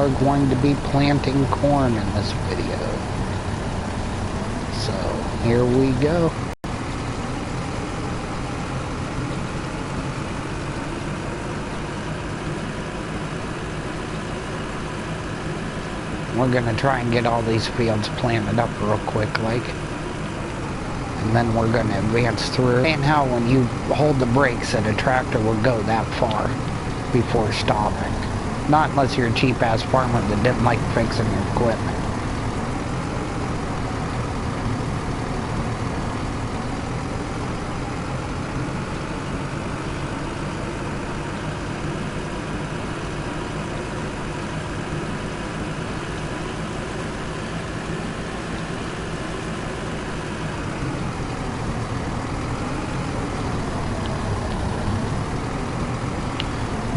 are going to be planting corn in this video. So, here we go. We're gonna try and get all these fields planted up real quick, like. And then we're gonna advance through. And how when you hold the brakes that a tractor will go that far before stopping. Not unless you're a cheap-ass farmer that didn't like fixing your equipment.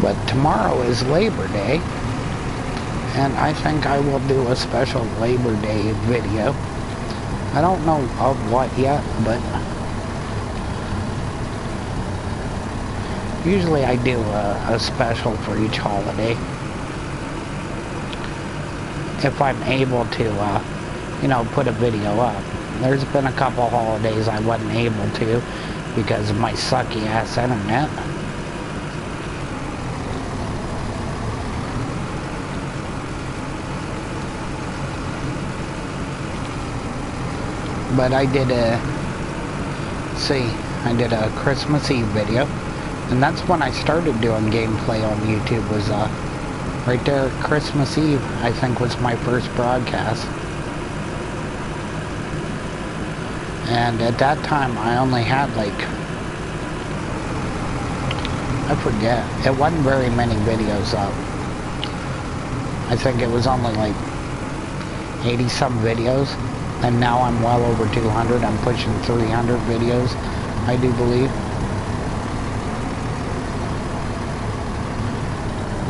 But tomorrow is Labor Day, and I think I will do a special Labor Day video. I don't know of what yet, but usually I do a special for each holiday. If I'm able to, you know, put a video up. There's been a couple holidays I wasn't able to because of my sucky ass internet. But I did I did a Christmas Eve video, and that's when I started doing gameplay on YouTube, was right there at Christmas Eve, I think was my first broadcast. And at that time I only had like, I forget, it wasn't very many videos up. I think it was only like 80 some videos. And now I'm well over 200. I'm pushing 300 videos, I do believe.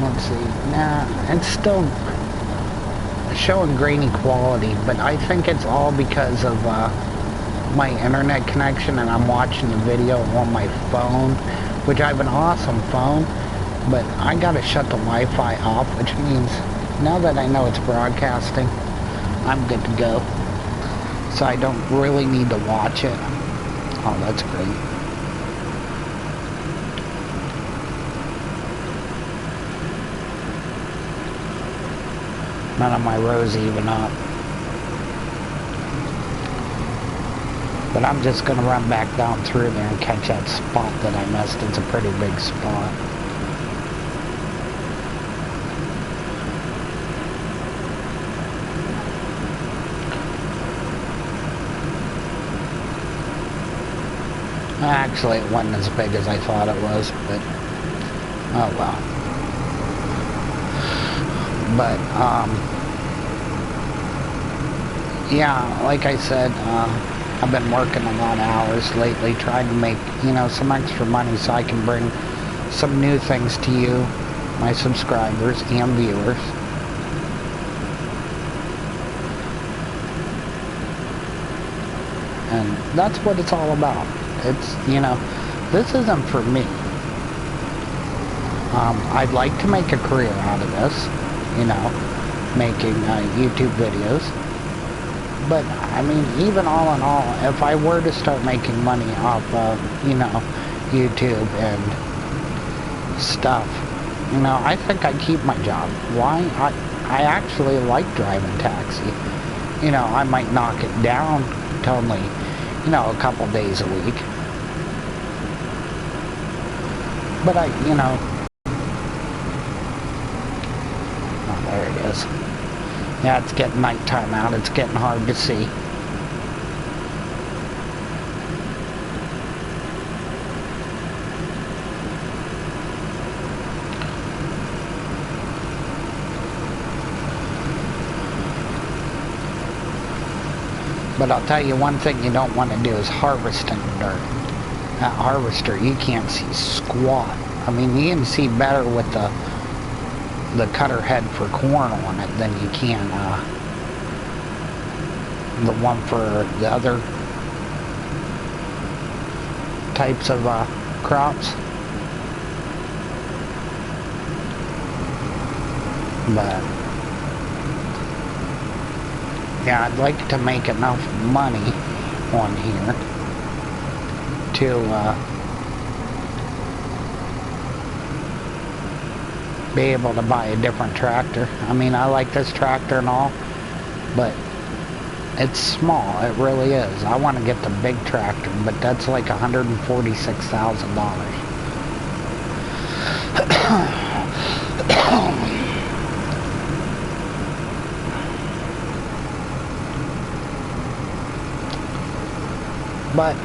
Let's see. Nah, it's still showing grainy quality, but I think it's all because of my internet connection, and I'm watching the video on my phone, which I have an awesome phone, but I gotta shut the Wi-Fi off, which means now that I know it's broadcasting, I'm good to go. So I don't really need to watch it. Oh, that's great. None of my rows even up. But I'm just going to run back down through there and catch that spot that I missed. It's a pretty big spot. Actually, it wasn't as big as I thought it was, but oh well. But, yeah, like I said, I've been working a lot of hours lately trying to make, you know, some extra money so I can bring some new things to you, my subscribers and viewers. And that's what it's all about. It's, you know, this isn't for me. I'd like to make a career out of this, you know, making YouTube videos. But, I mean, even all in all, if I were to start making money off of, you know, YouTube and stuff, you know, I think I'd keep my job. Why? I actually like driving taxi. You know, I might knock it down to only, you know, a couple days a week. But you know, oh, there it is. Yeah, it's getting nighttime out. It's getting hard to see. But I'll tell you one thing you don't want to do is harvesting dirt. That harvester, you can't see squat. I mean, you can see better with the cutter head for corn on it than you can the one for the other types of crops. But yeah, I'd like to make enough money on here to be able to buy a different tractor. I mean, I like this tractor and all, but it's small. It really is. I want to get the big tractor, but that's like $146,000. But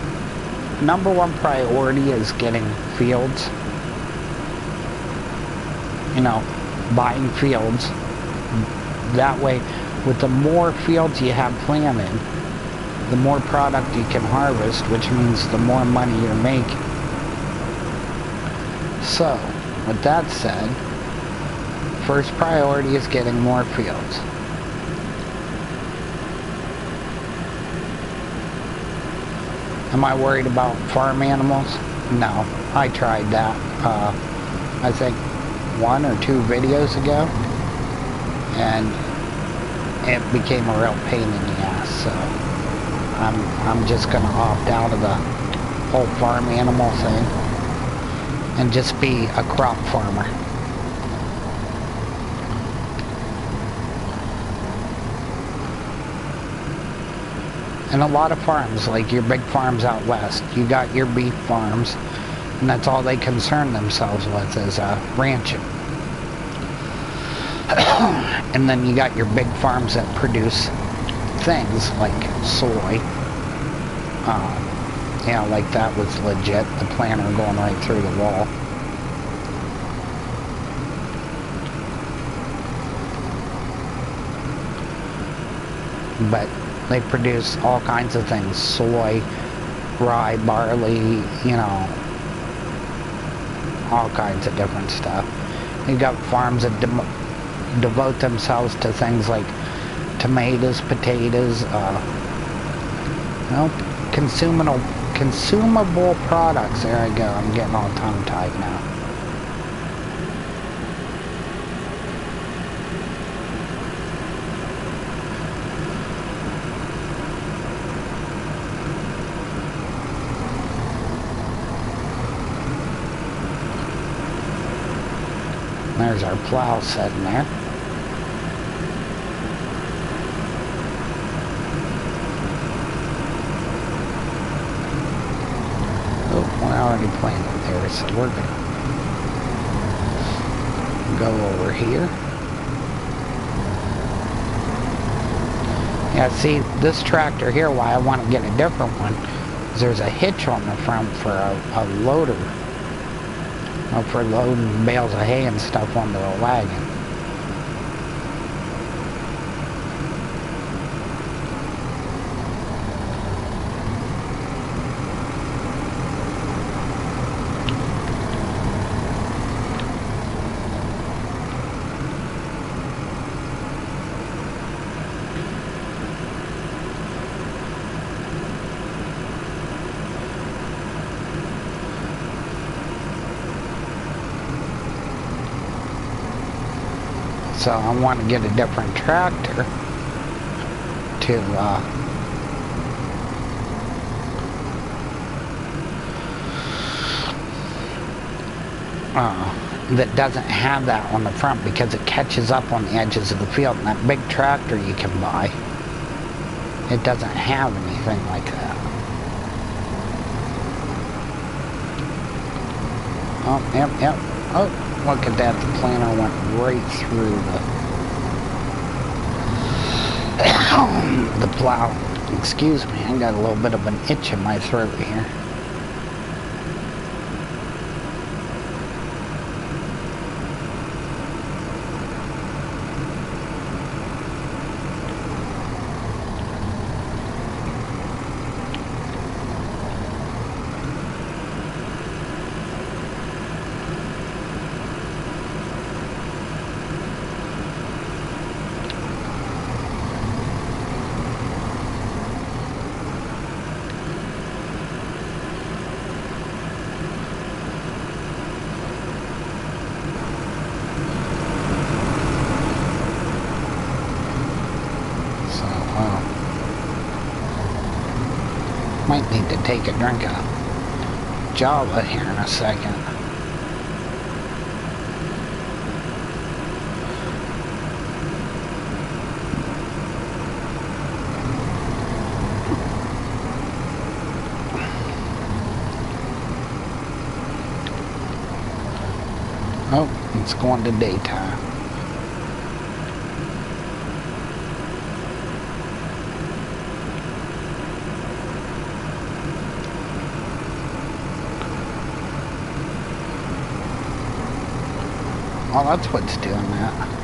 number one priority is getting fields. You know, buying fields. That way, with the more fields you have planted, the more product you can harvest, which means the more money you're making. So, with that said, first priority is getting more fields. Am I worried about farm animals? No, I tried that. I think 1 or 2 videos ago, and it became a real pain in the ass. So I'm just gonna opt out of the whole farm animal thing and just be a crop farmer. And a lot of farms, like your big farms out west, you got your beef farms, and that's all they concern themselves with is ranching. And then you got your big farms that produce things like soy. Yeah, like that was legit, the planter going right through the wall. But they produce all kinds of things, soy, rye, barley, you know, all kinds of different stuff. You got farms that devote themselves to things like tomatoes, potatoes, you know, consumable products. There I go, I'm getting all tongue-tied now. There's our plow sitting there. Oh, we're already planted there, so we're gonna go over here. Yeah, see, this tractor here, why I want to get a different one, is there's a hitch on the front for a loader. For loading bales of hay and stuff onto a wagon. So I want to get a different tractor to that doesn't have that on the front, because it catches up on the edges of the field. And that big tractor you can buy, it doesn't have anything like that. Oh, yep. Oh, look at that, the planter went right through the plow. Excuse me, I got a little bit of an itch in my throat here. might need to take a drink of Java here in a second. Oh, it's going to daytime. Oh, that's what's doing that.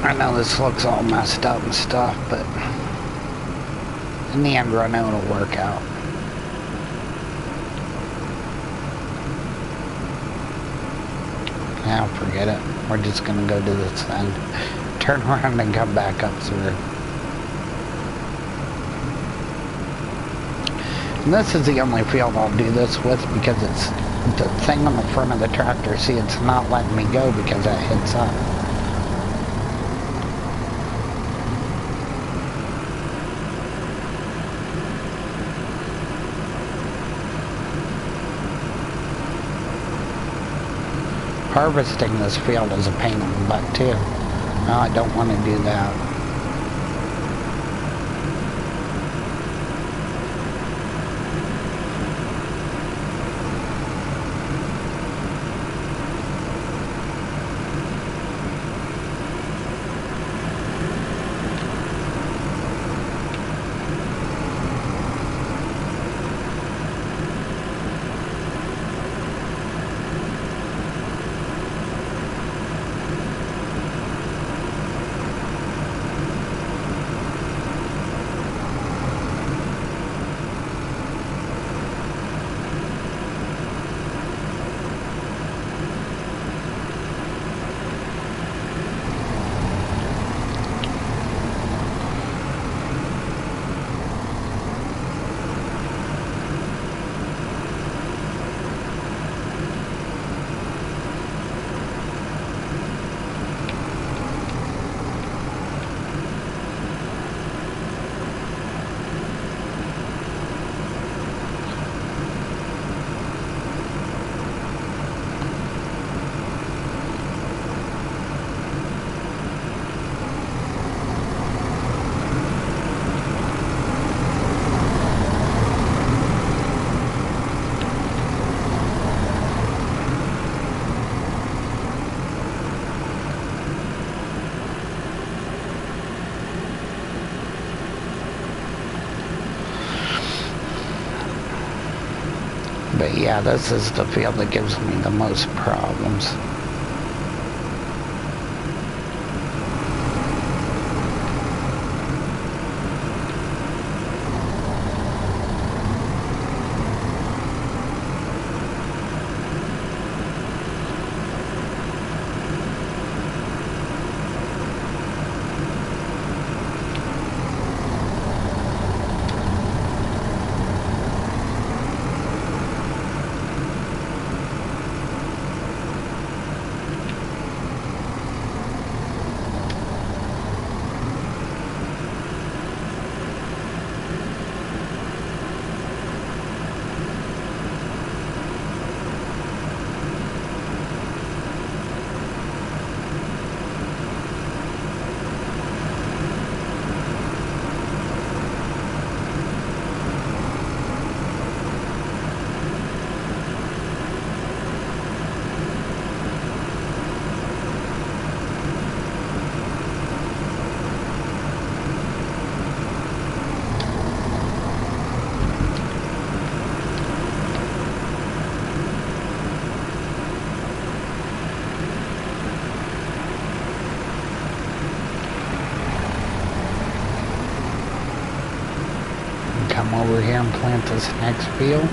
I know this looks all messed up and stuff, but in the end run it'll work out. Now forget it. We're just gonna go to this end, turn around and come back up through. And this is the only field I'll do this with because it's the thing on the front of the tractor. See, it's not letting me go because that hits up. Harvesting this field is a pain in the butt too. No, I don't want to do that. But yeah, this is the field that gives me the most problems. come over here and plant this next field.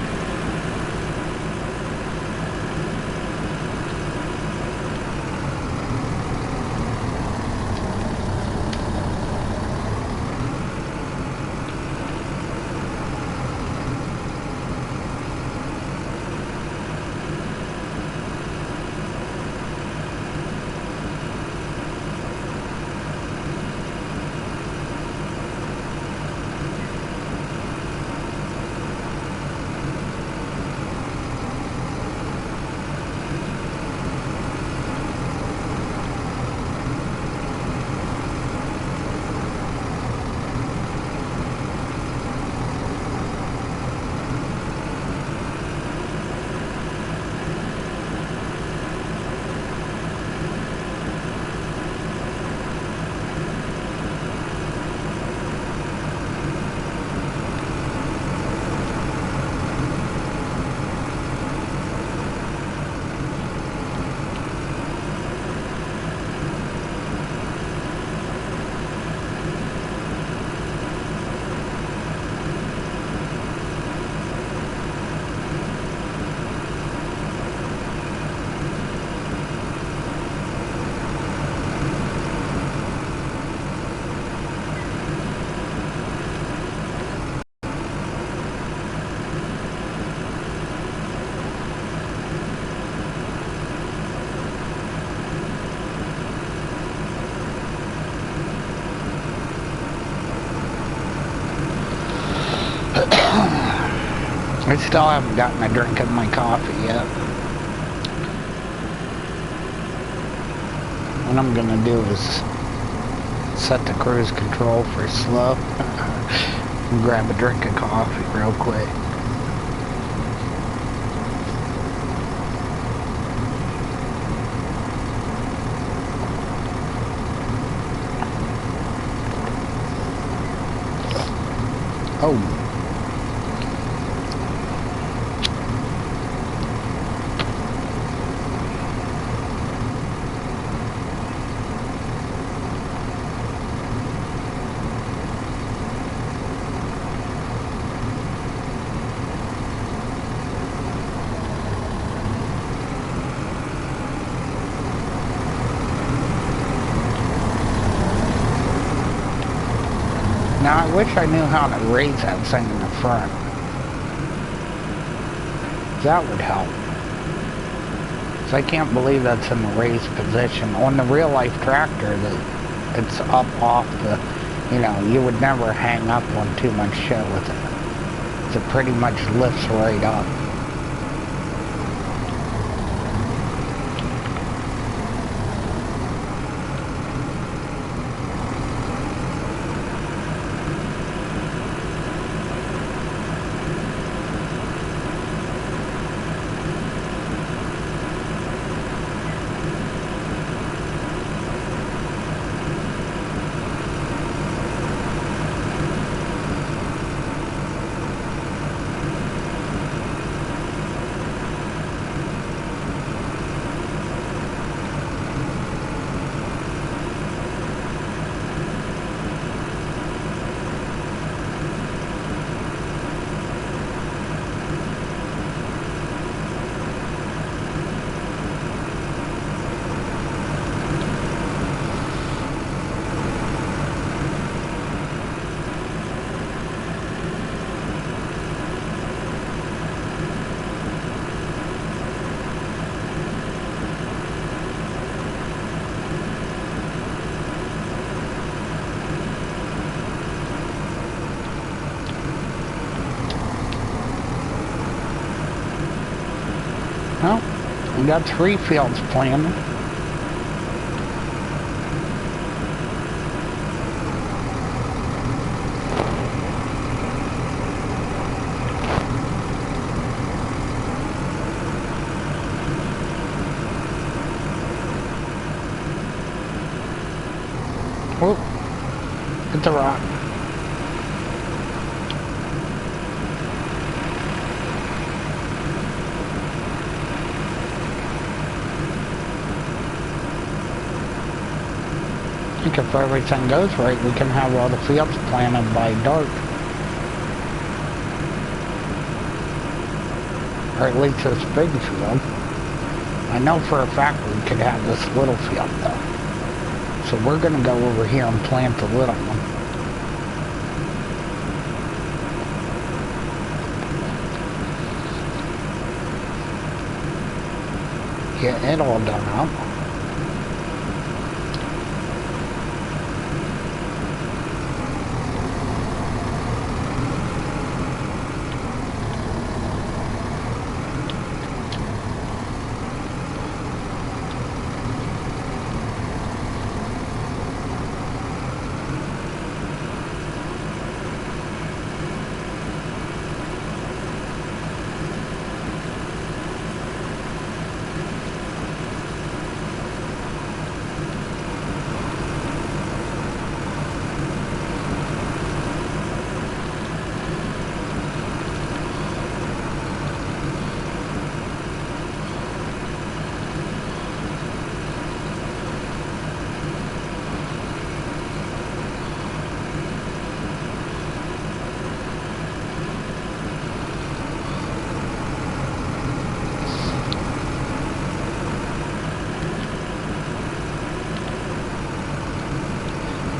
I still haven't gotten a drink of my coffee yet. What I'm gonna do is set the cruise control for slow and grab a drink of coffee real quick. Oh. Now I wish I knew how to raise that thing in the front. That would help. So I can't believe that's in the raised position. On the real life tractor, it's up off the, you know, you would never hang up on too much shit with it. So it pretty much lifts right up. Well, we got 3 fields planted. Whoop, hit the rock. I think if everything goes right, we can have all the fields planted by dark. Or at least this big field. I know for a fact we could have this little field though. So we're gonna go over here and plant the little one. Get it all done up.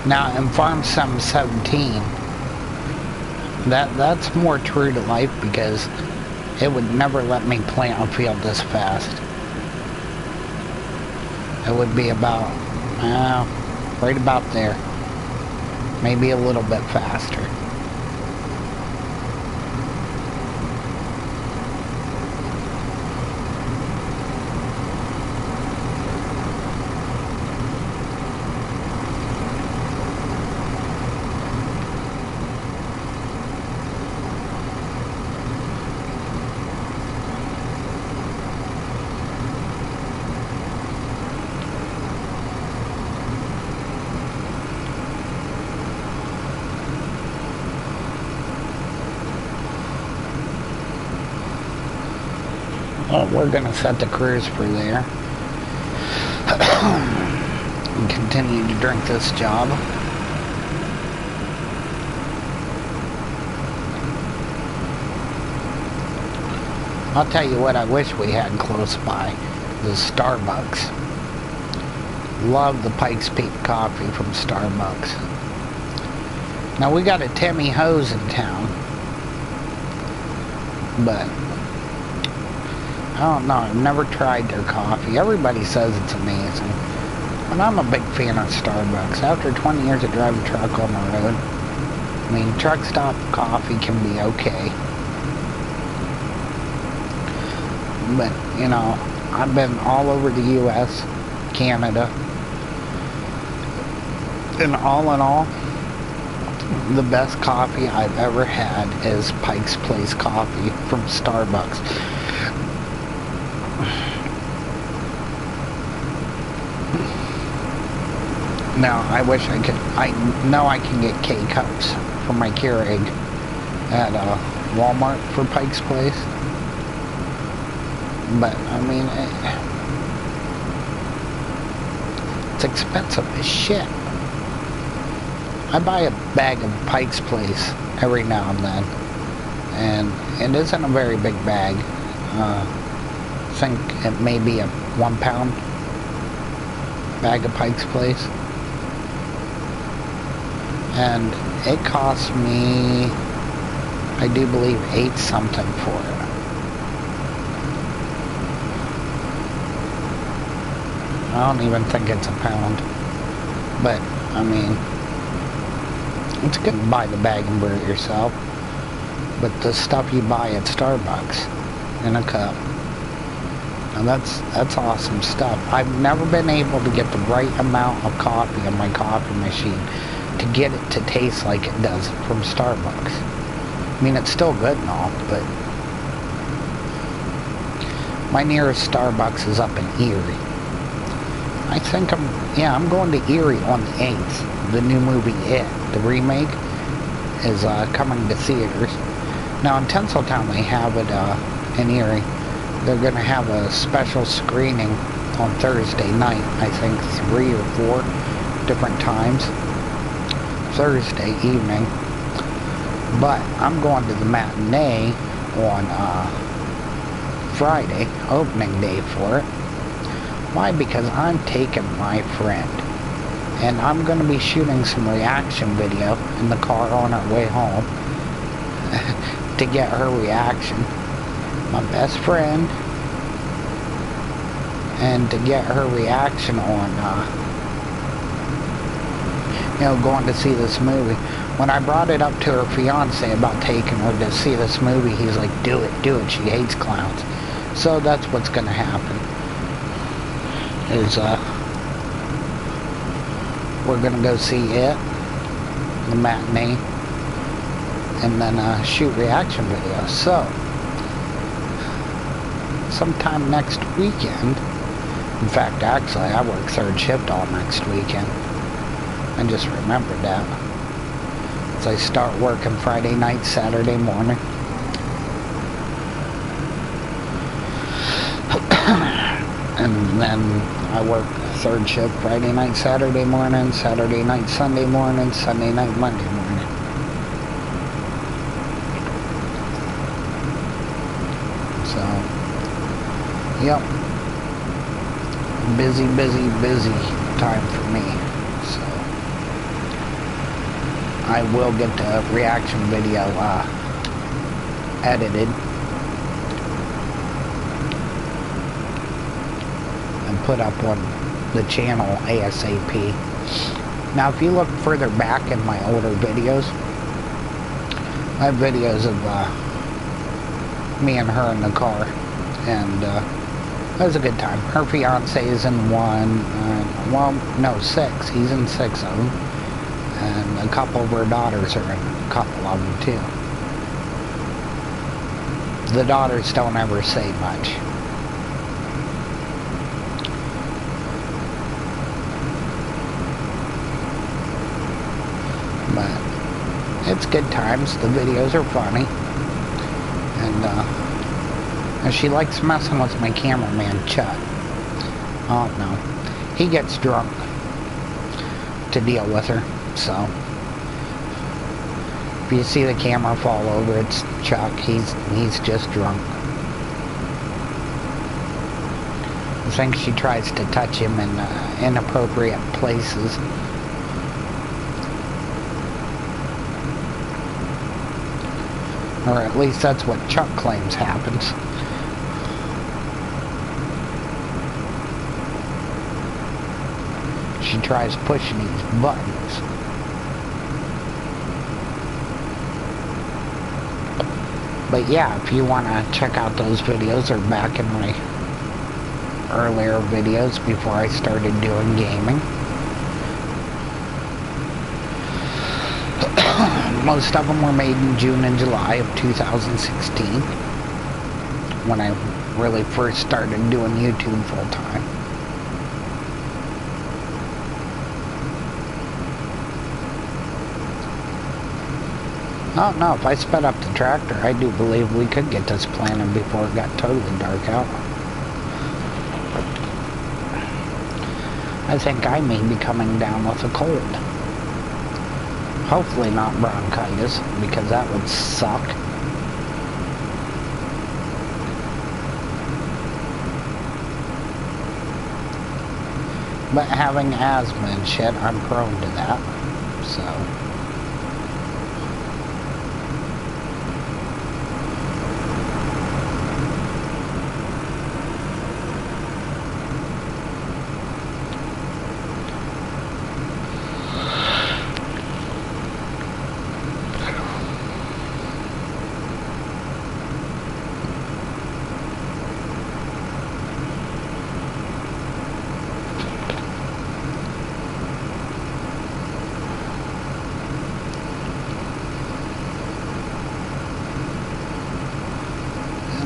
Now in Farm 717, that's more true to life because it would never let me plant a field this fast. It would be about, right about there. Maybe a little bit faster. Well, we're going to set the cruise for there. And continue to drink this job. I'll tell you what I wish we had close by. The Starbucks. Love the Pikes Peak coffee from Starbucks. Now we got a Timmy Hose in town. But I don't know, I've never tried their coffee. Everybody says it's amazing. But I'm a big fan of Starbucks. After 20 years of driving a truck on the road, I mean, truck stop coffee can be okay. But, you know, I've been all over the U.S., Canada. And all in all, the best coffee I've ever had is Pike's Place coffee from Starbucks. Now, I wish I could, I know I can get K-Cups for my Keurig at Walmart for Pike's Place. But, I mean, it's expensive as shit. I buy a bag of Pike's Place every now and then. And it isn't a very big bag. I think it may be a 1 pound bag of Pike's Place. And it cost me, I do believe, 8 something for it. I don't even think it's a pound. But, I mean, it's good to buy the bag and brew it yourself. But the stuff you buy at Starbucks in a cup, and that's awesome stuff. I've never been able to get the right amount of coffee in my coffee machine to get it to taste like it does from Starbucks. I mean, it's still good and all, but my nearest Starbucks is up in Erie. I think I'm going to Erie on the 8th. The new movie It, the remake, is coming to theaters. Now in Tinseltown they have it in Erie. They're going to have a special screening on Thursday night, I think 3 or 4 different times. Thursday evening. But I'm going to the matinee on Friday, opening day for it. Why? Because I'm taking my friend. And I'm going to be shooting some reaction video in the car on our way home to get her reaction. My best friend. And to get her reaction on, going to see this movie. When I brought it up to her fiance about taking her to see this movie, he's like, do it, she hates clowns. So that's what's going to happen. Is, we're going to go see it, the matinee, and then shoot reaction videos. So, sometime next weekend, in fact, actually, I work third shift all next weekend. I just remembered that. So I start working Friday night, Saturday morning. And then I work third shift Friday night, Saturday morning, Saturday night, Sunday morning, Sunday night, Monday morning. So, yep. Busy time for me. So, I will get the reaction video edited. Put up on the channel ASAP. Now if you look further back in my older videos, I have videos of me and her in the car, and that was a good time. Her fiance is in one, six. He's in 6 of them, and a couple of her daughters are in a couple of them too. The daughters don't ever say much. But it's good times. The videos are funny. And she likes messing with my cameraman, Chuck. Oh, no. He gets drunk to deal with her. So, if you see the camera fall over, it's Chuck. He's just drunk. I think she tries to touch him in inappropriate places. Or at least that's what Chuck claims happens. She tries pushing these buttons. But yeah, if you want to check out those videos, they're back in my earlier videos before I started doing gaming. Most of them were made in June and July of 2016, when I really first started doing YouTube full time. Oh no, if I sped up the tractor, I do believe we could get this planted before it got totally dark out. I think I may be coming down with a cold. Hopefully not bronchitis, because that would suck. But having asthma and shit, I'm prone to that, so...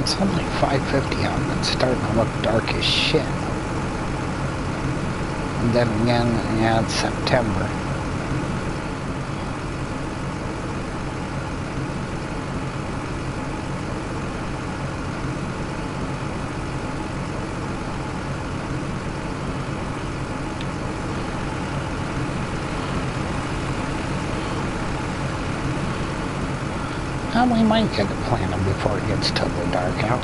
It's only 5:50 out and it's starting to look dark as shit. And then again, yeah, it's September. Well, we might get it planted before it gets totally dark out.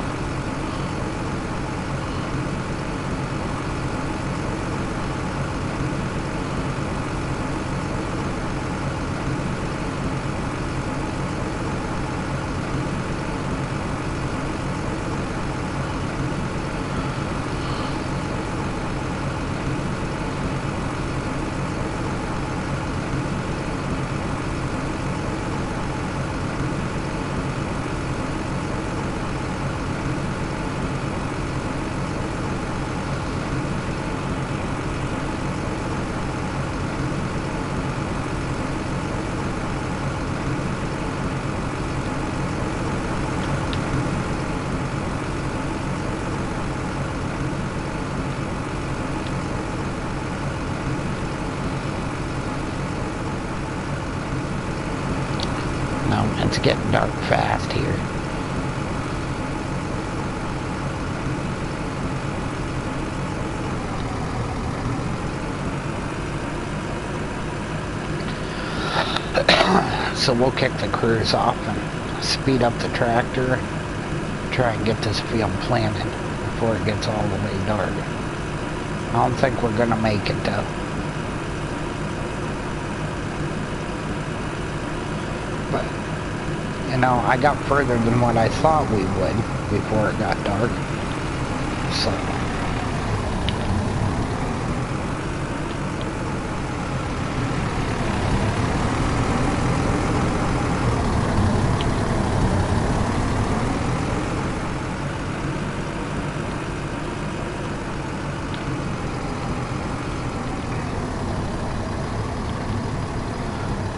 It's getting dark fast here. So we'll kick the cruise off and speed up the tractor, try and get this field planted before it gets all the way dark. I don't think we're gonna make it though. But, you know, I got further than what I thought we would before it got dark. So.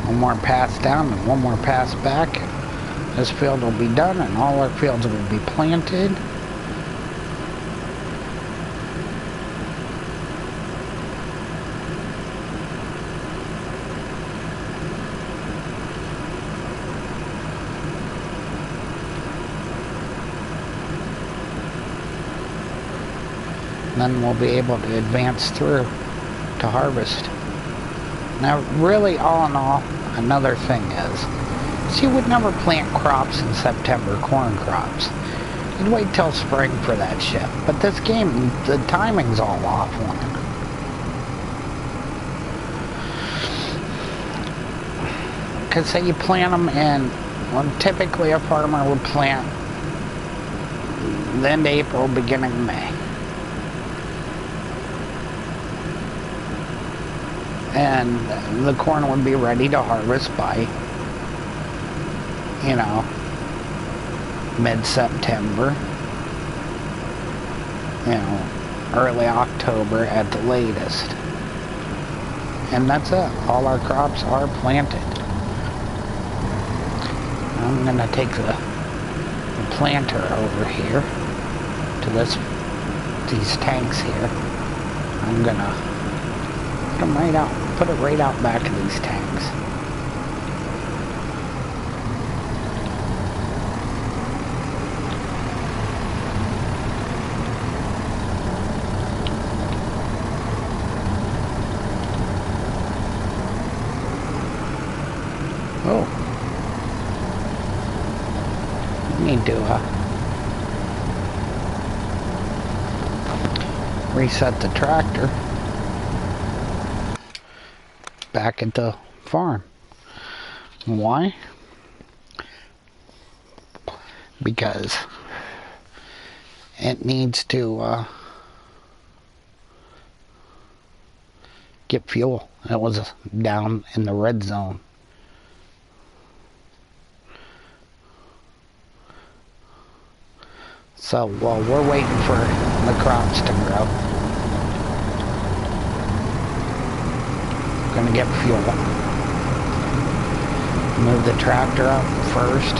One more pass down and one more pass back. This field will be done and all our fields will be planted. Then we'll be able to advance through to harvest. Now, really, all in all, another thing is, you would never plant crops in September, corn crops. You'd wait till spring for that shit. But this game, the timing's all off on it. Because say you plant them in, well, typically a farmer would plant the end of April, beginning of May. And the corn would be ready to harvest by, you know, mid-September, you know, early October at the latest. And that's it. All our crops are planted. I'm going to take the planter over here to these tanks here. I'm going to put them right out. Put it right out back of these tanks. Oh. We need to reset the tractor back at the farm. Why? Because it needs to get fuel. It was down in the red zone. So while we're waiting for the crops to grow, gonna get fuel. Move the tractor up first.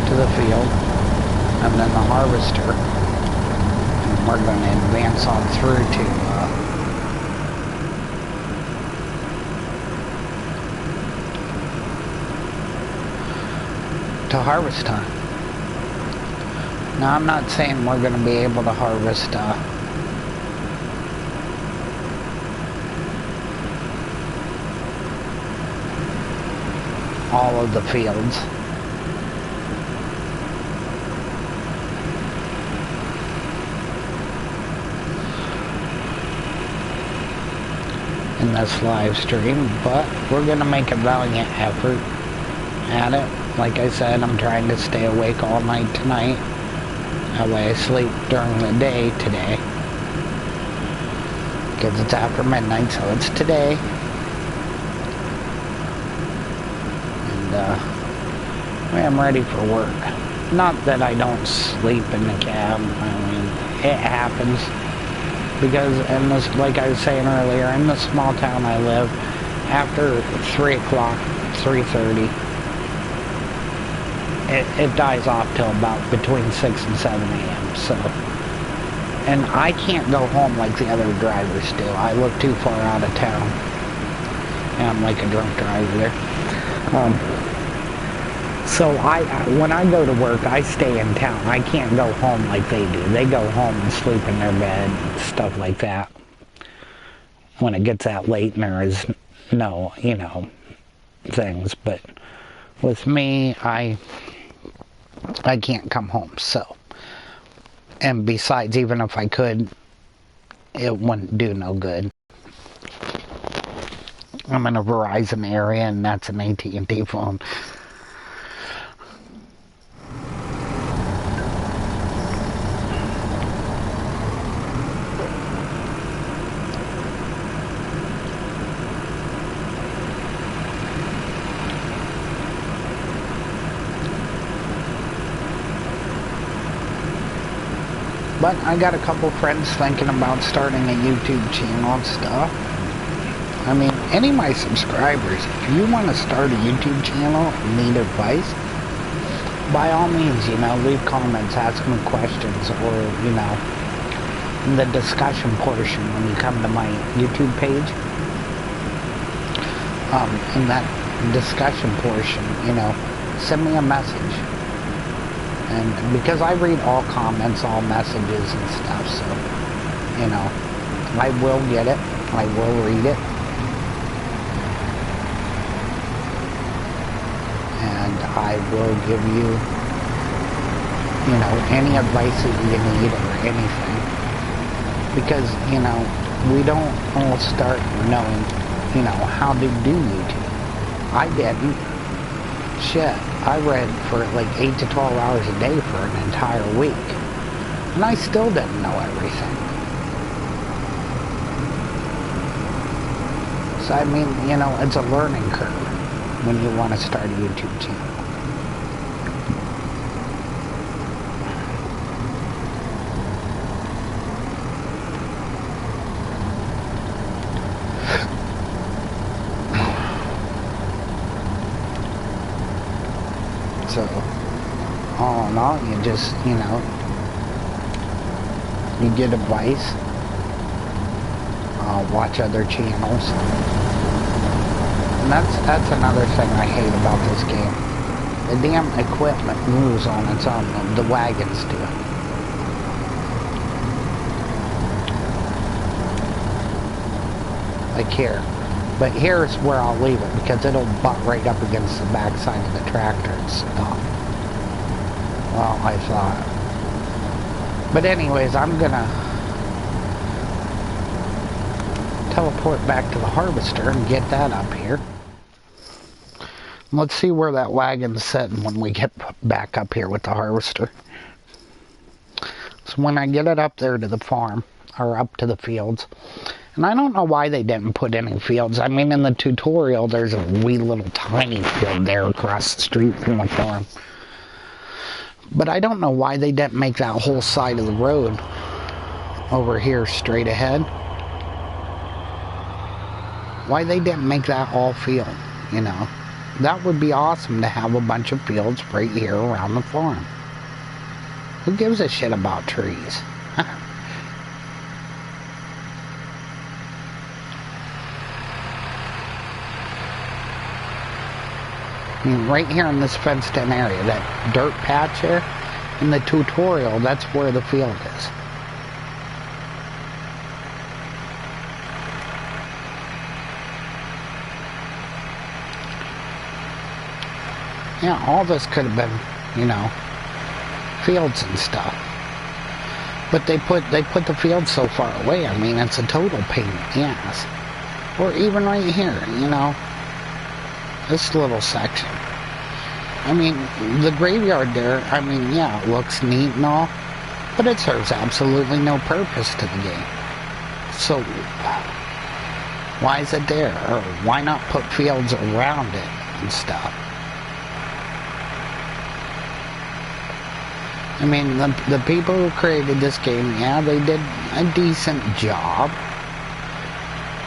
To the field. And then the harvester. And we're gonna advance on through to harvest time. Now, I'm not saying we're going to be able to harvest all of the fields. In this live stream, but we're going to make a valiant effort at it. Like I said, I'm trying to stay awake all night tonight. That way I sleep during the day today. Because it's after midnight, so it's today. And, I'm ready for work. Not that I don't sleep in the cab. I mean, it happens. Because, in this, like I was saying earlier, in the small town I live, after 3 o'clock, 3:30, it dies off till about between 6 and 7 a.m. So, And I can't go home like the other drivers do. I live too far out of town. And I'm like a drunk driver there. So when I go to work, I stay in town. I can't go home like they do. They go home and sleep in their bed, stuff like that. When it gets that late and there is no, things. But with me, I can't come home, so. And besides, even if I could, it wouldn't do no good. I'm in a Verizon area, and that's an AT&T phone. But I got a couple friends thinking about starting a YouTube channel and stuff. I mean, any of my subscribers, if you want to start a YouTube channel and need advice, by all means, leave comments, ask me questions, or, in the discussion portion when you come to my YouTube page. In that discussion portion, send me a message. And because I read all comments, all messages and stuff, so, I will get it. I will read it. And I will give you, any advice that you need or anything. Because, we don't all start knowing, how to do YouTube. I didn't. Shit, I read for like 8 to 12 hours a day for an entire week. And I still didn't know everything. So I mean, it's a learning curve when you want to start a YouTube channel. So, all in all, you just, you get advice, watch other channels, and that's another thing I hate about this game. The damn equipment moves on its own, the wagons do. Like here. But here's where I'll leave it, because it'll butt right up against the backside of the tractor and stop. Well, I thought. But anyways, I'm gonna teleport back to the harvester and get that up here. Let's see where that wagon's sitting when we get back up here with the harvester. So when I get it up there to the farm, or up to the fields, and I don't know why they didn't put any fields. I mean, in the tutorial, there's a wee little tiny field there across the street from the farm. But I don't know why they didn't make that whole side of the road over here straight ahead. Why they didn't make that all field, That would be awesome to have a bunch of fields right here around the farm. Who gives a shit about trees? I mean, right here in this fenced-in area, that dirt patch here, in the tutorial, that's where the field is. Yeah, all this could have been, fields and stuff. But they put the field so far away, I mean, it's a total pain in the ass. Or even right here, this little section. I mean, the graveyard there, I mean, yeah, it looks neat and all, but it serves absolutely no purpose to the game. So, why is it there? Or why not put fields around it and stuff? I mean, the people who created this game, yeah, they did a decent job.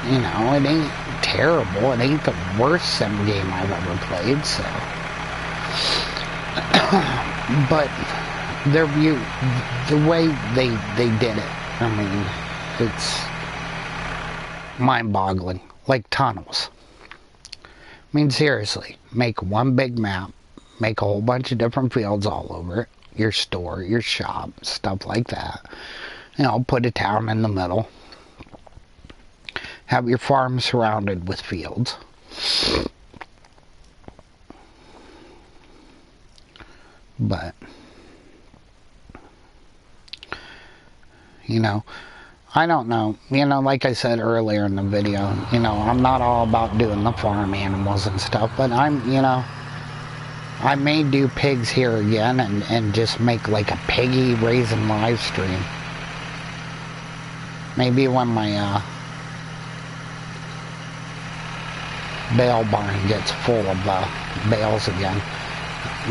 It ain't terrible. It ain't the worst sim game I've ever played, so. But their view, the way they did it, I mean, it's mind-boggling. Like tunnels. I mean, seriously, make one big map, make a whole bunch of different fields all over it, your store, your shop, stuff like that. You know, put a town in the middle. Have your farm surrounded with fields. But, you know, I don't know. You know, like I said earlier in the video, you know, I'm not all about doing the farm animals and stuff, but you know, I may do pigs here again and just make like a piggy raising live stream. Maybe when my bale barn gets full of bales again,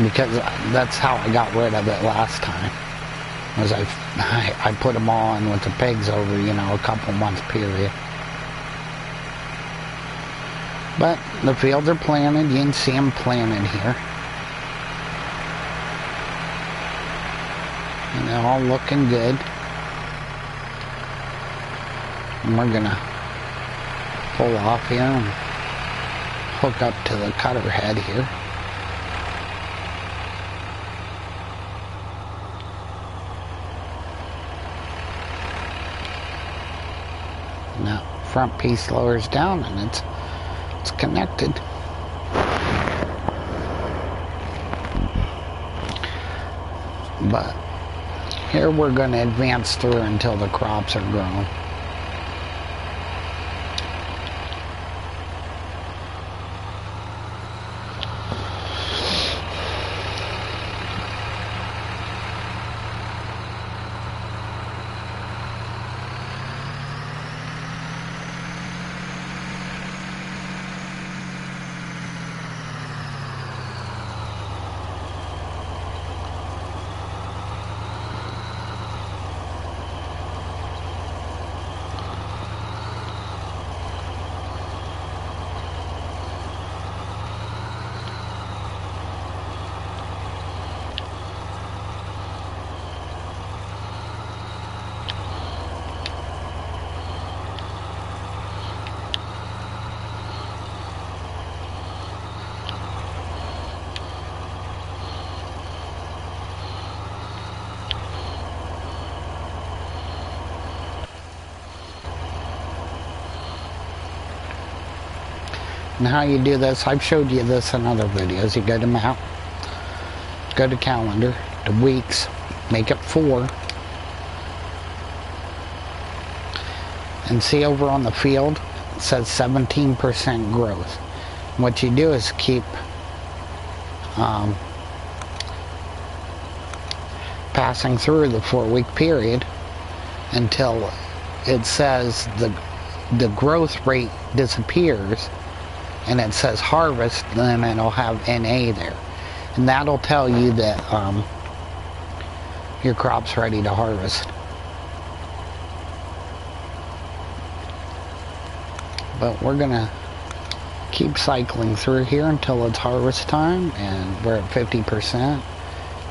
because that's how I got rid of it last time. Was I put them all in with the pigs over, you know, a couple months period. But the fields are planted. You can see them planted here. And they're all looking good. And we're gonna pull off here and hook up to the cutter head here. Now front piece lowers down and it's connected. But here we're going to advance through until the crops are grown. And how you do this, I've showed you this in other videos. You go to map, go to calendar, to weeks, make it 4. And see over on the field, it says 17% growth. And what you do is keep passing through the 4-week period until it says the growth rate disappears and it says harvest, then it'll have NA there. And that'll tell you that your crop's ready to harvest. But we're gonna keep cycling through here until it's harvest time, and we're at 50%.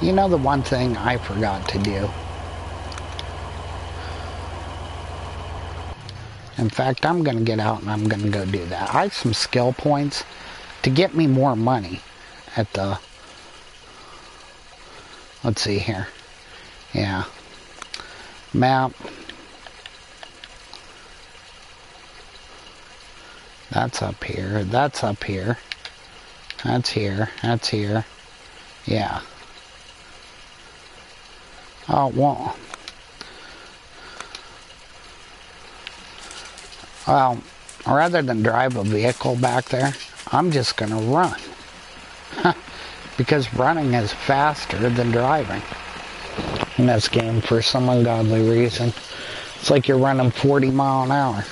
You know, the one thing I forgot to do. In fact, I'm going to get out and I'm going to go do that. I have some skill points to get me more money at the... Let's see here. Yeah. Map. That's up here. That's up here. That's here. That's here. Yeah. Oh, well... Well, rather than drive a vehicle back there, I'm just going to run. Because running is faster than driving in this game for some ungodly reason. It's like you're running 40 miles an hour.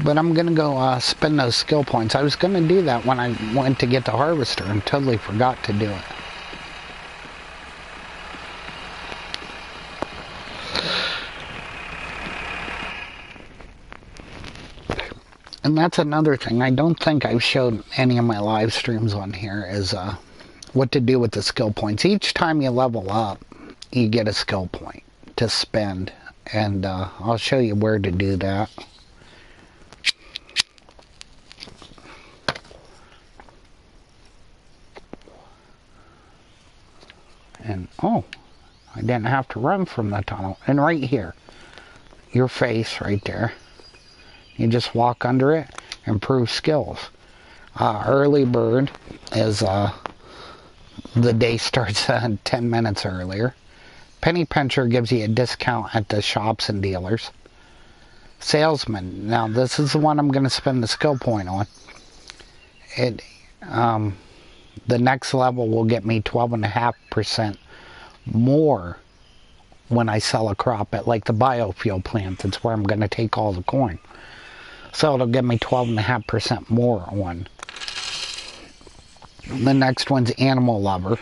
But I'm going to go spend those skill points. I was going to do that when I went to get the harvester and totally forgot to do it. And that's another thing. I don't think I've showed any of my live streams on here is what to do with the skill points. Each time you level up, you get a skill point to spend, and I'll show you where to do that. And oh, I didn't have to run from the tunnel. And right here, your face right there, you just walk under it, improve skills. Early bird is the day starts 10 minutes earlier. Penny pincher gives you a discount at the shops and dealers. Salesman, now this is the one I'm going to spend the skill point on. The next level will get me 12.5% more when I sell a crop at like the biofuel plant. That's where I'm going to take all the coin. So it'll give me 12.5% more on. The next one's animal lover.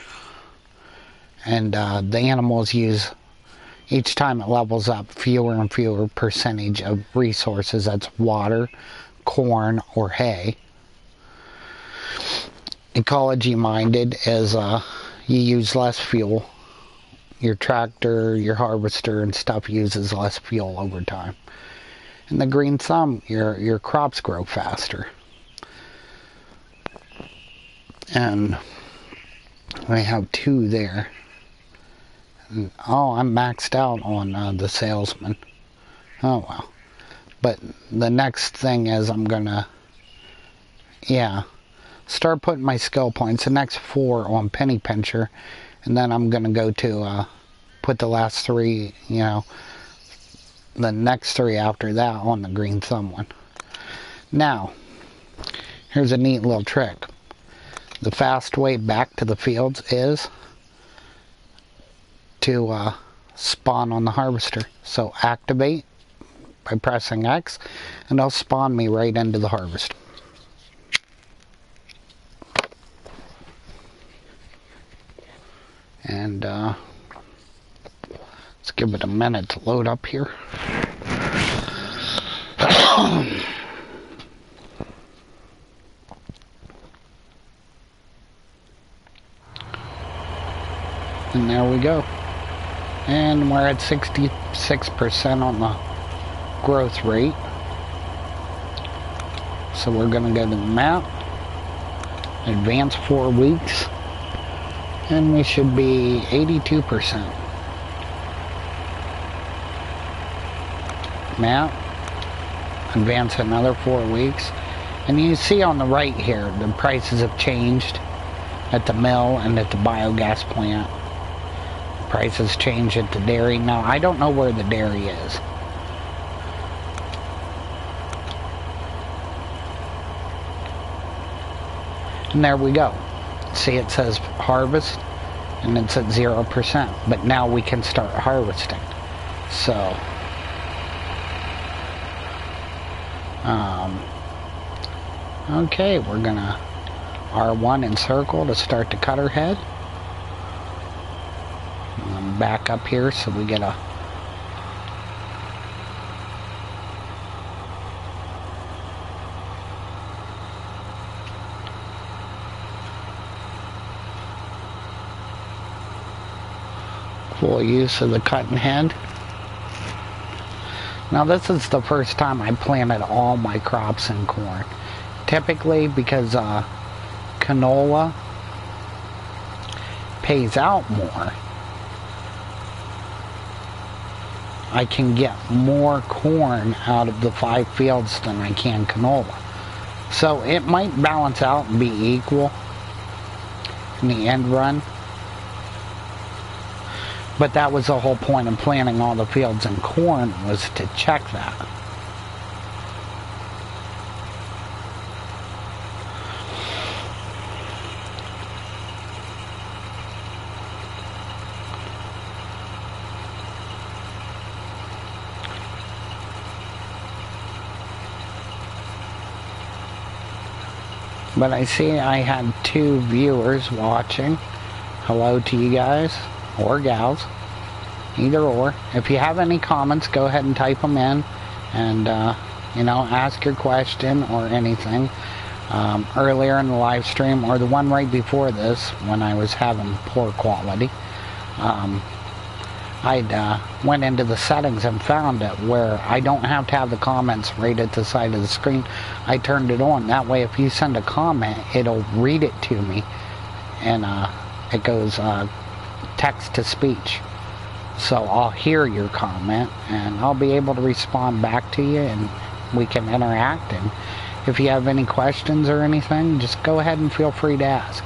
And the animals use, each time it levels up, fewer and fewer percentage of resources. That's water, corn, or hay. Ecology minded is you use less fuel. Your tractor, your harvester and stuff uses less fuel over time. And the green thumb, your crops grow faster. And I have 2 there. And, oh, I'm maxed out on the salesman. Oh well. But the next thing is I'm gonna, start putting my skill points, the next 4 on penny pincher, and then I'm gonna go to put the last 3, the next 3 after that on the green thumb one. Now, here's a neat little trick. The fast way back to the fields is to spawn on the harvester. So activate by pressing X, and it'll spawn me right into the harvester. And let's give it a minute to load up here. And there we go. And we're at 66% on the growth rate. So we're going to go to the map, advance 4 weeks, and we should be 82%. Map, advance another 4 weeks, and you see on the right here the prices have changed at the mill and at the biogas plant. Prices change at the dairy. Now I don't know where the dairy is. And there we go. See, it says harvest and it's at 0%, but now we can start harvesting. So okay, we're gonna R1 and circle to start the cutter head. Back up here so we get a full use of the cutting head. Now this is the first time I planted all my crops in corn. Typically, because canola pays out more, I can get more corn out of the 5 fields than I can canola. So it might balance out and be equal in the end run. But that was the whole point of planting all the fields in corn, was to check that. But I see I had 2 viewers watching. Hello to you guys, or gals, either or. If you have any comments, go ahead and type them in, and ask your question or anything. earlier in the live stream, or the one right before this when I was having poor quality. I went into the settings and found it where I don't have to have the comments right at the side of the screen. I turned it on. That way if you send a comment, it'll read it to me, and it goes text to speech. So I'll hear your comment and I'll be able to respond back to you, and we can interact. And if you have any questions or anything, just go ahead and feel free to ask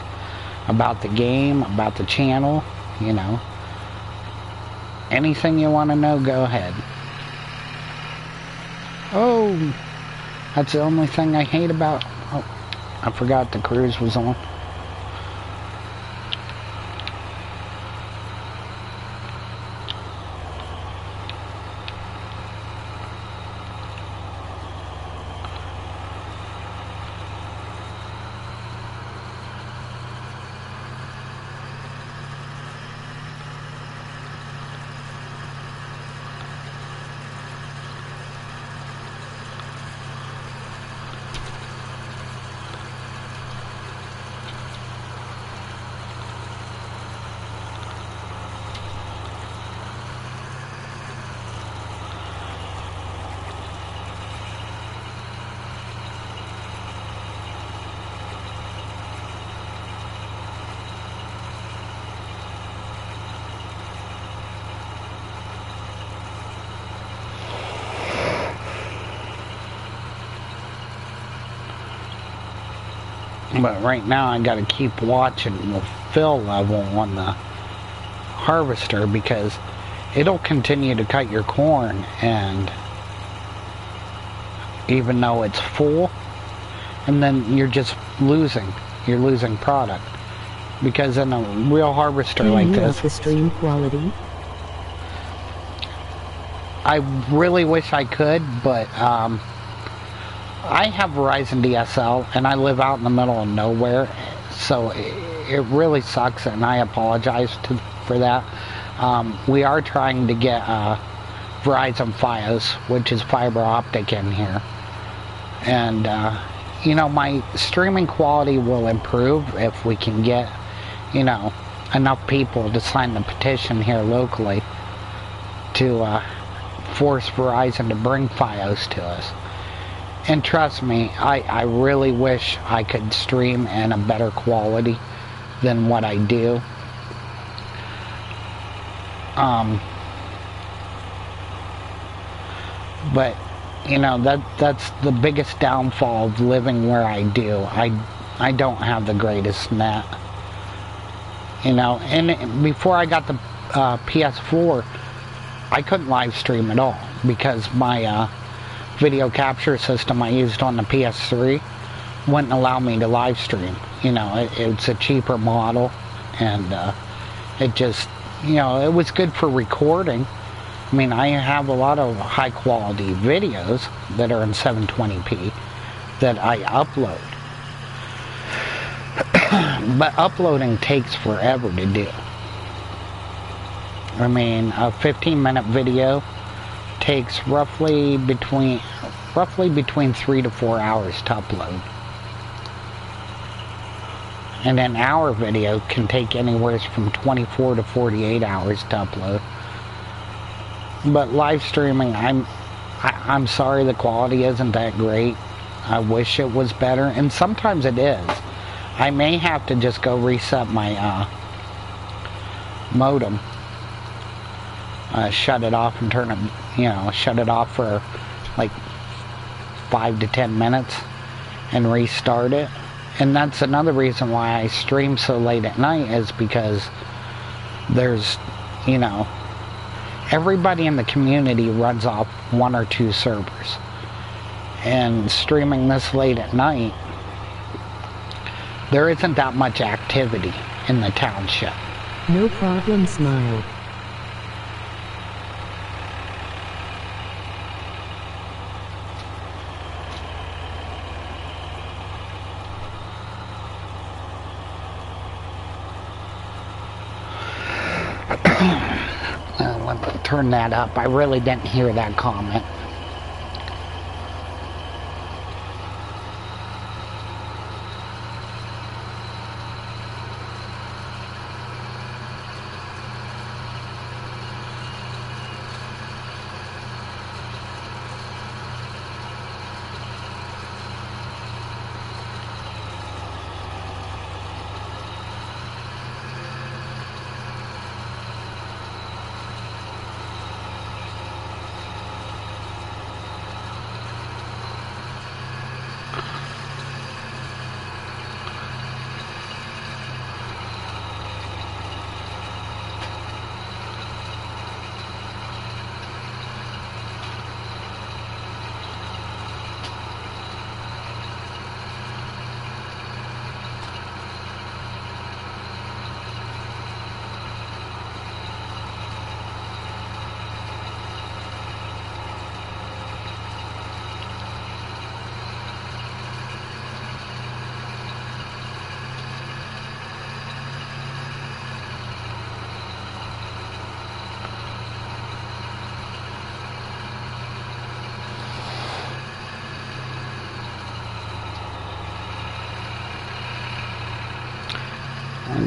about the game, about the channel, you know. Anything you want to know, go ahead. Oh, that's the only thing I hate about... Oh, I forgot the cruise was on. But right now I gotta keep watching the fill level on the harvester, because it'll continue to cut your corn, and even though it's full, and then you're just losing product. Because in a real harvester like this, the stream quality, I really wish I could, but I have Verizon DSL, and I live out in the middle of nowhere, so it really sucks, and I apologize for that. We are trying to get Verizon Fios, which is fiber optic in here, and you know, my streaming quality will improve if we can get, you know, enough people to sign the petition here locally to force Verizon to bring Fios to us. And trust me, I really wish I could stream in a better quality than what I do. But, you know, that's the biggest downfall of living where I do. I don't have the greatest net. You know, and before I got the PS4, I couldn't live stream at all, because my video capture system I used on the PS3 wouldn't allow me to live stream. You know, it's a cheaper model, and it just, you know, it was good for recording. I mean, I have a lot of high quality videos that are in 720p that I upload. But uploading takes forever to do. I mean, a 15-minute video takes roughly between 3 to 4 hours to upload. And an hour video can take anywhere from 24 to 48 hours to upload. But live streaming, I'm sorry the quality isn't that great. I wish it was better, and sometimes it is. I may have to just go reset my modem. Shut it off and turn it, you know, shut it off for like 5 to 10 minutes and restart it. And that's another reason why I stream so late at night, is because there's, you know, everybody in the community runs off 1 or 2 servers. And streaming this late at night, there isn't that much activity in the township. No problem, smile. Let me turn that up. I really didn't hear that comment.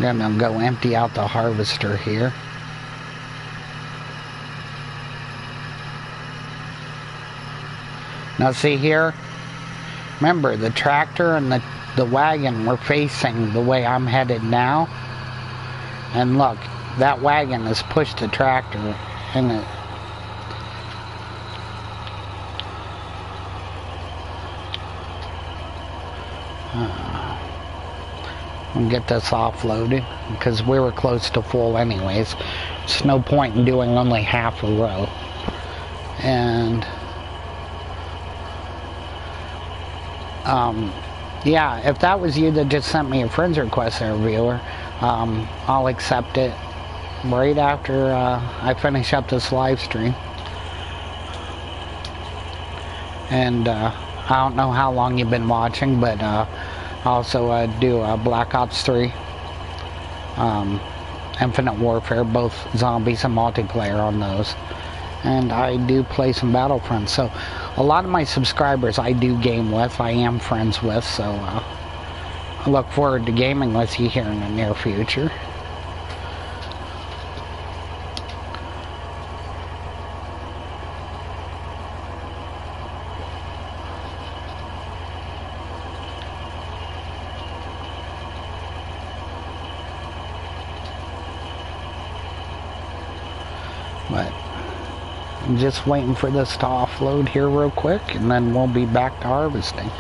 I'm gonna go empty out the harvester here. Now see here, remember the tractor and the wagon were facing the way I'm headed now. And look, that wagon has pushed the tractor and it. And get this offloaded because we were close to full anyways. There's no point in doing only half a row. And yeah, if that was you that just sent me a friend's request there, viewer, I'll accept it right after I finish up this live stream. And I don't know how long you've been watching, but also do Black Ops 3, Infinite Warfare, both zombies and multiplayer on those. And I do play some Battlefront, so a lot of my subscribers I do game with, I am friends with, so I look forward to gaming with you here in the near future. But I'm just waiting for this to offload here real quick, and then we'll be back to harvesting.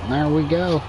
There we go.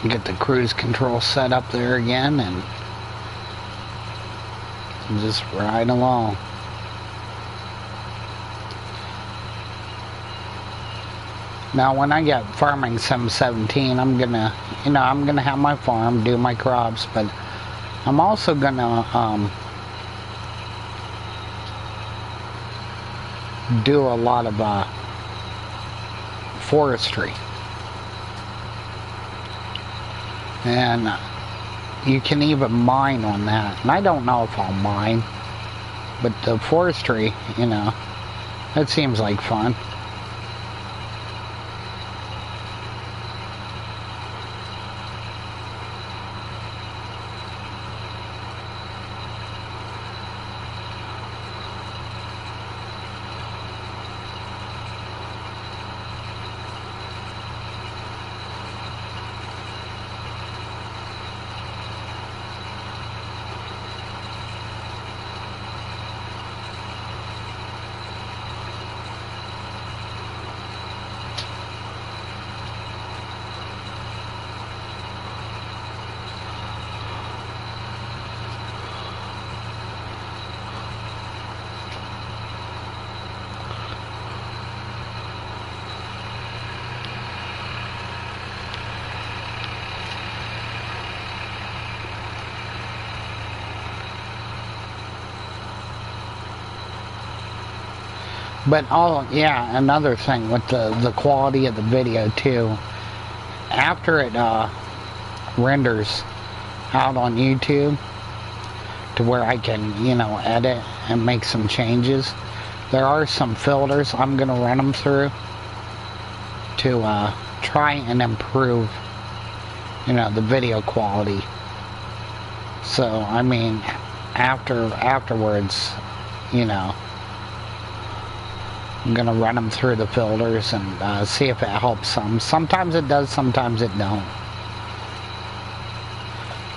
Get the cruise control set up there again and just ride along. Now when I get Farming Sim 17, I'm gonna have my farm, do my crops, but I'm also gonna do a lot of forestry. And you can even mine on that. And I don't know if I'll mine, but the forestry, that seems like fun. But yeah, another thing with the quality of the video too. After it renders out on YouTube to where I can, you know, edit and make some changes, there are some filters I'm gonna run them through to try and improve, you know, the video quality. So I mean, afterwards, you know, I'm gonna run them through the filters and see if it helps some. Sometimes it does, sometimes it don't.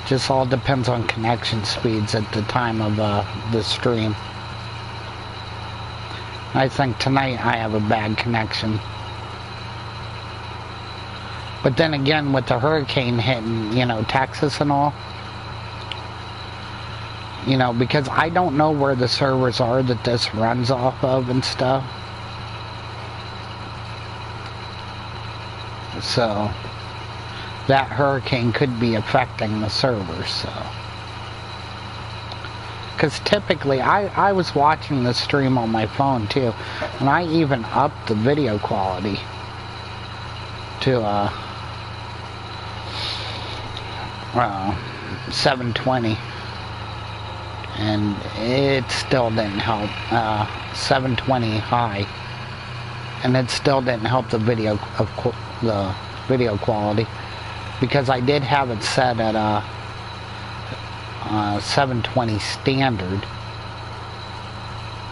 Just all depends on connection speeds at the time of the stream. I think tonight I have a bad connection. But then again, with the hurricane hitting, you know, Texas and all, you know, because I don't know where the servers are that this runs off of and stuff. So that hurricane could be affecting the servers, so. Because typically, I was watching the stream on my phone too, and I even upped the video quality to 720, and it still didn't help. 720 high, and it still didn't help the video quality, because I did have it set at 720 standard,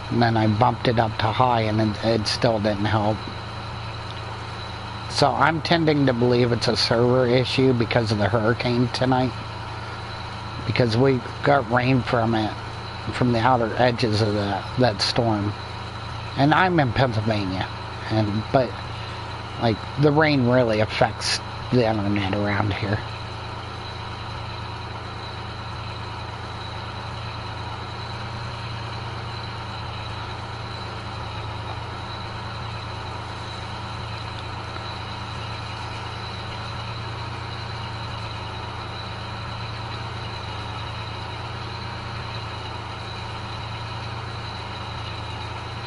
and then I bumped it up to high, and it still didn't help. So I'm tending to believe it's a server issue because of the hurricane tonight, because we got rain from it, from the outer edges of that storm. And I'm in Pennsylvania, but like the rain really affects the internet around here.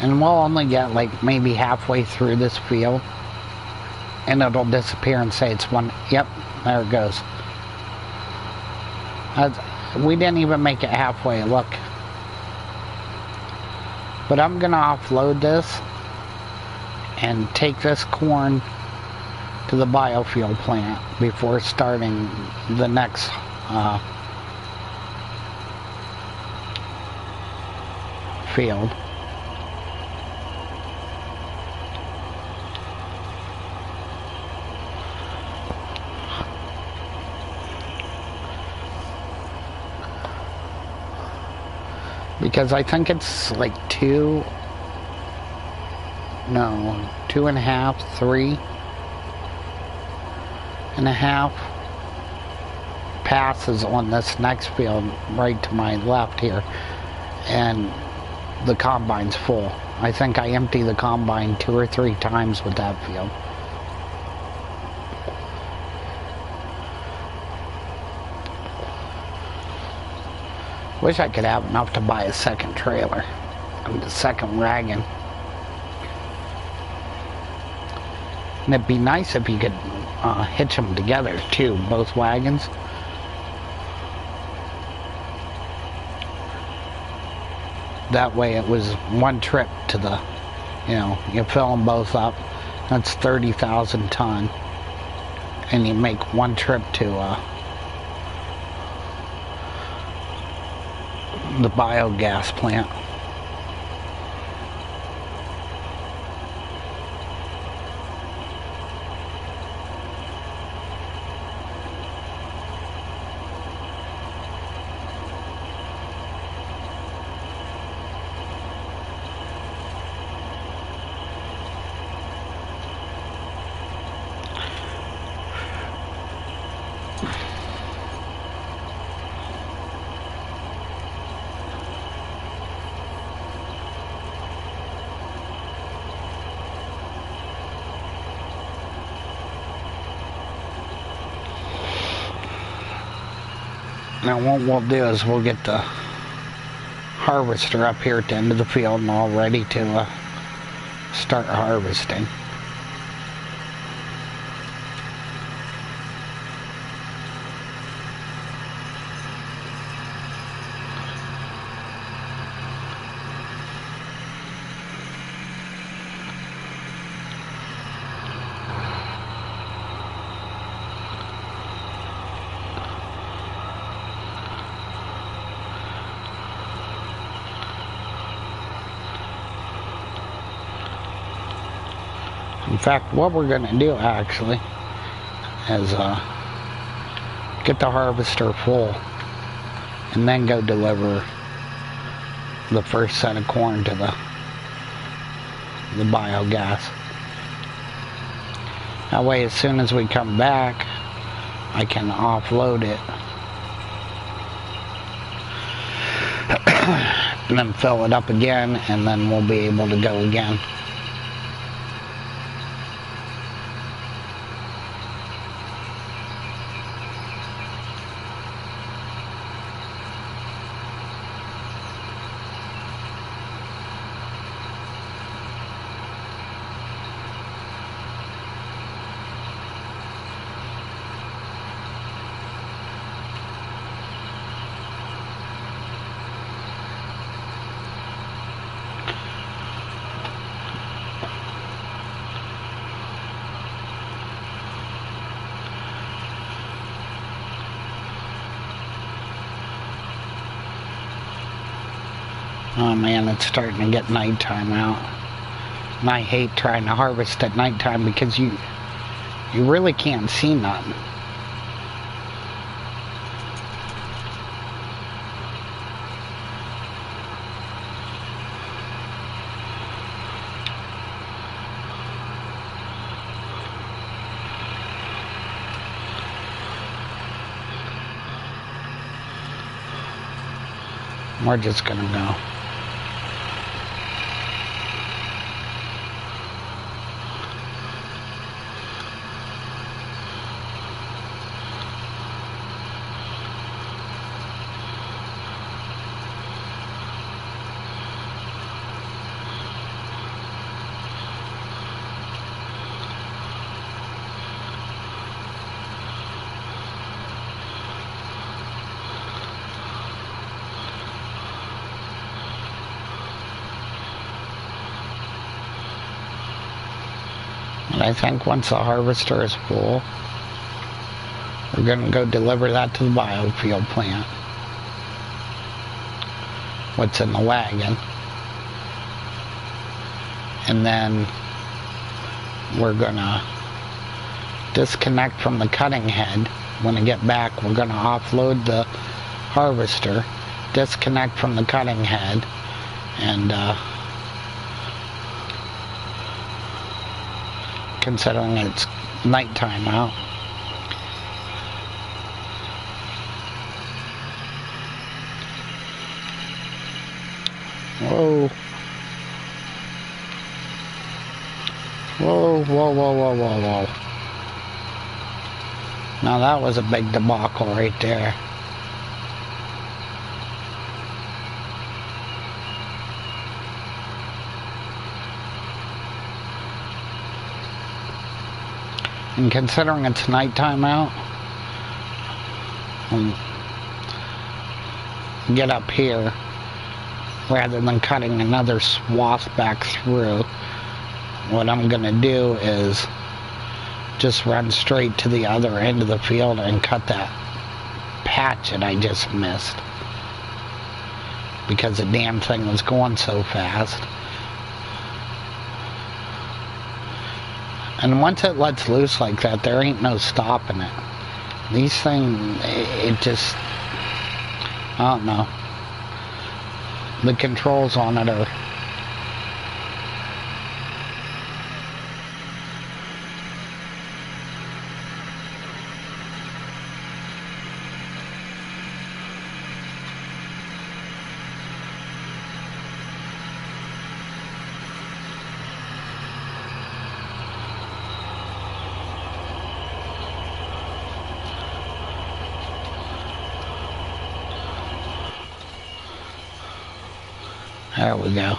And we'll only get like maybe halfway through this field, and it'll disappear and say it's one. Yep, there it goes. We didn't even make it halfway, look. But I'm gonna offload this and take this corn to the biofuel plant before starting the next field. Because I think it's like 2.5, 3.5 passes on this next field right to my left here, and the combine's full. I think I empty the combine 2 or 3 times with that field. Wish I could have enough to buy a second trailer and a second wagon. And it'd be nice if you could hitch them together too, both wagons. That way it was one trip to the, you know, you fill them both up. That's 30,000 ton. And you make one trip to the biogas plant. Now what we'll do is we'll get the harvester up here at the end of the field and all ready to start harvesting. In fact, what we're going to do actually is get the harvester full and then go deliver the first set of corn to the biogas. That way, as soon as we come back, I can offload it and then fill it up again, and then we'll be able to go again. Oh man, it's starting to get nighttime out. And I hate trying to harvest at nighttime because you really can't see nothing. We're just gonna go. And I think once the harvester is full, we're going to go deliver that to the biofuel plant. What's in the wagon. And then we're going to disconnect from the cutting head. When I get back, we're going to offload the harvester, disconnect from the cutting head, and considering it's nighttime out. Whoa. Whoa, whoa, whoa, whoa, whoa, whoa. Now that was a big debacle right there. And considering it's nighttime out, get up here rather than cutting another swath back through. What I'm gonna do is just run straight to the other end of the field and cut that patch that I just missed, because the damn thing was going so fast. And once it lets loose like that, there ain't no stopping it. These things, it just, I don't know. The controls on it are... There we go.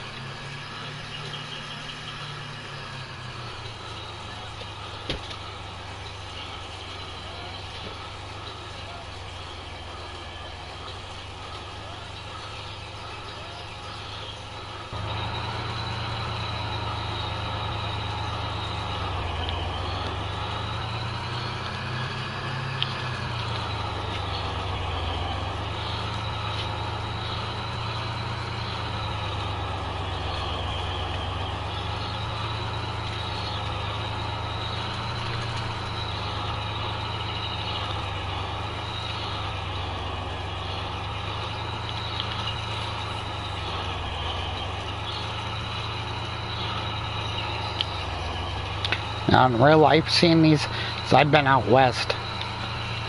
Now in real life, seeing these, so I've been out west,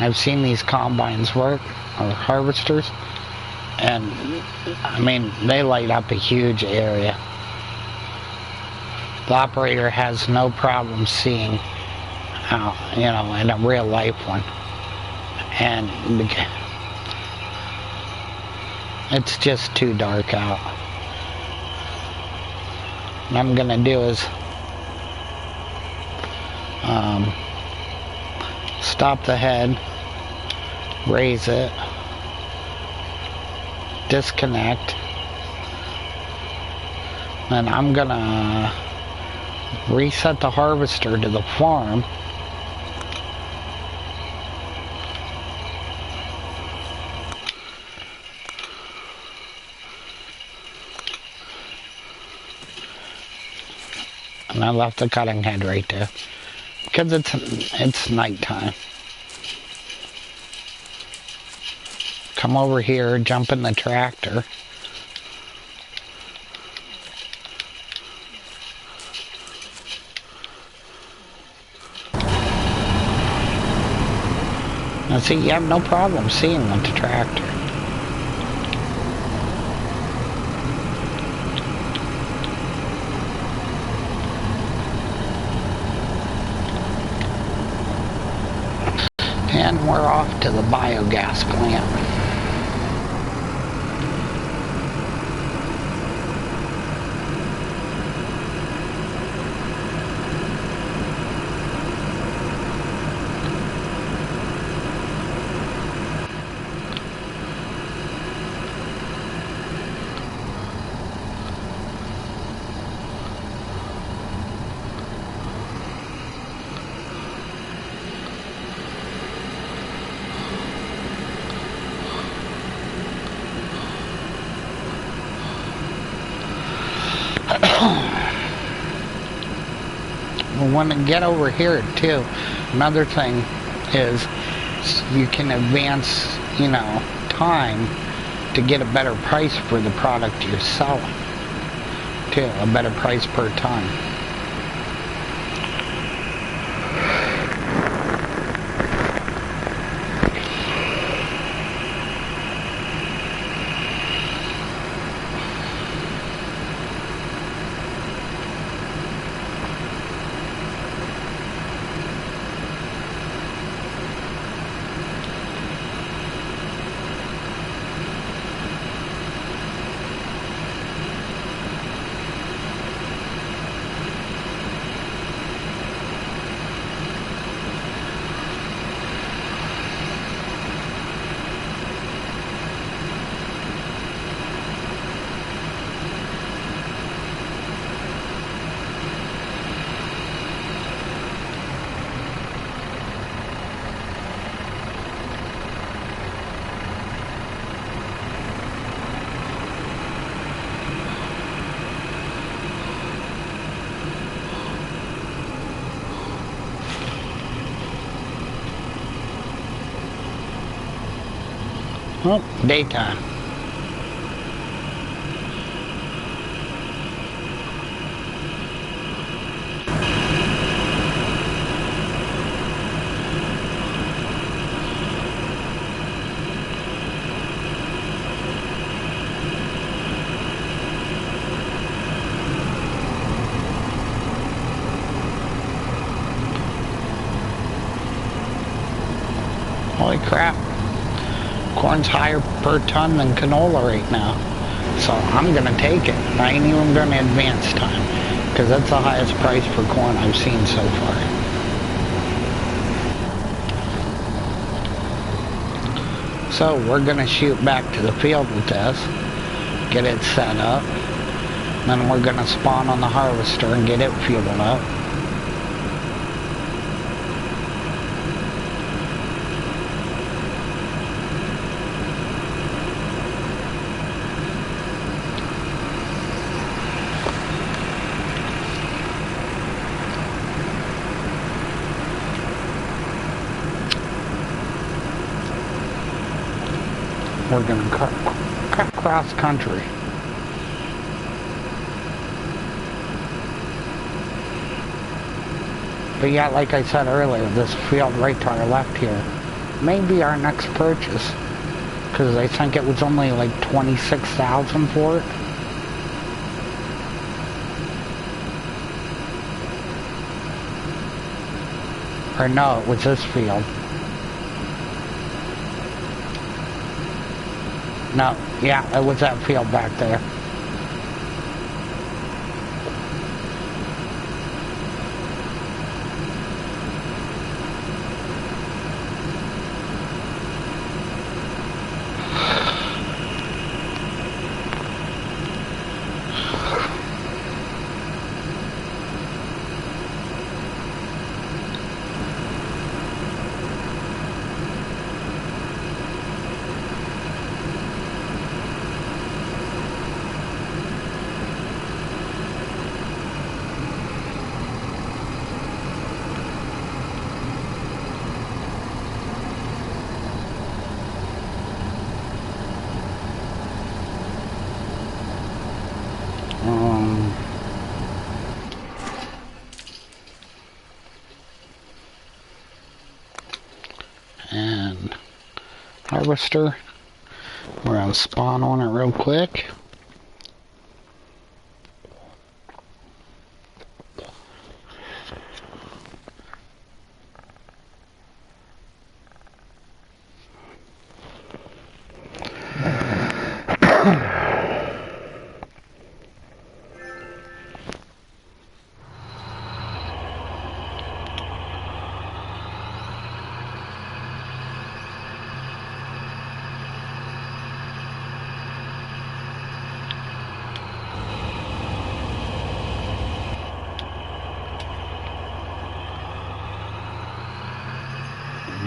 I've seen these combines work, or harvesters, and I mean, they light up a huge area. The operator has no problem seeing out, you know, in a real life one. And it's just too dark out. What I'm gonna do is stop the head, raise it, disconnect, and I'm gonna reset the harvester to the farm. And I left the cutting head right there because it's nighttime. Come over here, jump in the tractor. Now see, you have no problem seeing with the tractor. And we're off to the biogas plant. When I get over here too, another thing is you can advance, you know, time to get a better price for the product you're selling too, a better price per ton. Oh, daytime. Holy crap. Corn's higher per ton than canola right now. So I'm gonna take it. I ain't even gonna advance time, because that's the highest price for corn I've seen so far. So we're gonna shoot back to the field with this, get it set up, then we're gonna spawn on the harvester and get it fueled up. We're gonna cut cross country. But yeah, like I said earlier, this field right to our left here may be our next purchase. Because I think it was only like $26,000 for it. Or no, it was this field. No, yeah, it was that field back there. And harvester. We're gonna spawn on it real quick.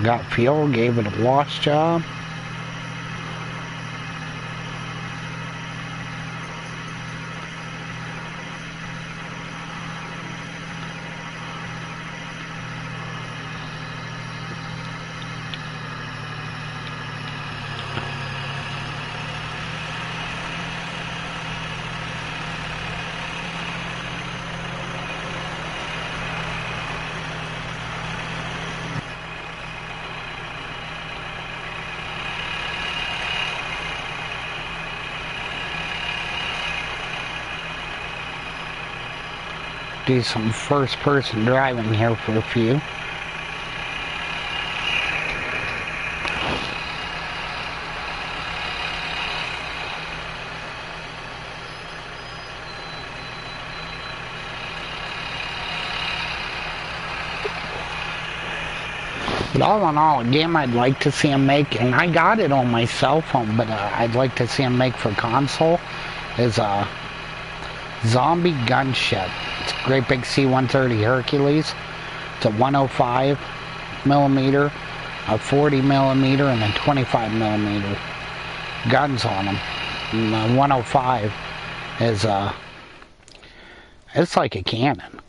Got fuel, gave it a wash job. Do some first-person driving here for a few. But all in all, a game I'd like to see him make, and I got it on my cell phone, but I'd like to see him make for console, is a zombie gunship. It's a great big C-130 Hercules. It's a 105 millimeter, a 40 millimeter, and a 25 millimeter guns on them. And the 105 is it's like a cannon.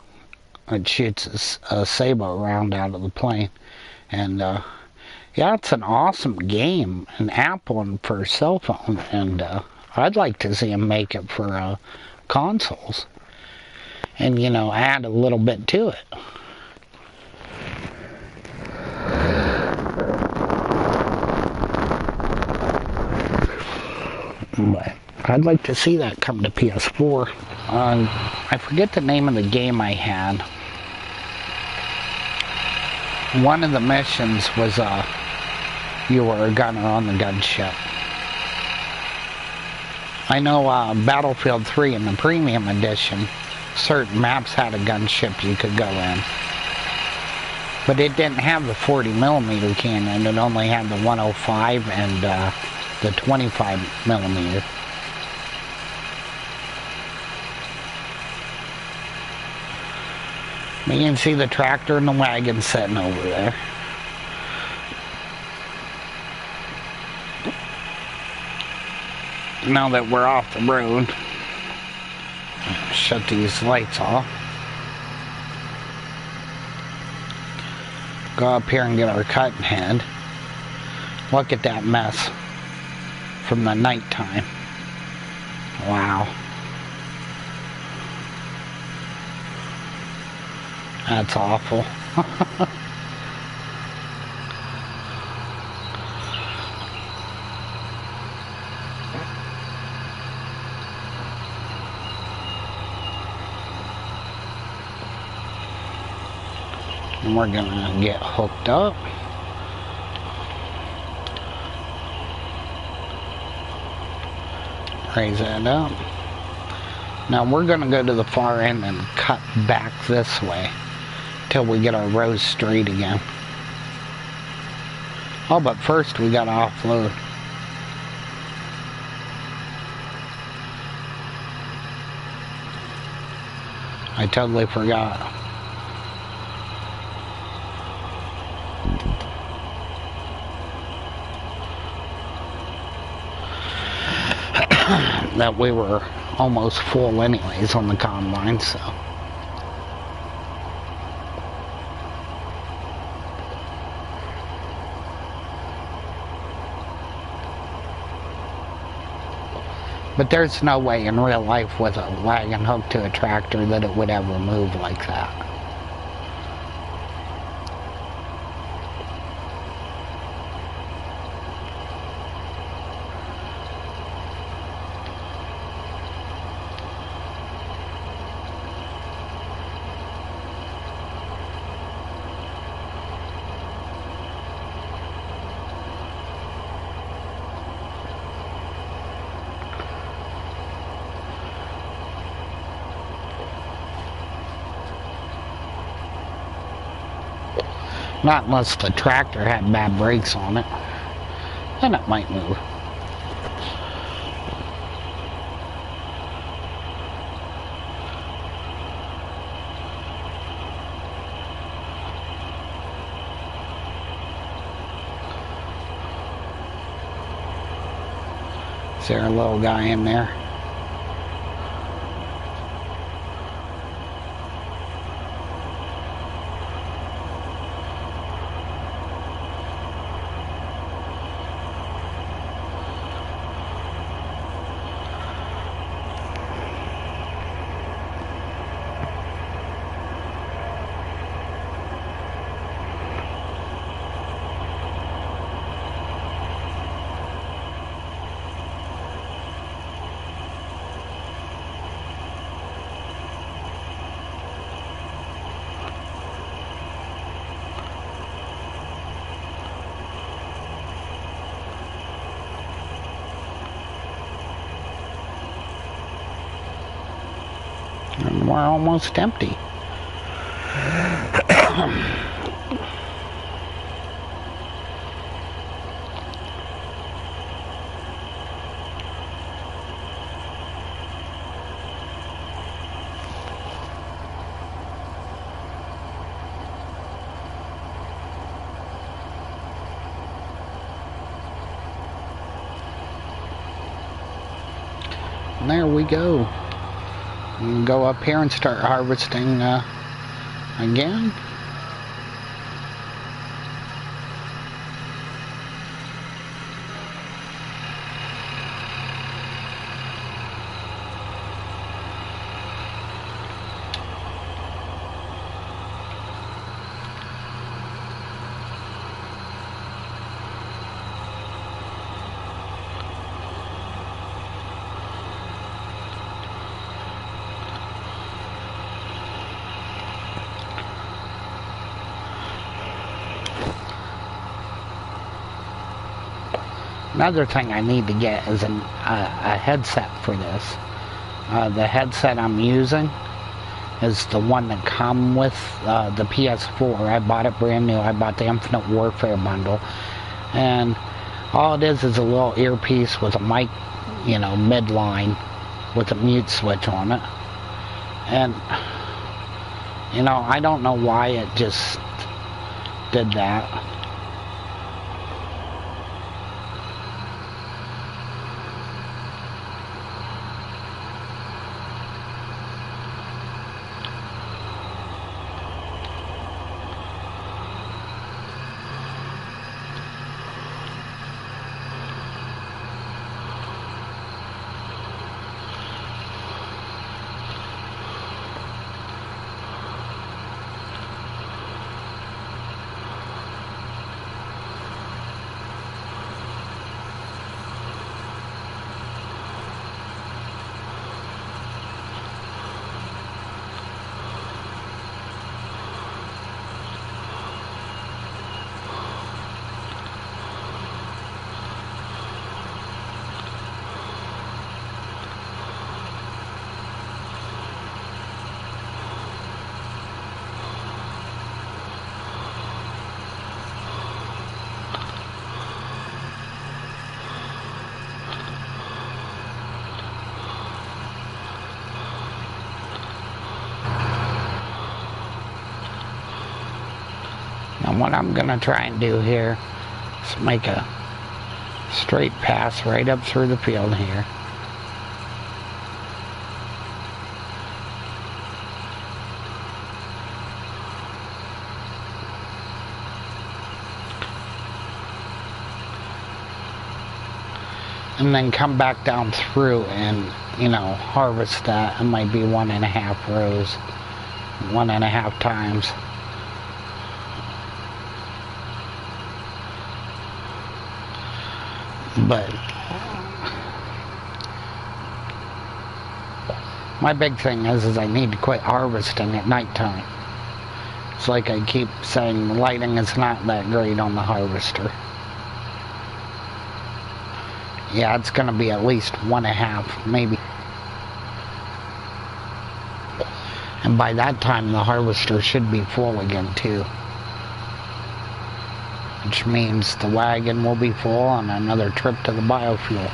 It shoots a sabot round out of the plane. And yeah, it's an awesome game, an app one for a cell phone, and I'd like to see him make it for consoles, and you know, add a little bit to it. But I'd like to see that come to PS4. I forget the name of the game I had. One of the missions was you were a gunner on the gunship. I know Battlefield 3 in the premium edition, certain maps had a gunship you could go in. But it didn't have the 40 millimeter cannon, it only had the 105 and the 25 millimeter. You can see the tractor and the wagon sitting over there. Now that we're off the road, shut these lights off. Go up here and get our cutting head. Look at that mess from the nighttime. Wow. That's awful. And we're gonna get hooked up. Raise that up. Now we're gonna go to the far end and cut back this way till we get our rows straight again. Oh, but first we gotta offload. I totally forgot. That we were almost full anyways on the combine, so. But there's no way in real life with a wagon hooked to a tractor that it would ever move like that. Not unless the tractor had bad brakes on it. Then it might move. Is there a little guy in there? And we're almost empty. And there we go. We can go up here and start harvesting again. Another thing I need to get is a headset for this. The headset I'm using is the one that comes with the PS4. I bought it brand new. I bought the Infinite Warfare bundle. And all it is a little earpiece with a mic, you know, midline with a mute switch on it. And, you know, I don't know why it just did that. Now what I'm gonna try and do here is make a straight pass right up through the field here. And then come back down through and, you know, harvest that. It might be 1.5 rows, 1.5 times. But my big thing is I need to quit harvesting at nighttime. It's like I keep saying, the lighting is not that great on the harvester. Yeah, it's gonna be at least 1.5, maybe. And by that time, the harvester should be full again too. Which means the wagon will be full on another trip to the biofuel.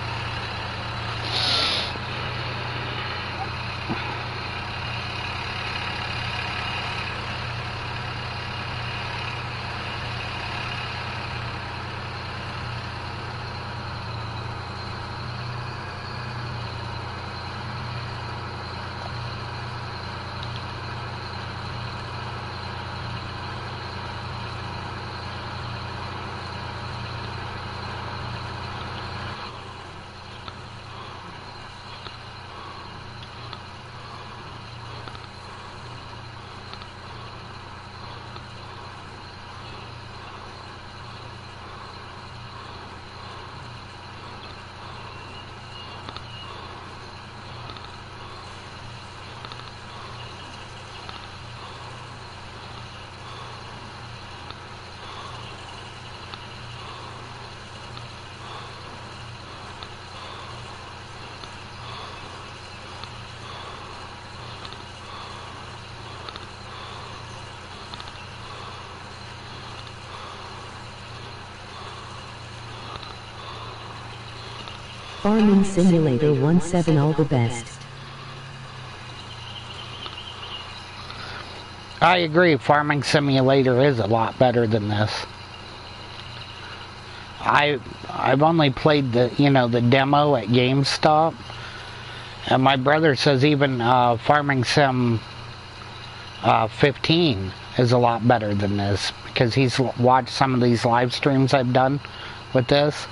Farming Simulator 17 all the best. I agree, Farming Simulator is a lot better than this. I've only played the, you know, the demo at GameStop, and my brother says even Farming Sim 15 is a lot better than this, because he's watched some of these live streams I've done with this,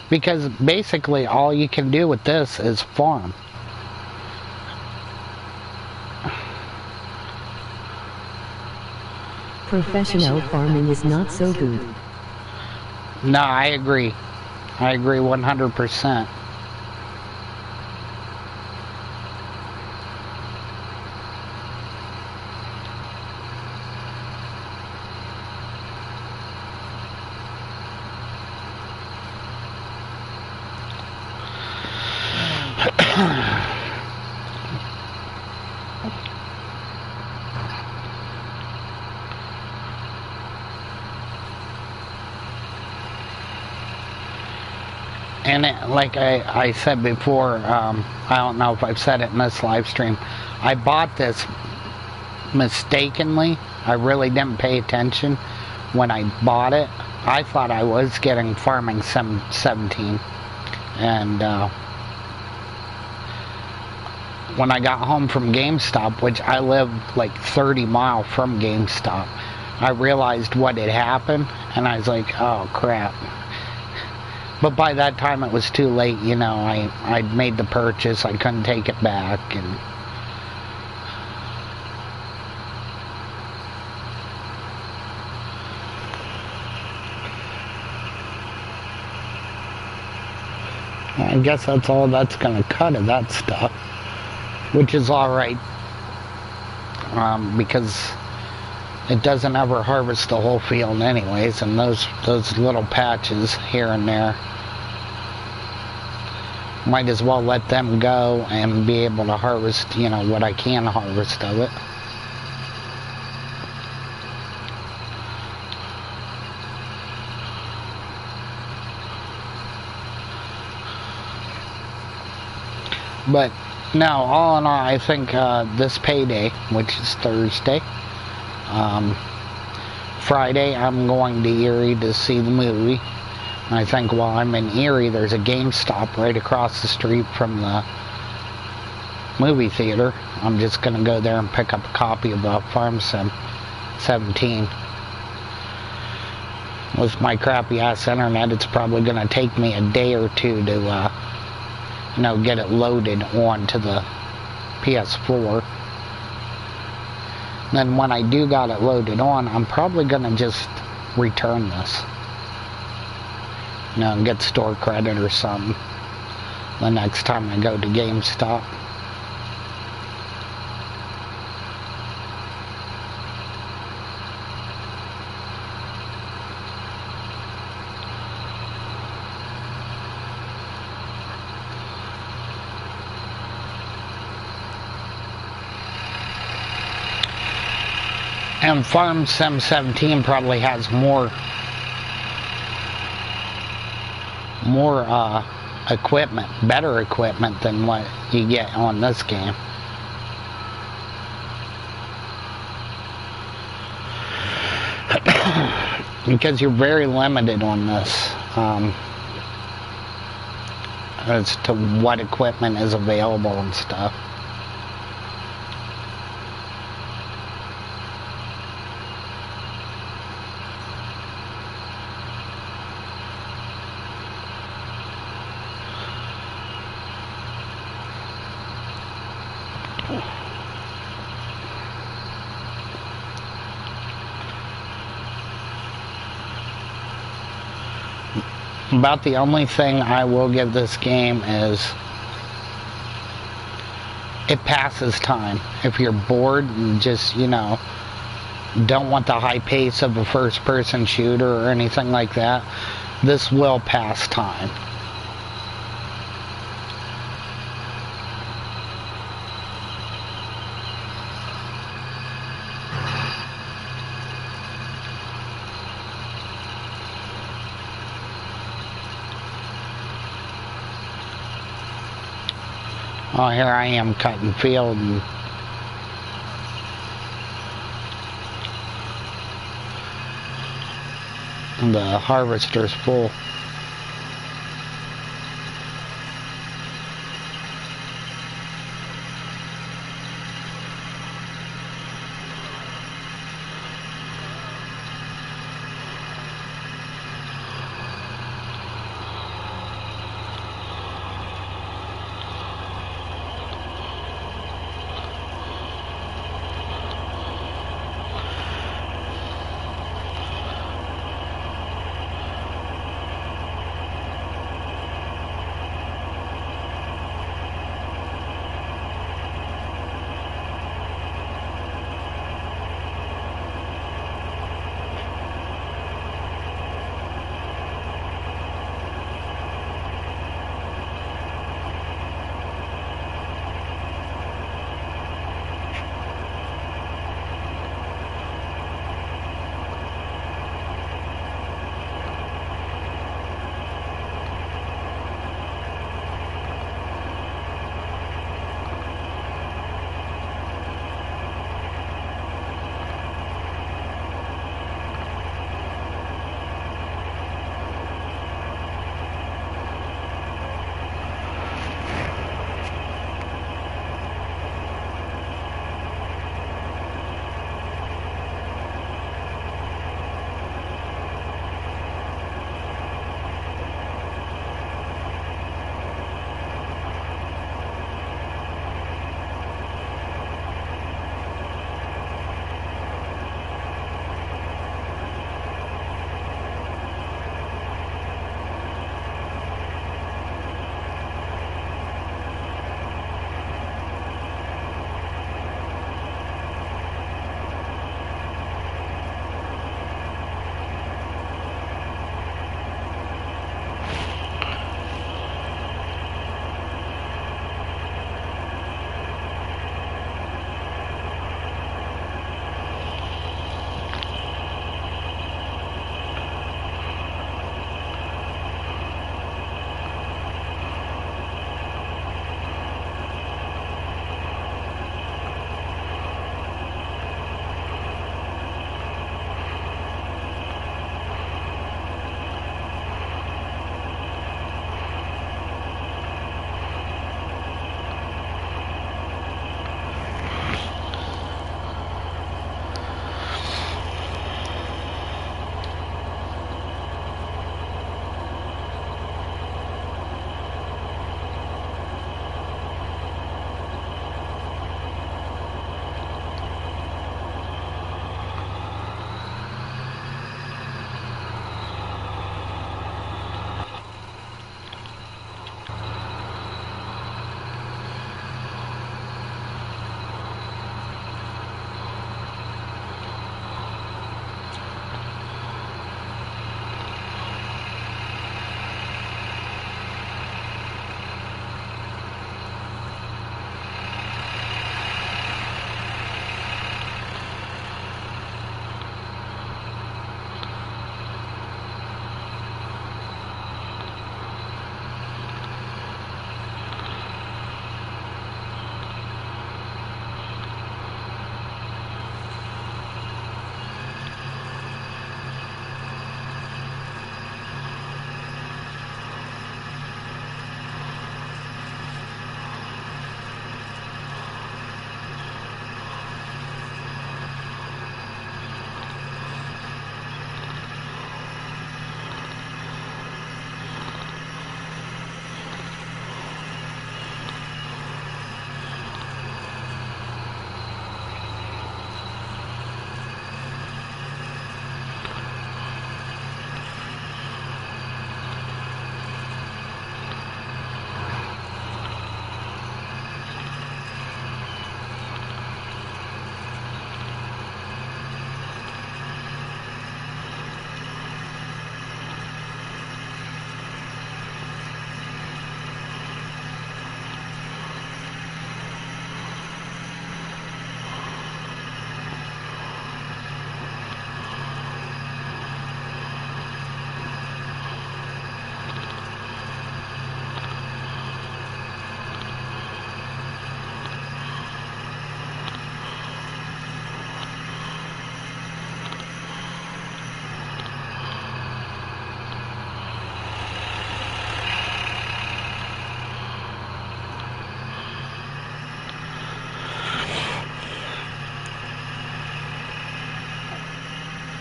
because basically all you can do with this is farm. Professional farming is not so good. No, I agree. I agree 100%. And like I said before, I don't know if I've said it in this live stream, I bought this mistakenly. I really didn't pay attention when I bought it. I thought I was getting Farming Sim 17. And when I got home from GameStop, which I live like 30 miles from GameStop, I realized what had happened, and I was like, oh crap. But by that time it was too late, you know, I'd made the purchase, I couldn't take it back, and I guess that's all that's gonna cut of that stuff, which is alright, because it doesn't ever harvest the whole field anyways, and those little patches here and there, might as well let them go and be able to harvest, you know, what I can harvest of it. But no, all in all, I think this payday, which is Thursday, Friday, I'm going to Erie to see the movie. And I think while I'm in Erie, there's a GameStop right across the street from the movie theater. I'm just going to go there and pick up a copy of Farm Sim 17. With my crappy ass internet, it's probably going to take me a day or two to, get it loaded onto the PS4. Then when I do got it loaded on, I'm probably going to just return this. And get store credit or something the next time I go to GameStop. And Farm Sim 17 probably has more equipment, better equipment than what you get on this game. Because you're very limited on this as to what equipment is available and stuff. About the only thing I will give this game is it passes time. If you're bored and just, don't want the high pace of a first-person shooter or anything like that, this will pass time. Oh, here I am cutting field and the harvester's full.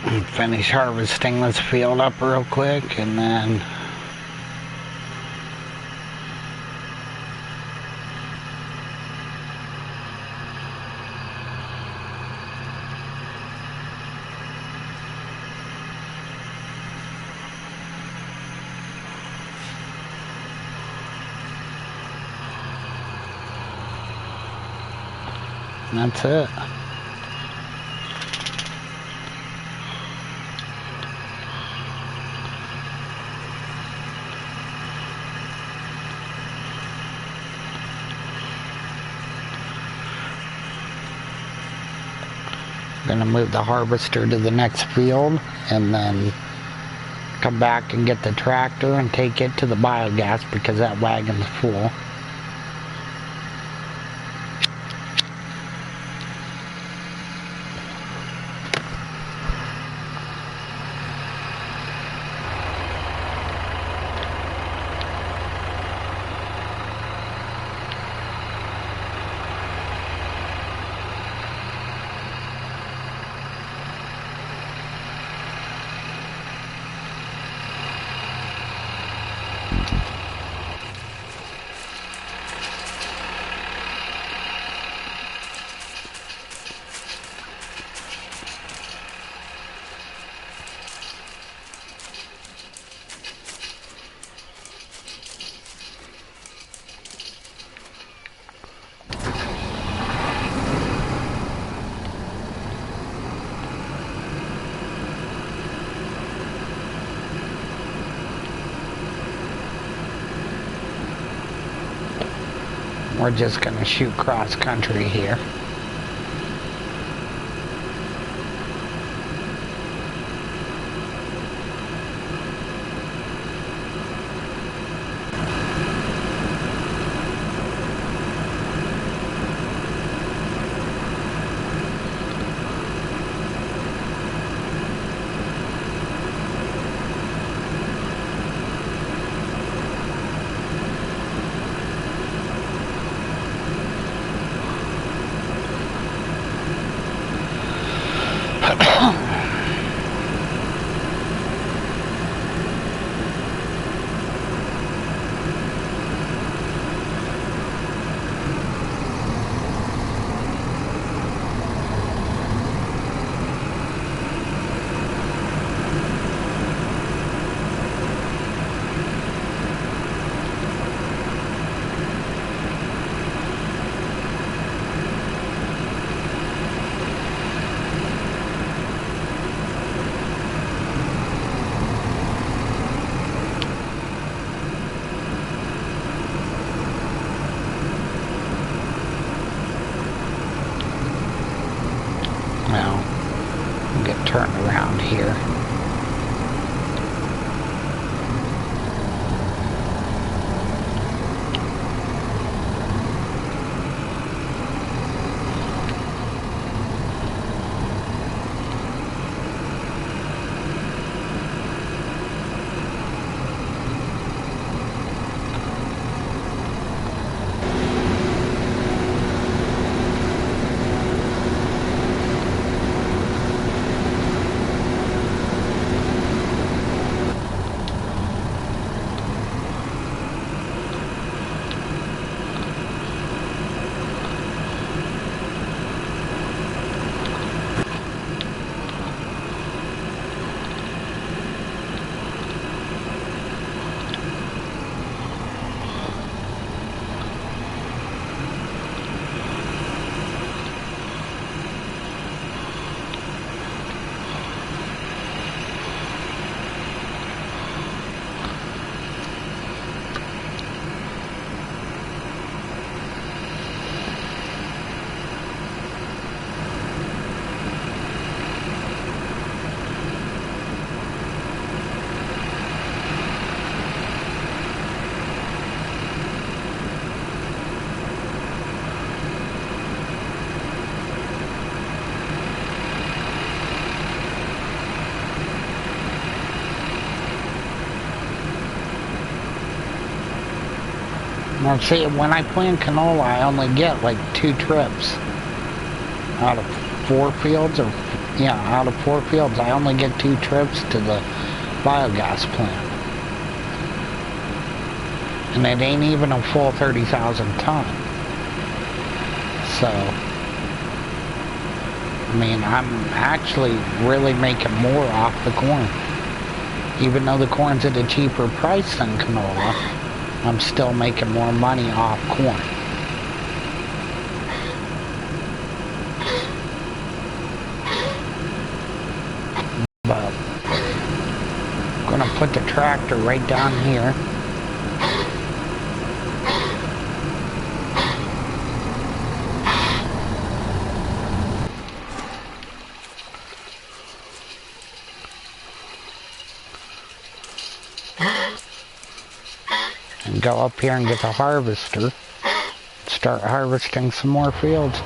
Finish harvesting this field up real quick, and then that's it. Gonna move the harvester to the next field and then come back and get the tractor and take it to the biogas because that wagon's full. We're just gonna shoot cross country here. Now, we'll get turned around here. Now see, when I plant canola, I only get like 2 trips out of 4 fields, or Yeah, out of 4 fields, I only get 2 trips to the biogas plant. And it ain't even a full 30,000 ton. So, I mean, I'm actually really making more off the corn. Even though the corn's at a cheaper price than canola, I'm still making more money off corn. But I'm gonna put the tractor right down here. And go up here and get the harvester. Start harvesting some more fields.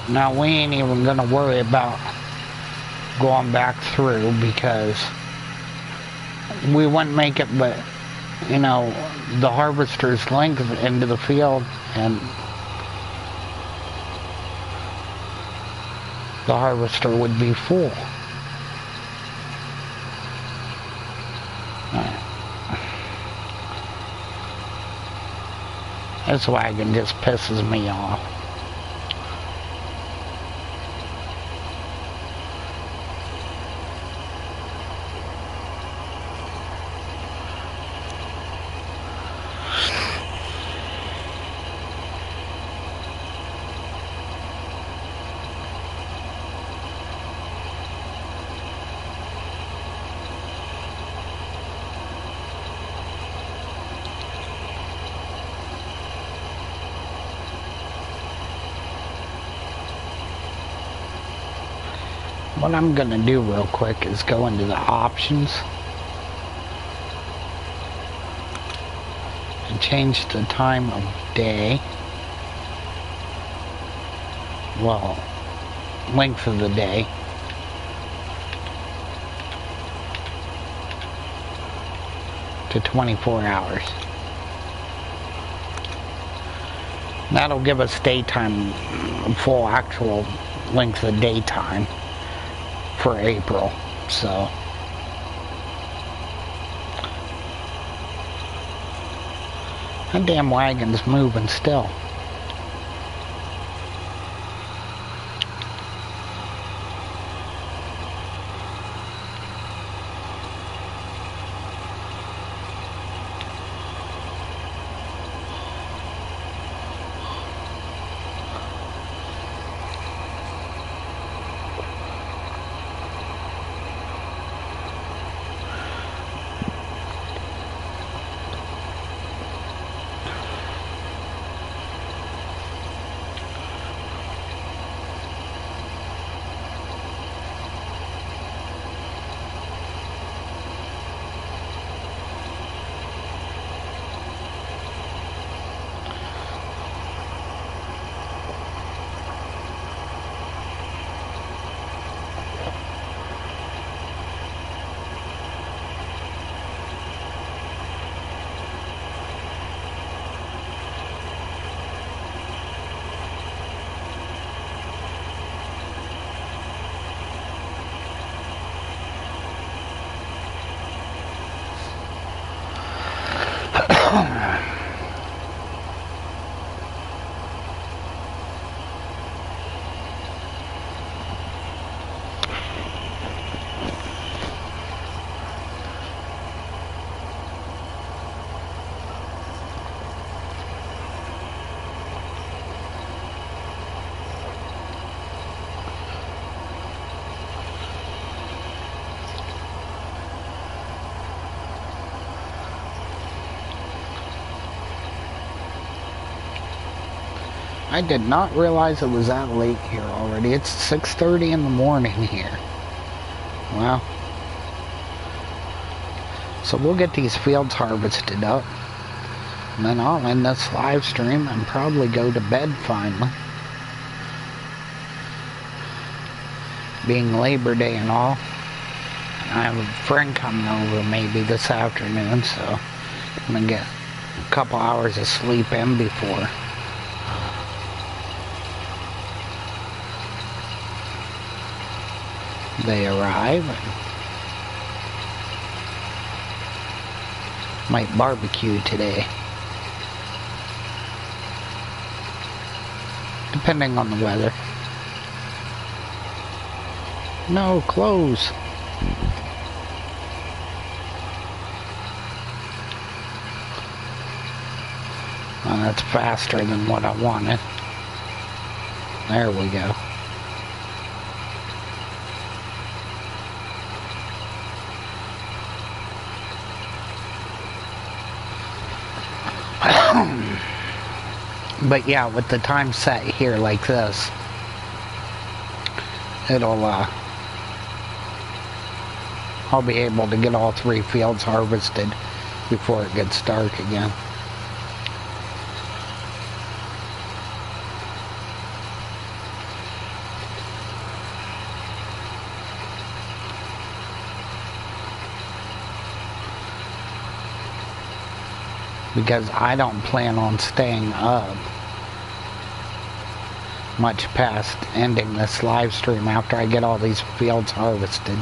Now we ain't even gonna worry about going back through because we wouldn't make it, but you know, the harvester's length into the field and the harvester would be full. This wagon just pisses me off. What I'm gonna do real quick is go into the options and change the time of day, well, length of the day, to 24 hours. That'll give us daytime, full actual length of daytime for April, so that damn wagon's moving still. I did not realize it was that late here already. It's 6:30 in the morning here. Wow. So we'll get these fields harvested up. And then I'll end this live stream and probably go to bed finally. Being Labor Day and all. And I have a friend coming over maybe this afternoon, so I'm gonna get a couple hours of sleep in before. They arrive and might barbecue today. Depending on the weather. No, close. Well, that's faster than what I wanted. There we go. But yeah, with the time set here like this, it'll, I'll be able to get all 3 fields harvested before it gets dark again. Because I don't plan on staying up much past ending this live stream after I get all these fields harvested.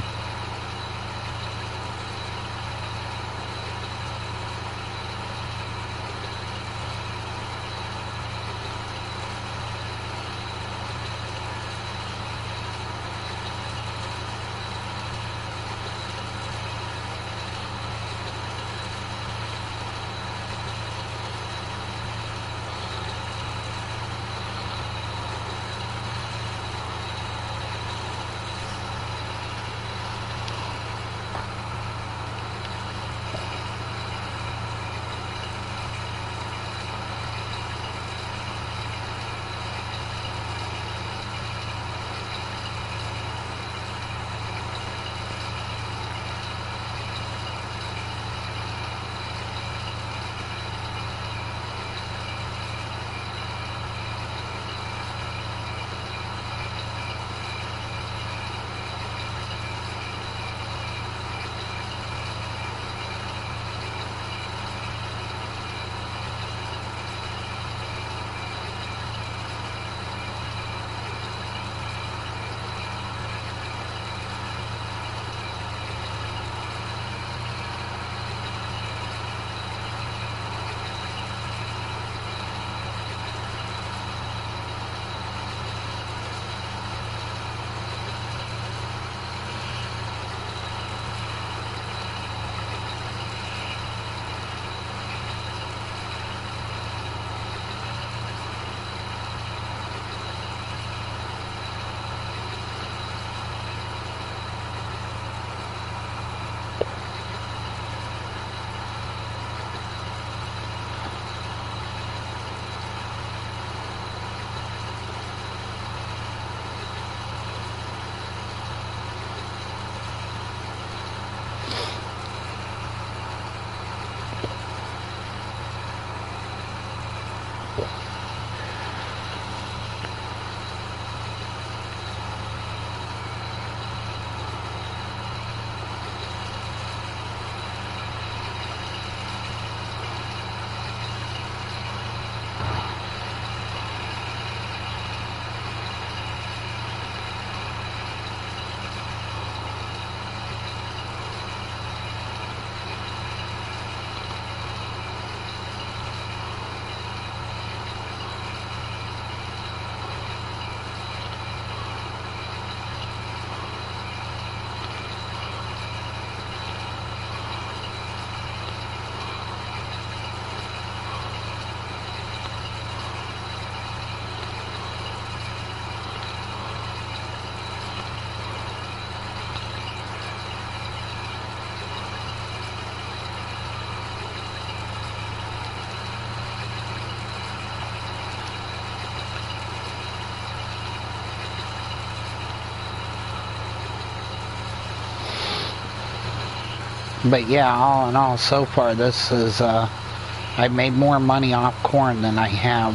But yeah, all in all, so far this is, I've made more money off corn than I have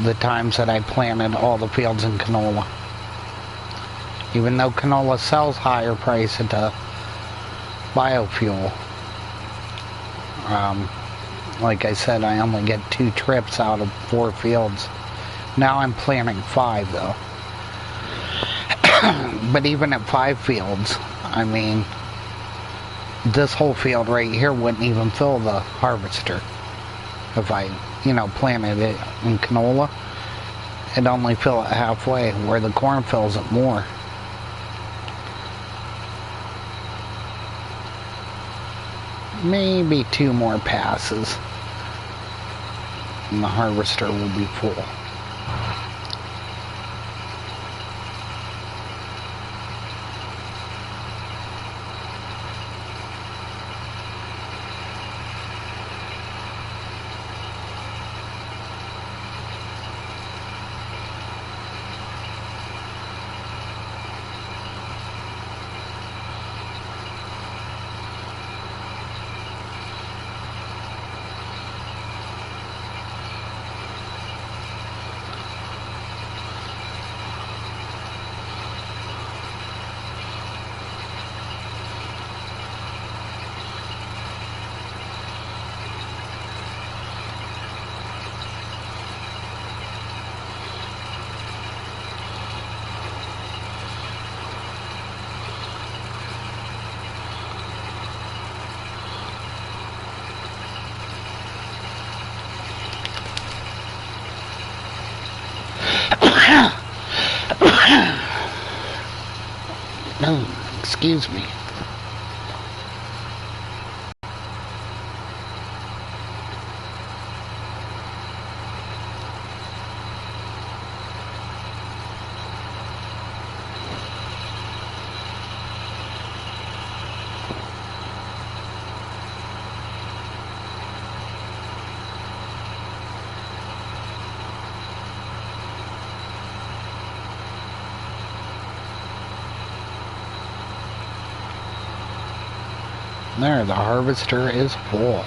the times that I planted all the fields in canola. Even though canola sells higher price at the biofuel. Like I said, I only get 2 trips out of 4 fields. Now I'm planting 5 though. But even at 5 fields, I mean, this whole field right here wouldn't even fill the harvester if I, planted it in canola. It'd only fill it halfway, where the corn fills it more. Maybe 2 more passes and the harvester will be full. Excuse me. There, the harvester is full.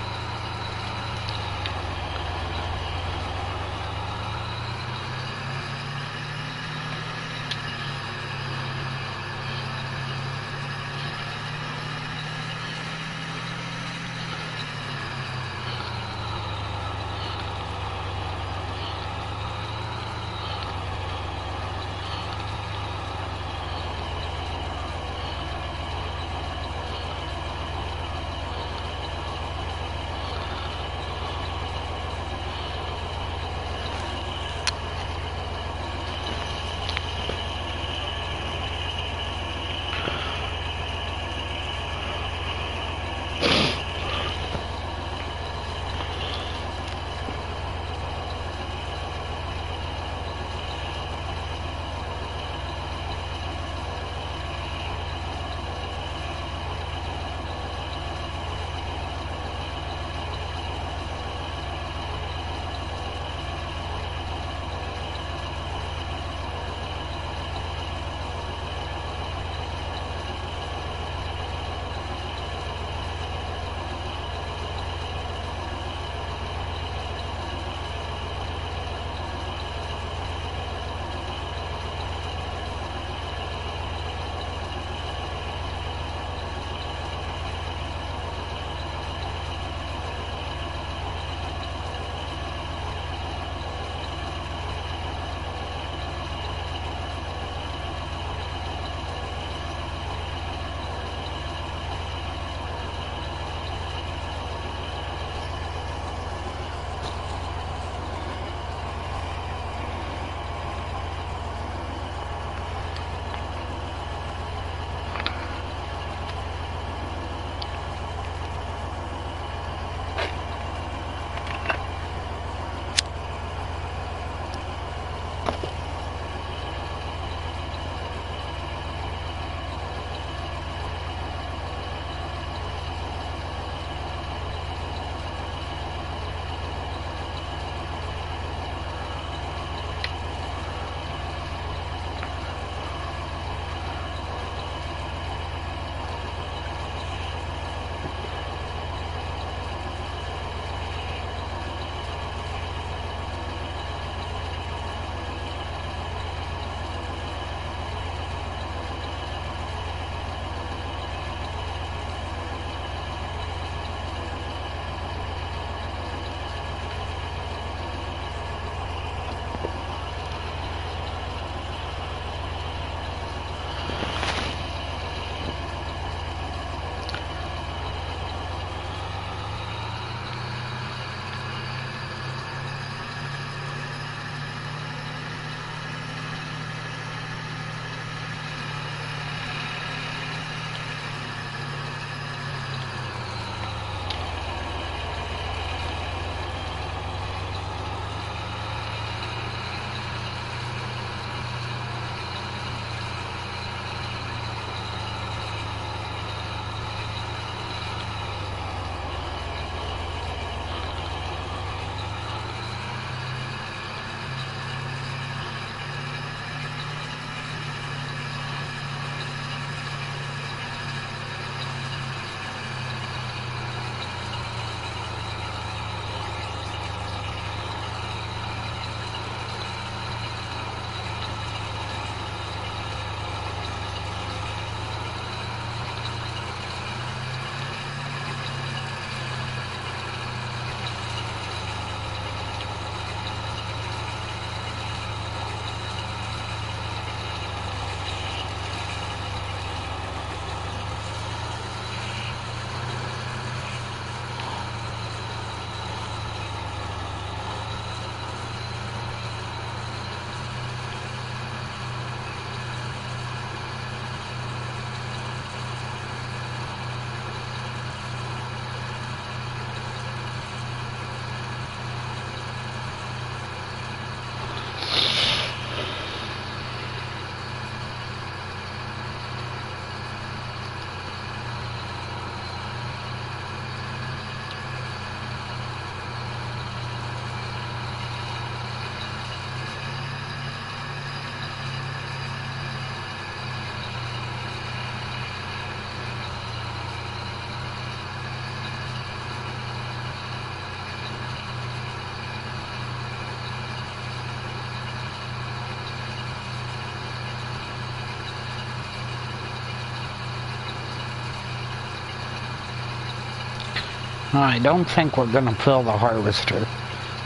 I don't think we're going to fill the harvester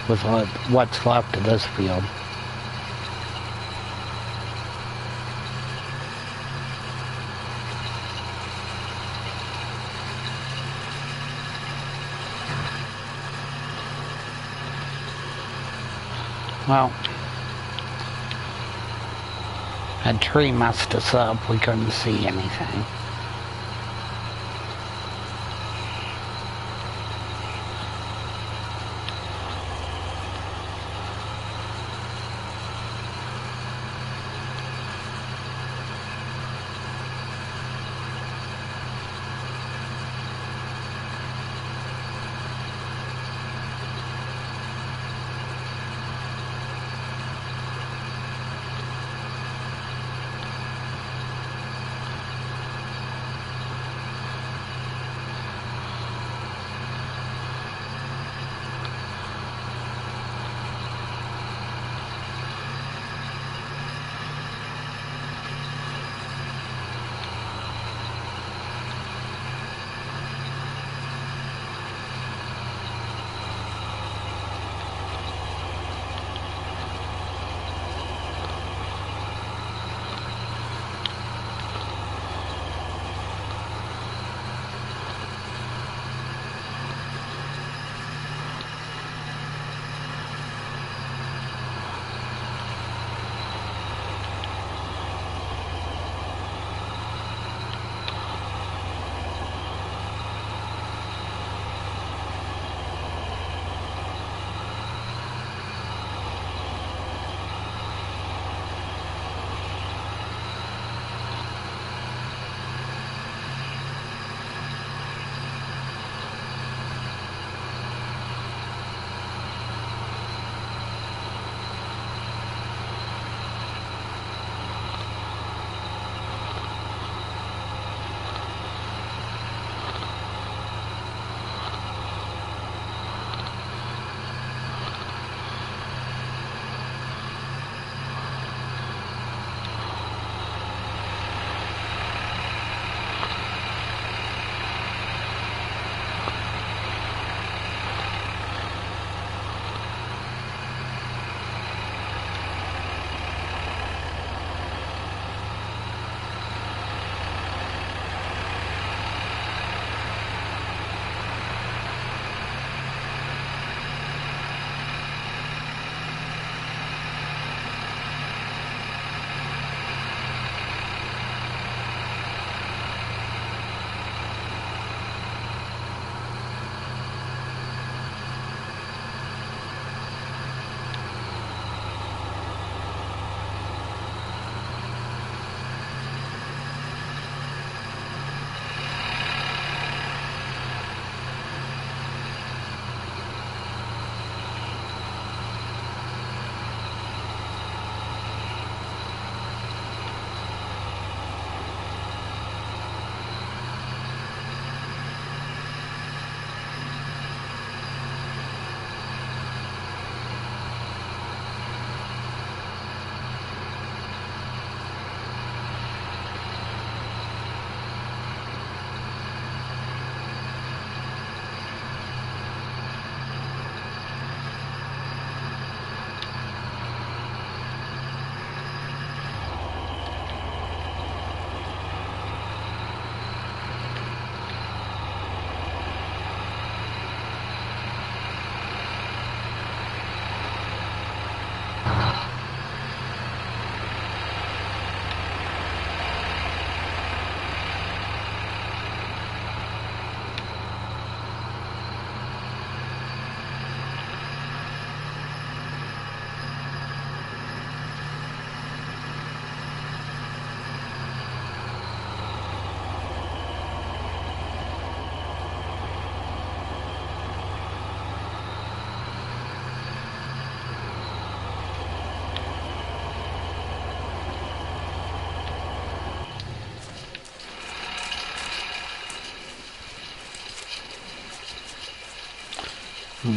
with what's left of this field. Well, a tree messed us up. We couldn't see anything.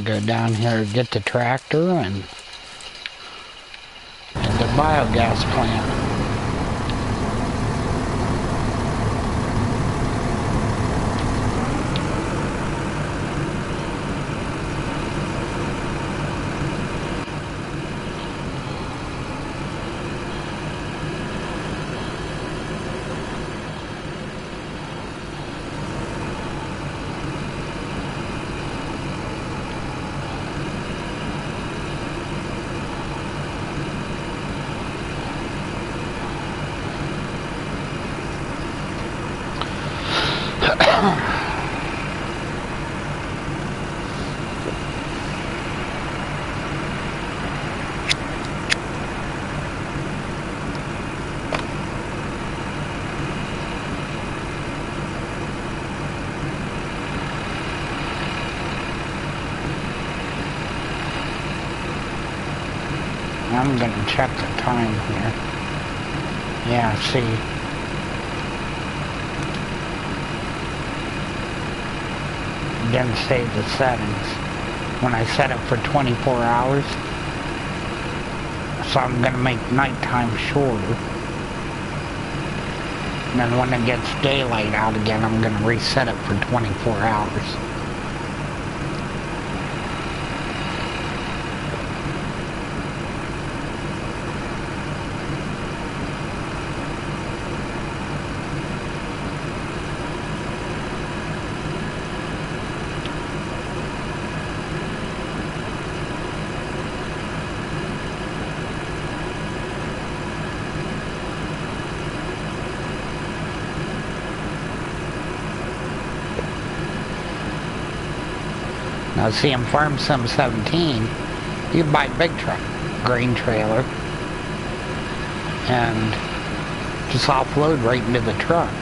Go down here, get the tractor, and the biogas plant. I'm gonna check the time here. Yeah, see. Didn't save the settings when I set it for 24 hours. So I'm gonna make nighttime shorter. And then when it gets daylight out again, I'm gonna reset it for 24 hours. Now see, in Farm Sim 17, you buy a big truck, grain trailer, and just offload right into the truck.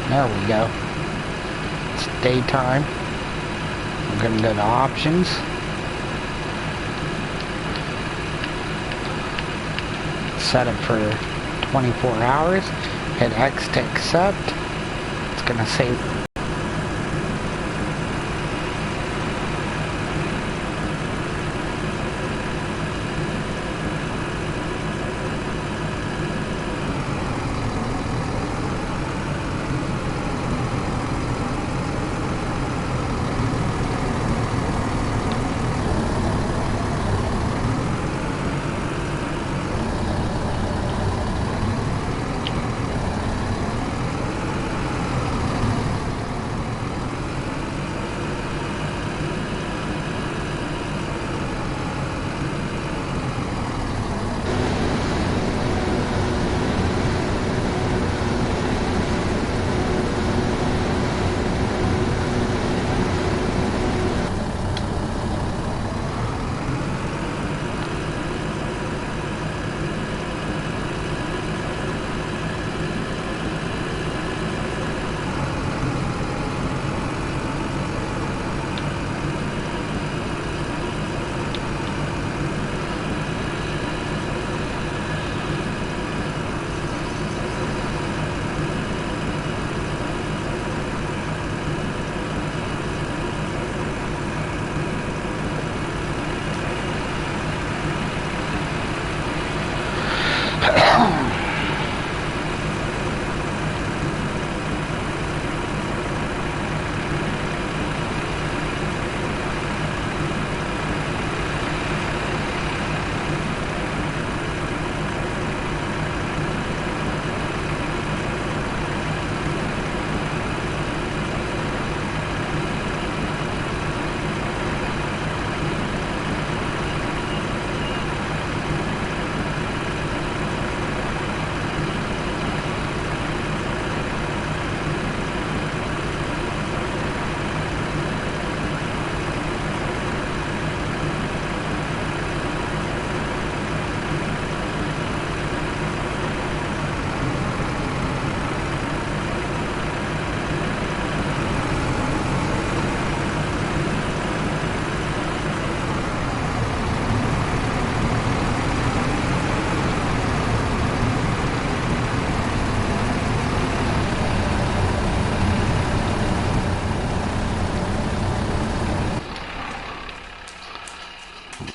There we go. It's daytime. We're gonna go to options. Set it for 24 hours. Hit X to accept. It's gonna save.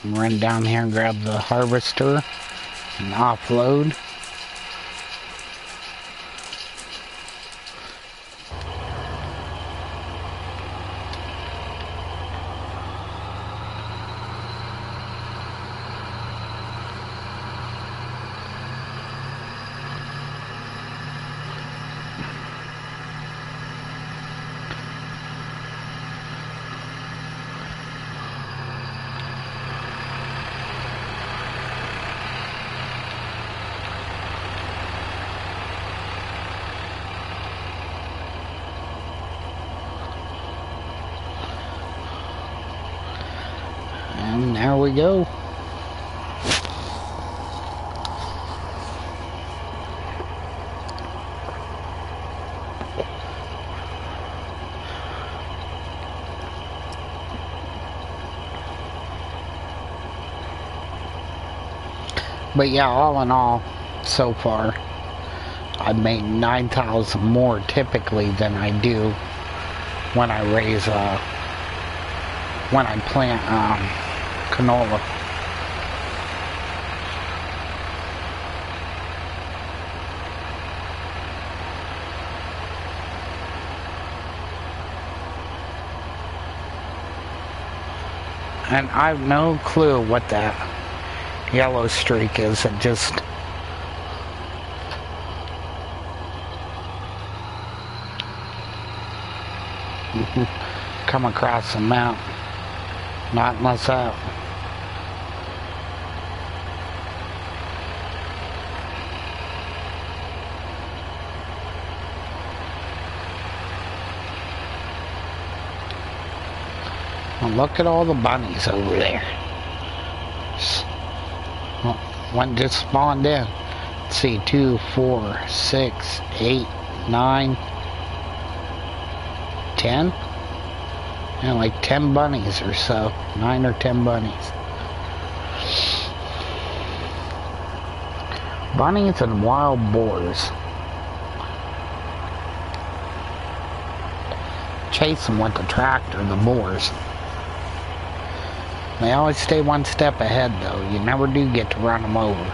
Run down here and grab the harvester and offload. And there we go. But yeah, all in all, so far, I've made 9,000 more typically than I do when I raise, when I plant, canola. And I have no clue what that yellow streak is. It just... come across the map. Not unless that... Well, look at all the bunnies over there. Well, one just spawned in. Let's see, 2, 4, 6, 8, 9, 10? Yeah, like 10 bunnies or so. 9 or 10 bunnies. Bunnies and wild boars. Chase them with the tractor, the boars. They always stay one step ahead though. You never do get to run them over.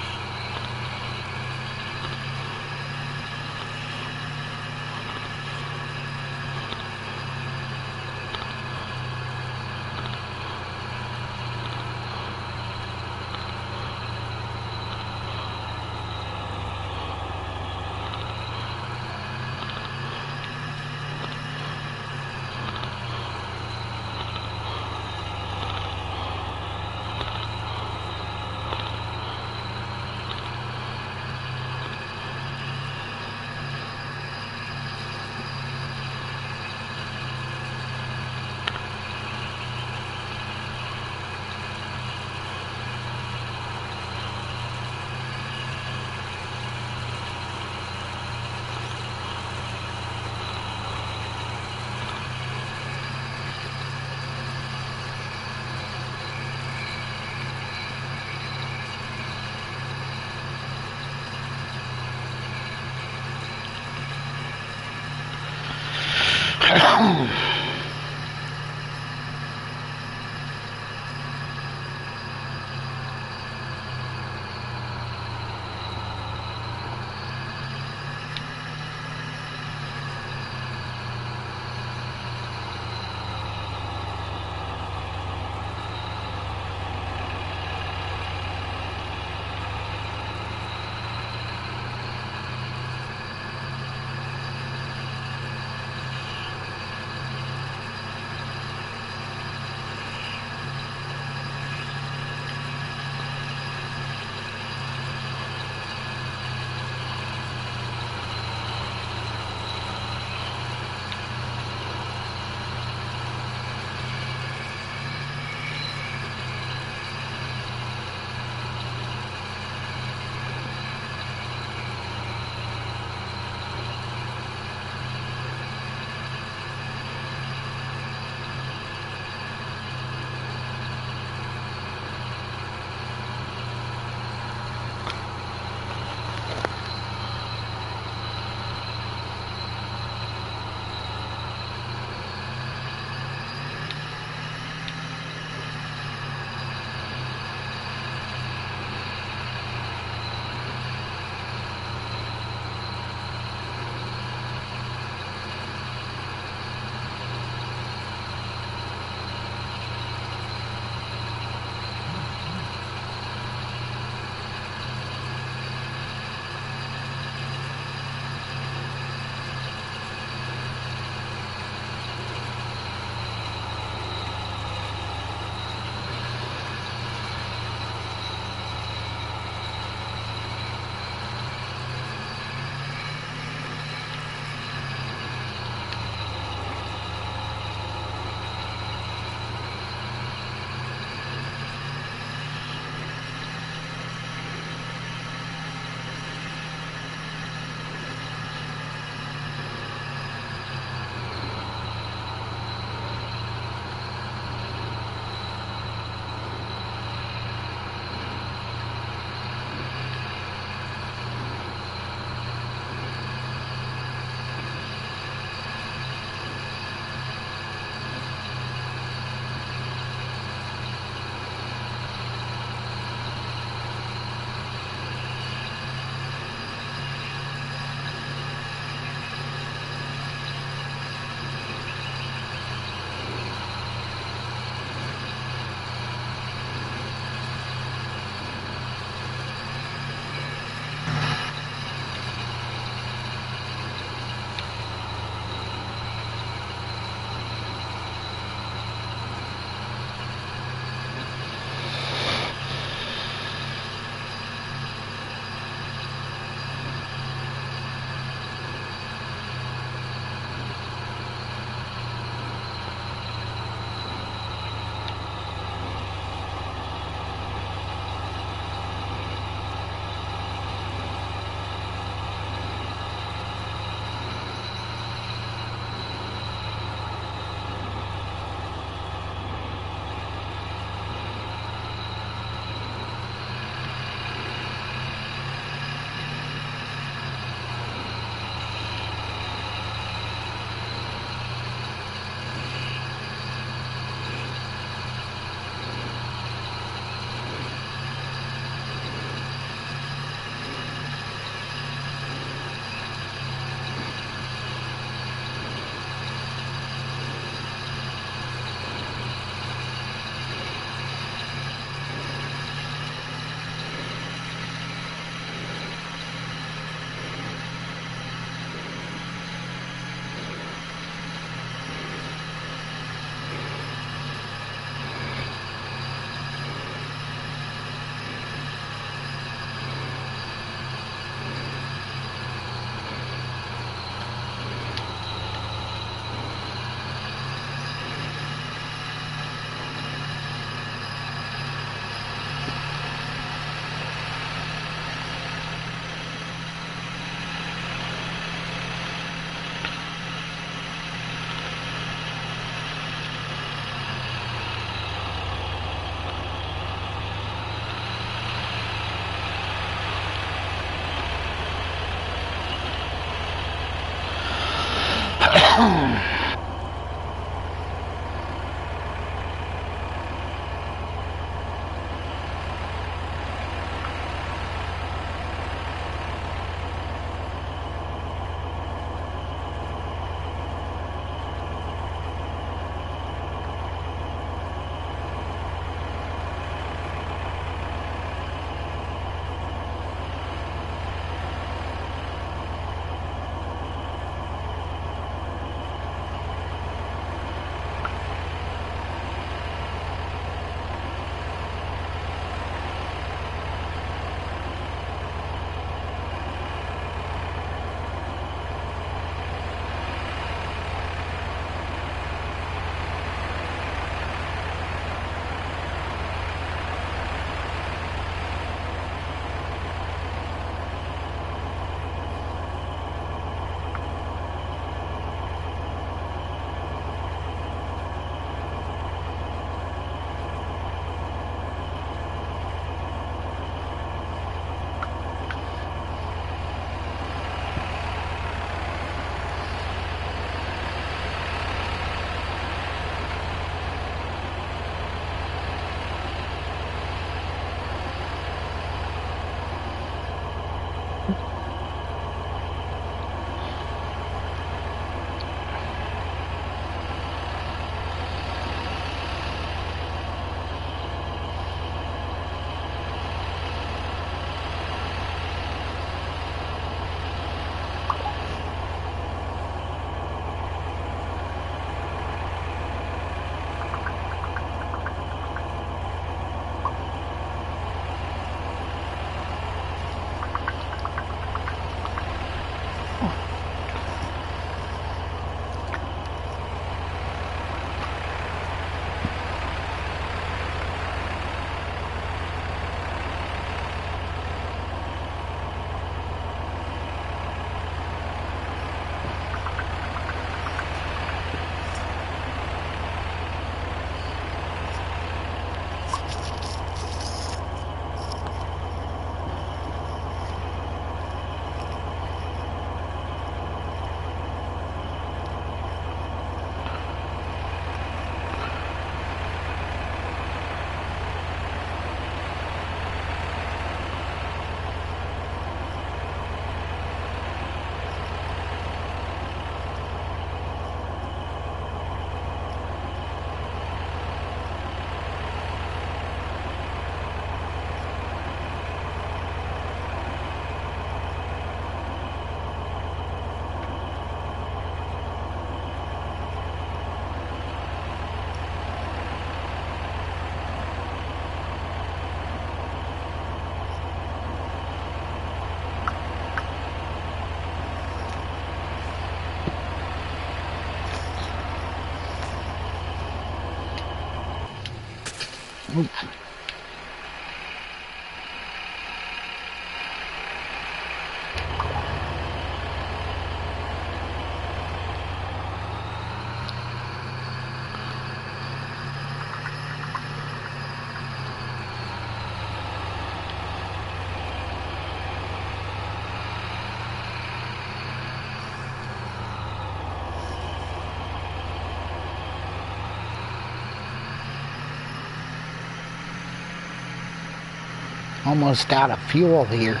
Almost out of fuel here.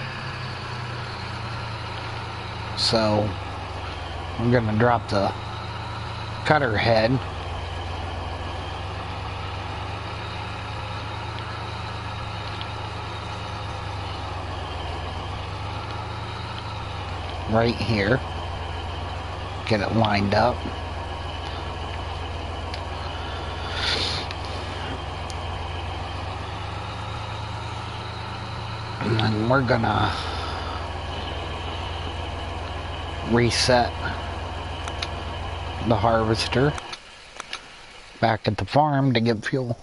So I'm gonna drop the cutter head. Right here. Get it lined up. And then we're gonna reset the harvester back at the farm to get fuel.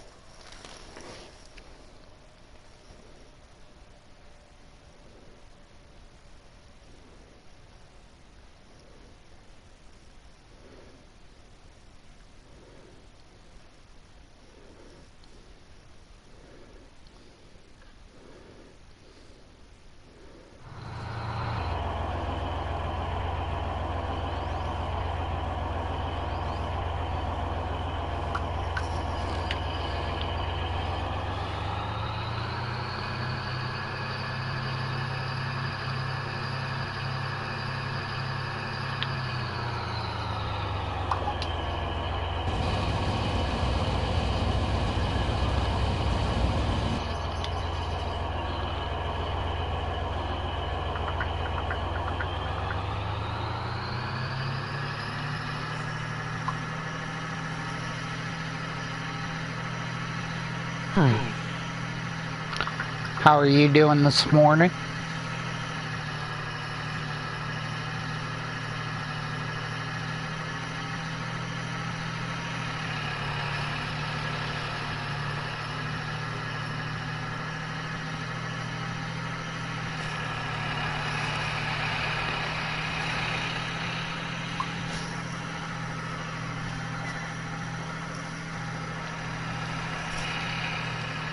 Hi. How are you doing this morning?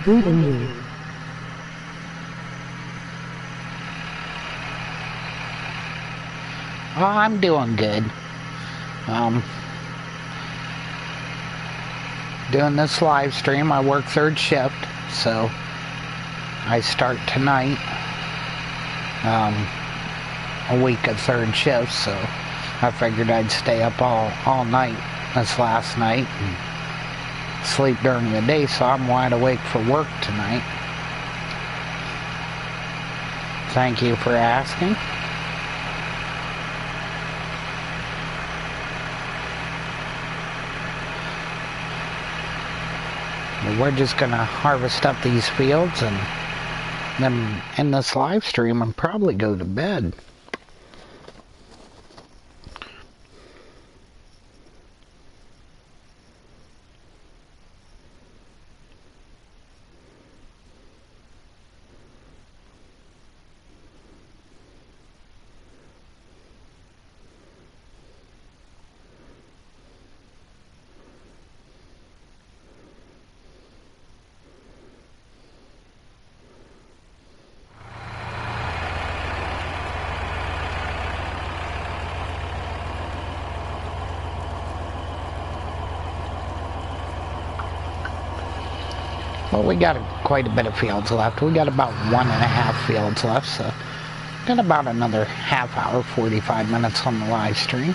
Good and you. Oh, I'm doing good. Doing this live stream. I work third shift, so I start tonight. A week of third shift, so I figured I'd stay up all night this last night and sleep during the day, so I'm wide awake for work tonight. Thank you for asking. We're just gonna harvest up these fields and then end this live stream and probably go to bed. Well, we got quite a bit of fields left. We got about 1.5 fields left, so got about another half hour, 45 minutes on the live stream.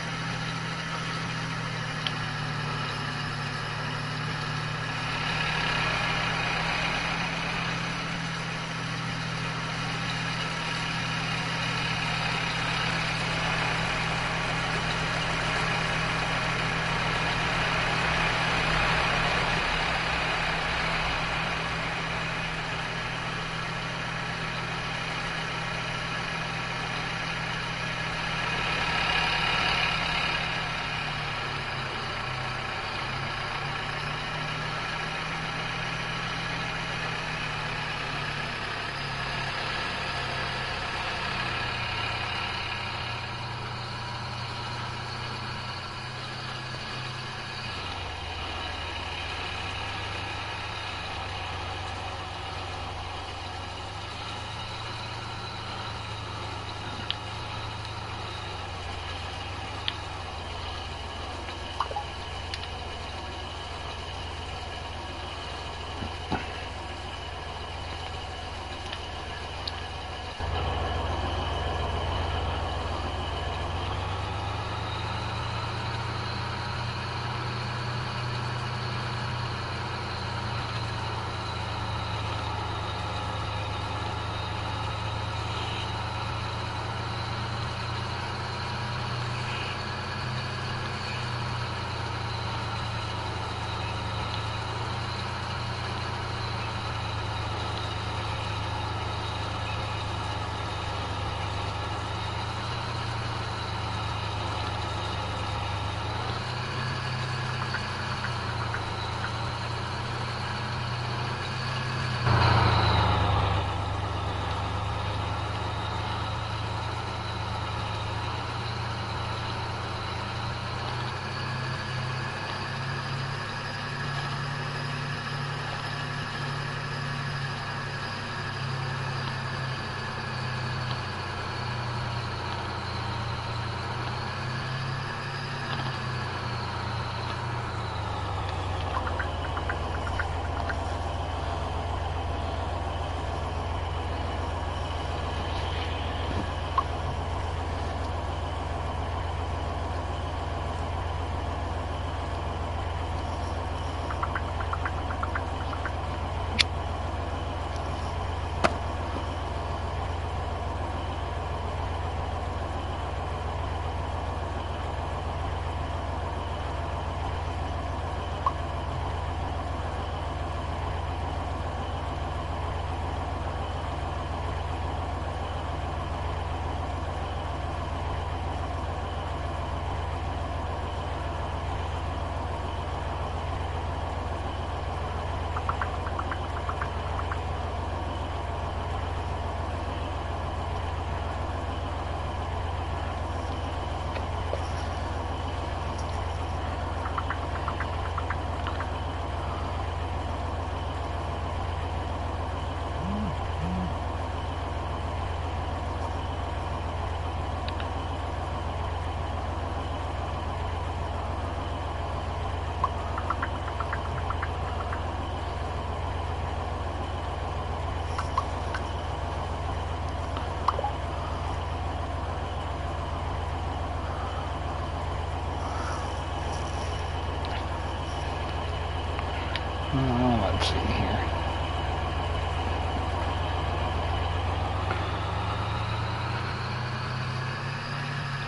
Let's see here.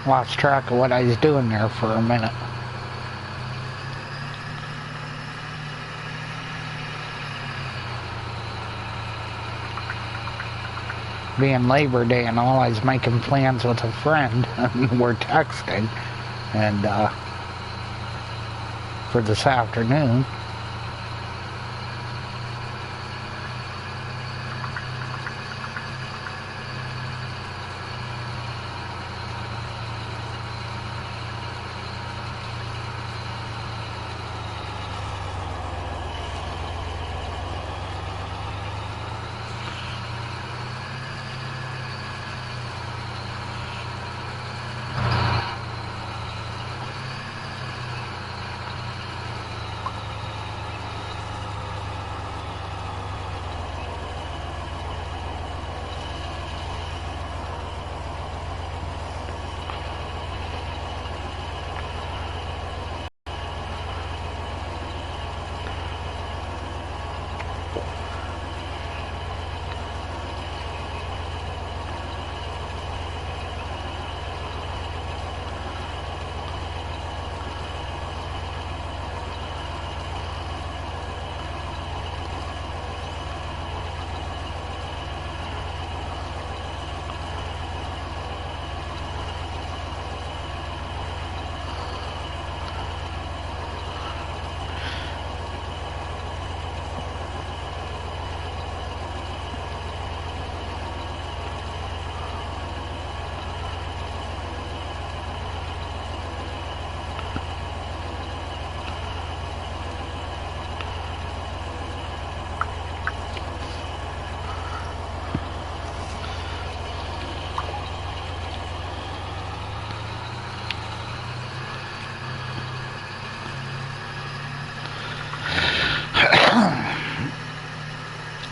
Lost track of what I was doing there for a minute. Being Labor Day and all, I was making plans with a friend, and we're texting, and for this afternoon.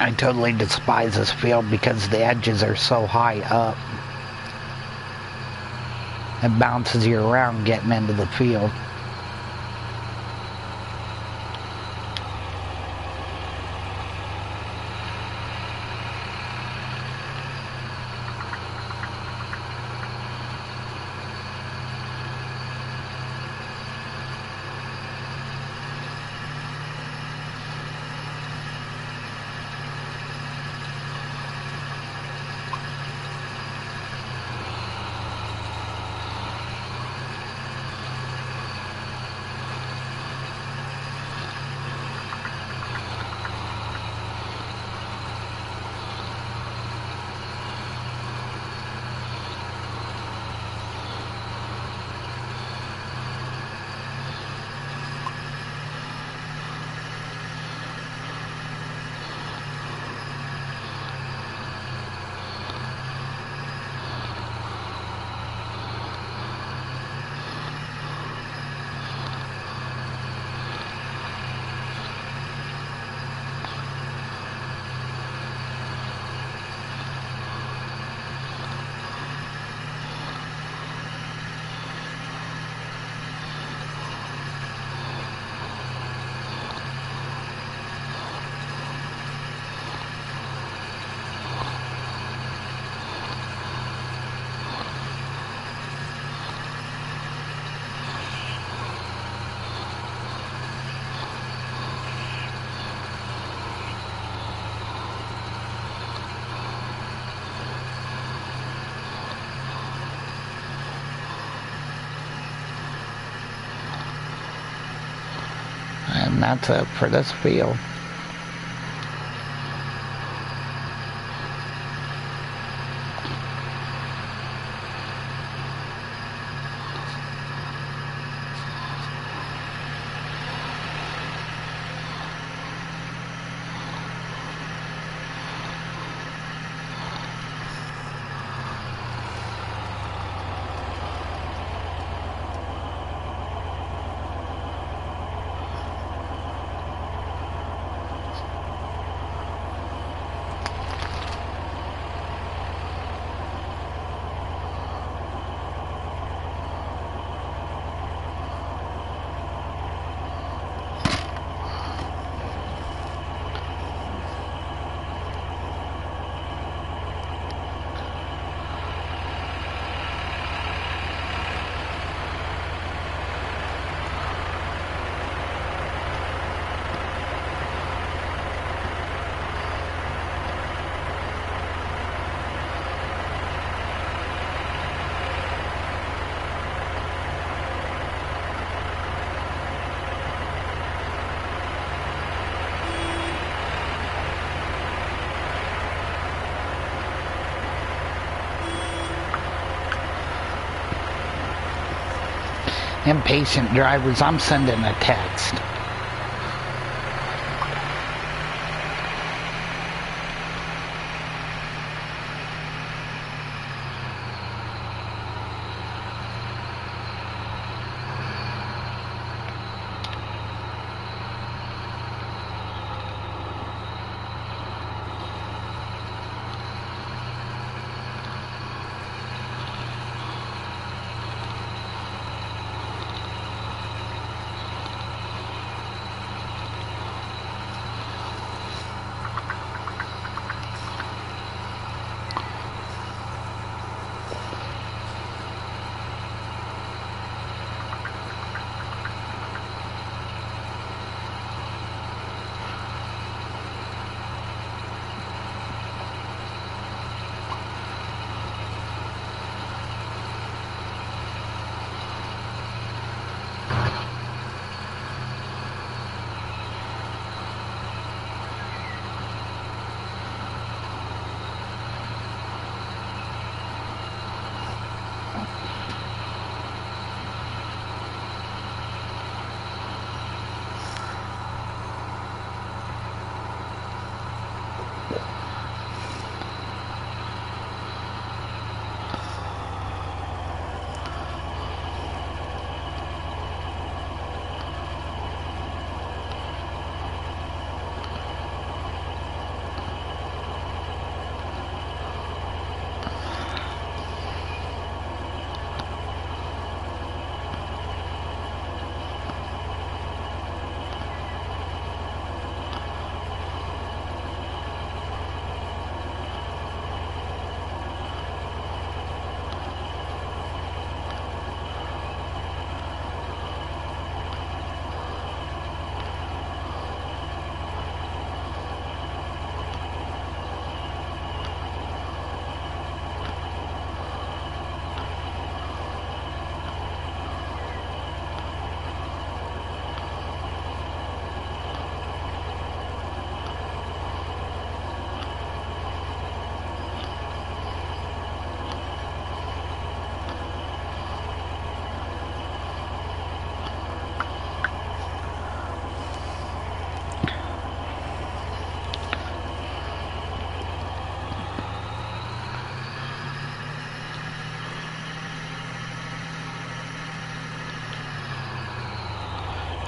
I totally despise this field because the edges are so high up. It bounces you around getting into the field. And that's it for this field. Impatient drivers, I'm sending a text.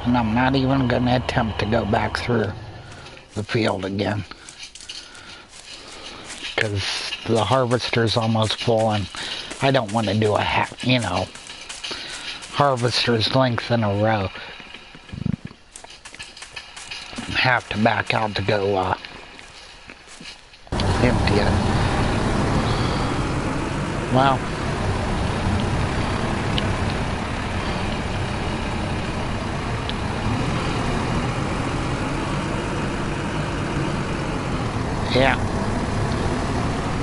And I'm not even going to attempt to go back through the field again. Because the harvester's almost full and I don't want to do a harvester's length in a row. Have to back out to go empty it. Well, yeah,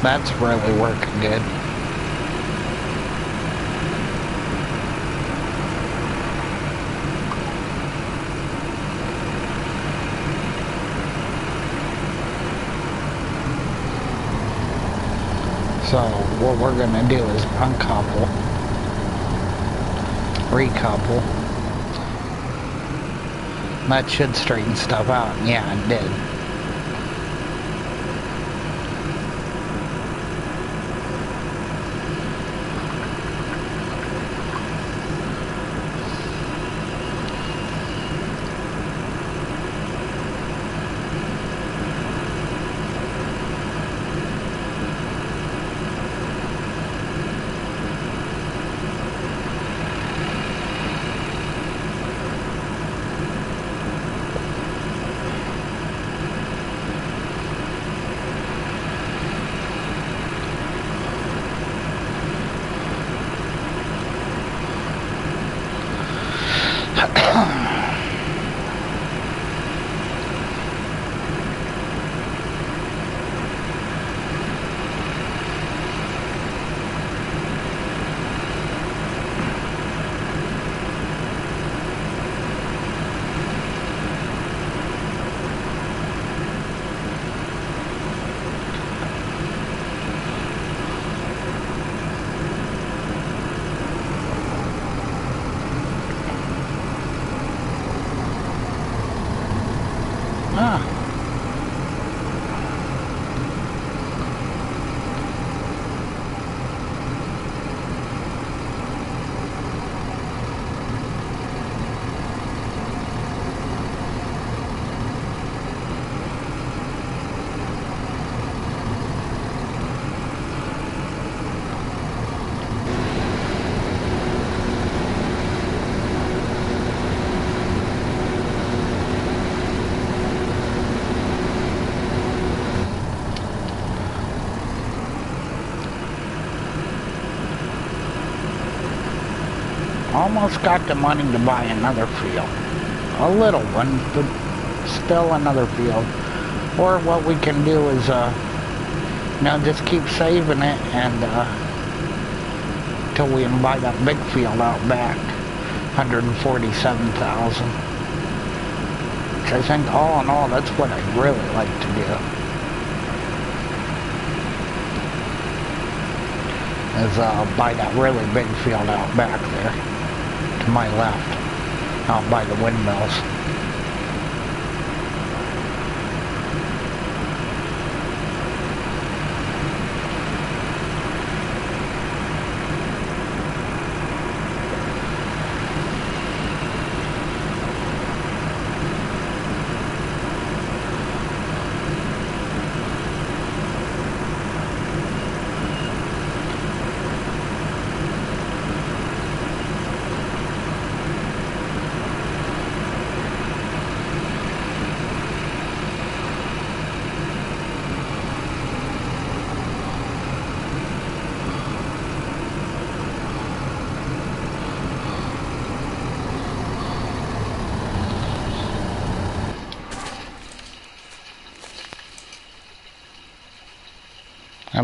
that's really working good. So what we're going to do is uncouple, recouple. That should straighten stuff out. Yeah, it did. almost got the money to buy another field. A little one, but still another field. Or what we can do is, just keep saving it and, till we can buy that big field out back. 147,000. Which I think all in all, that's what I'd really like to do. Is buy that really big field out back there. To my left. Out by the windmills.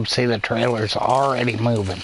See the trailer's already moving.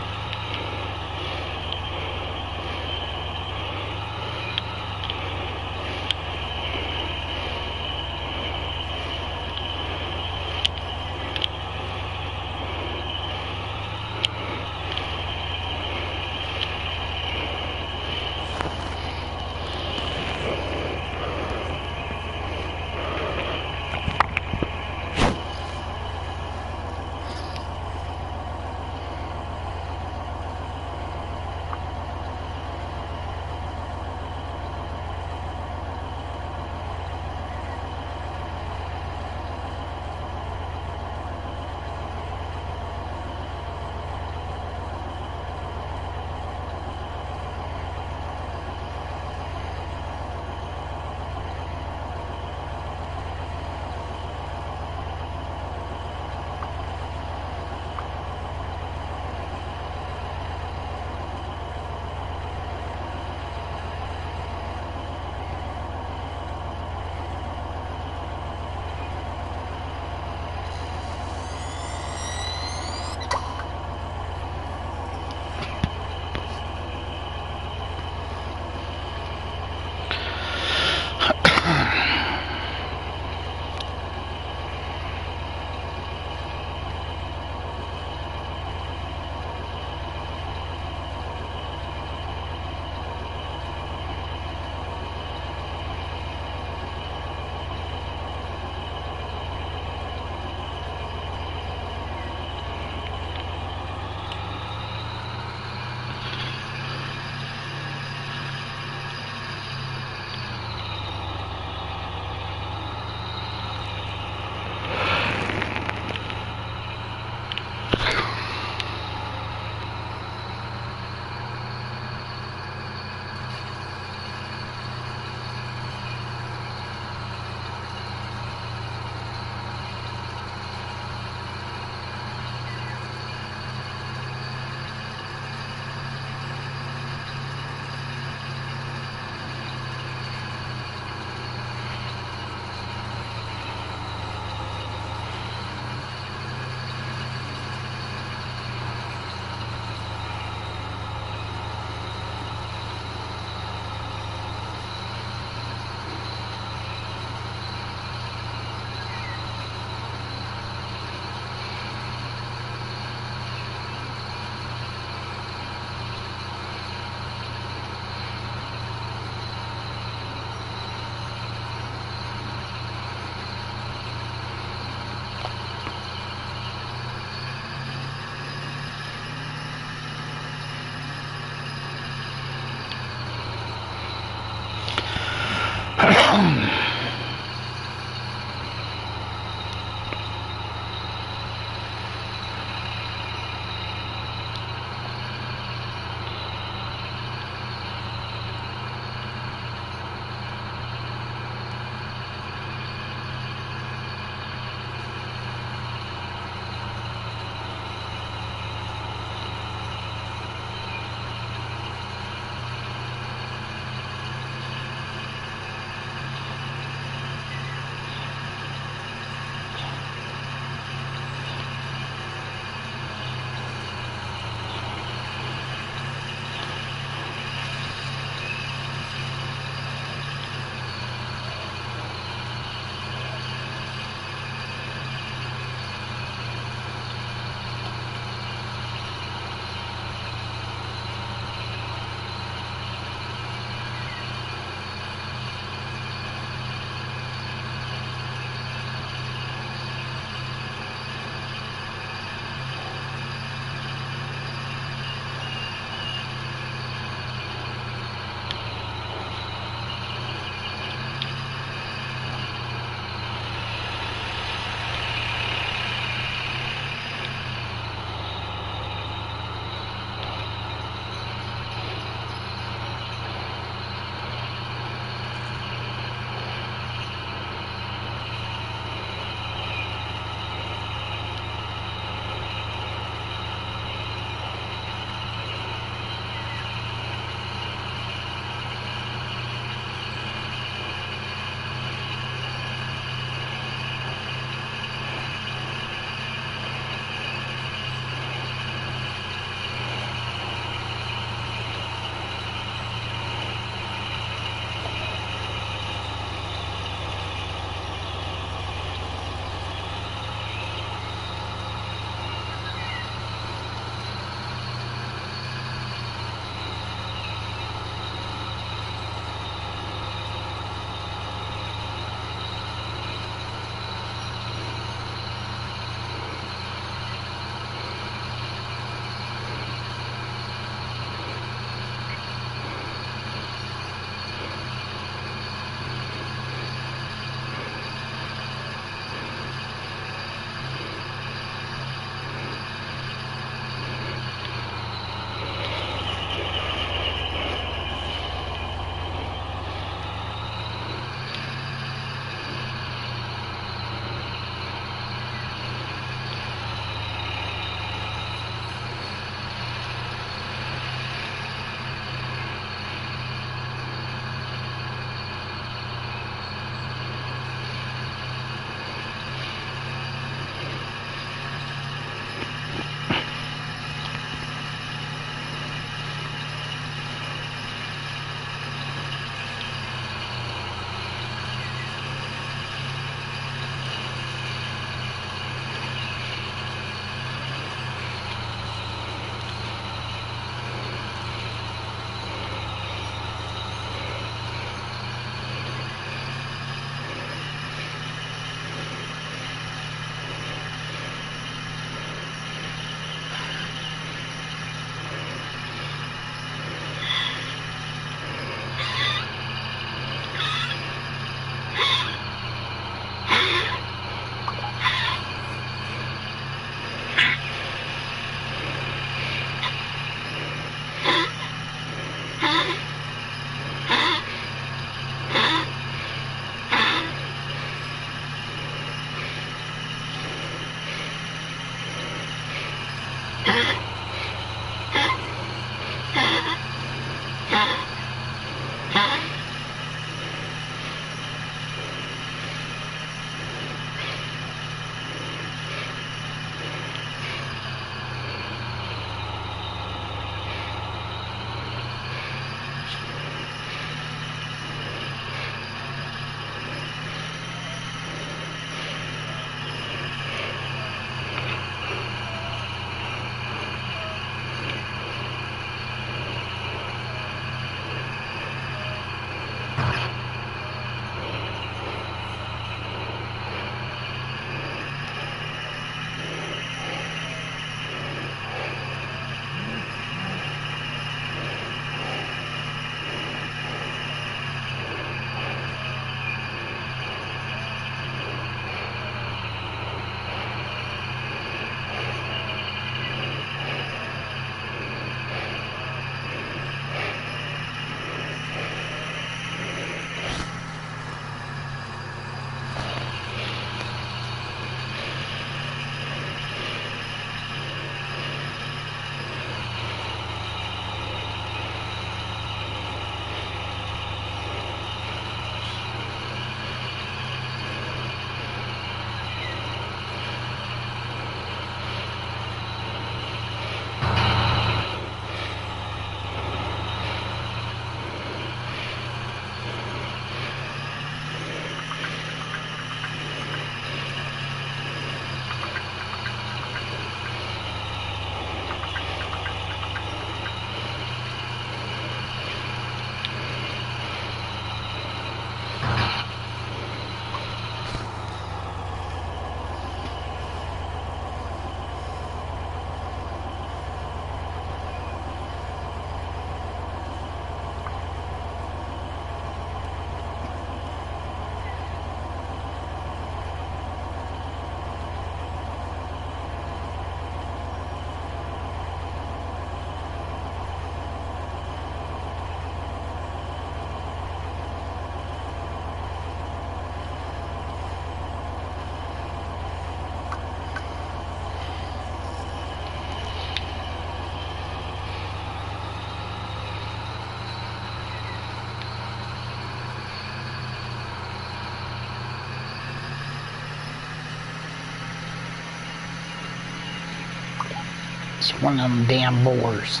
one of them damn boars.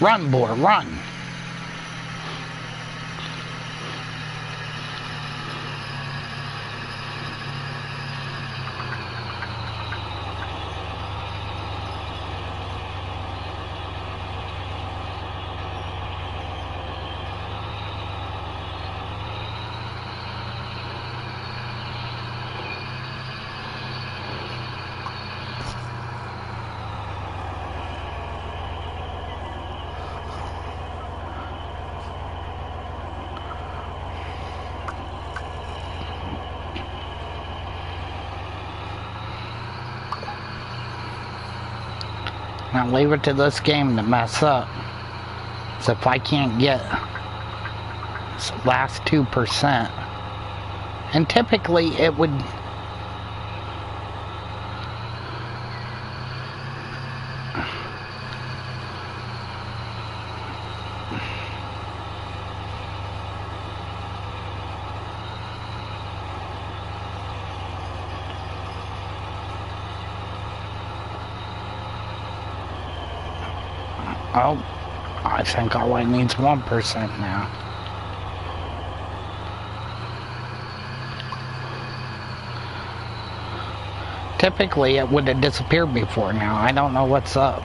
Run, boar, run! Now leave it to this game to mess up. So if I can't get this last 2%, and typically it would... Oh, I think all I need's 1% now. Typically, it would have disappeared before now. I don't know what's up.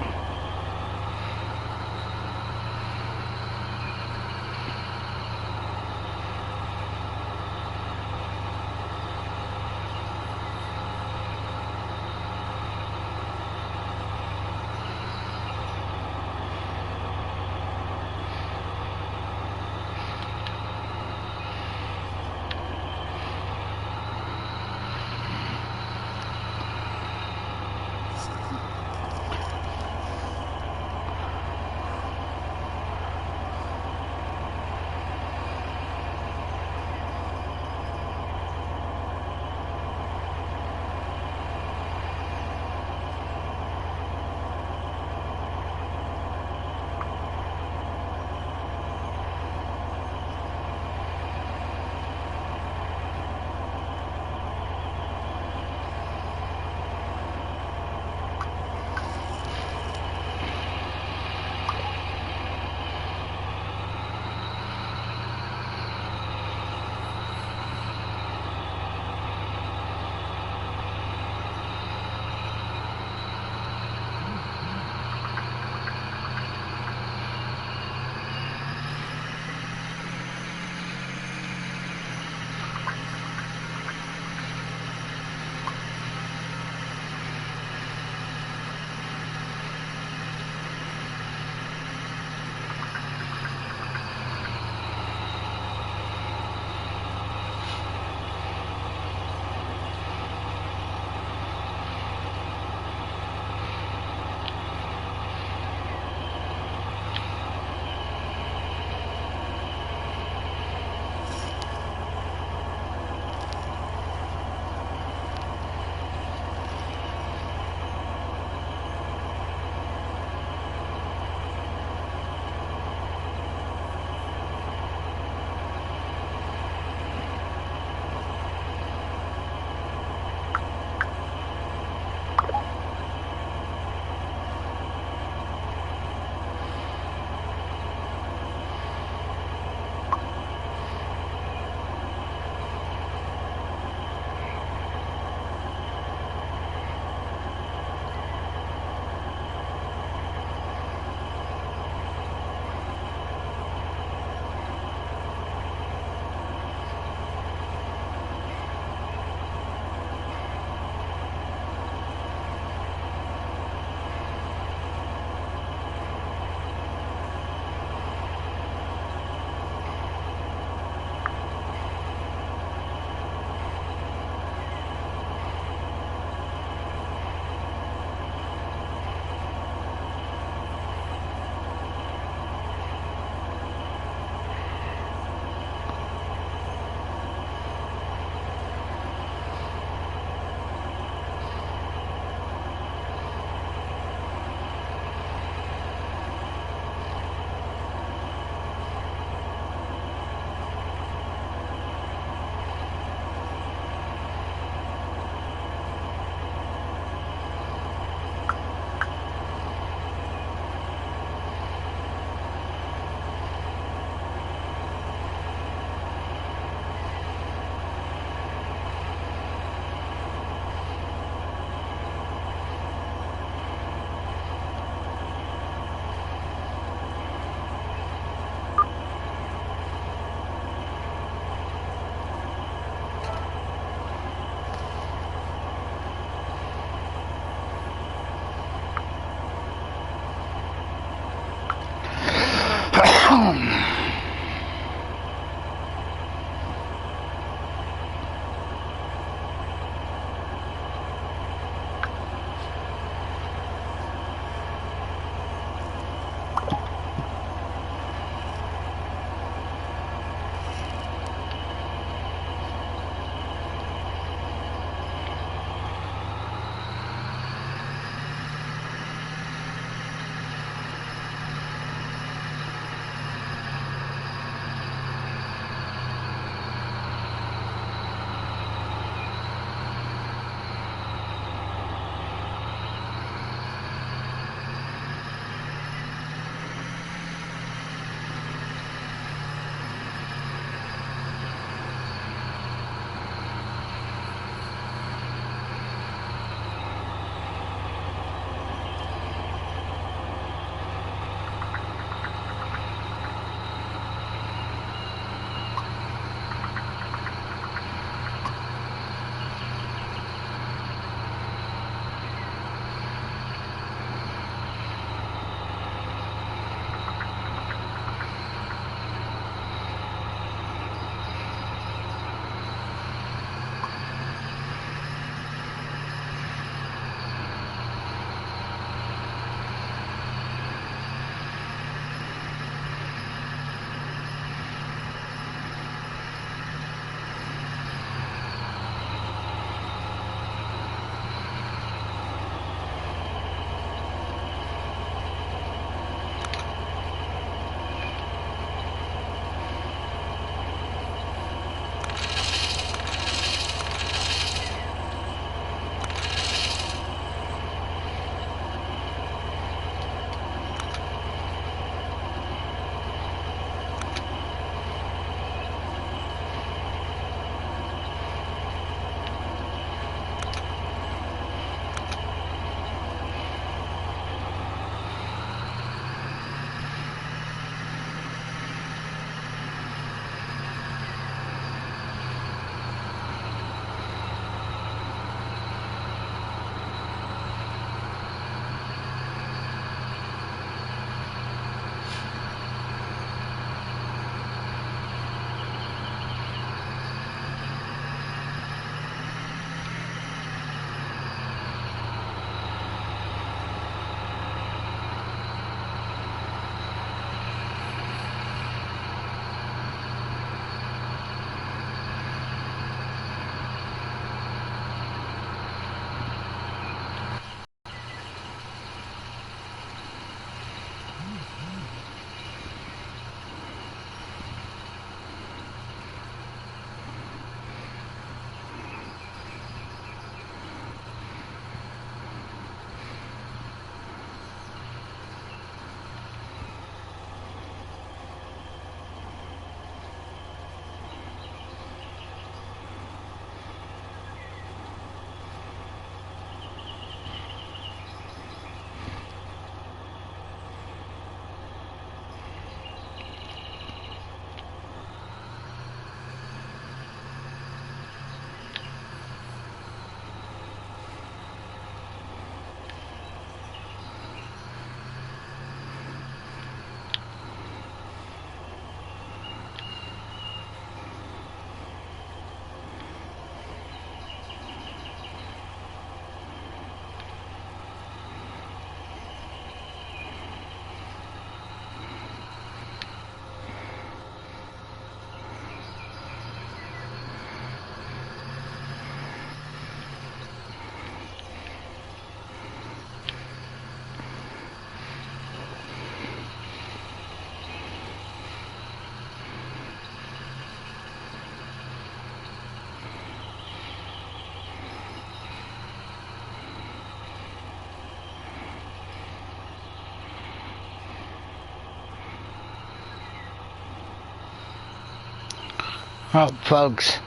Oh, folks,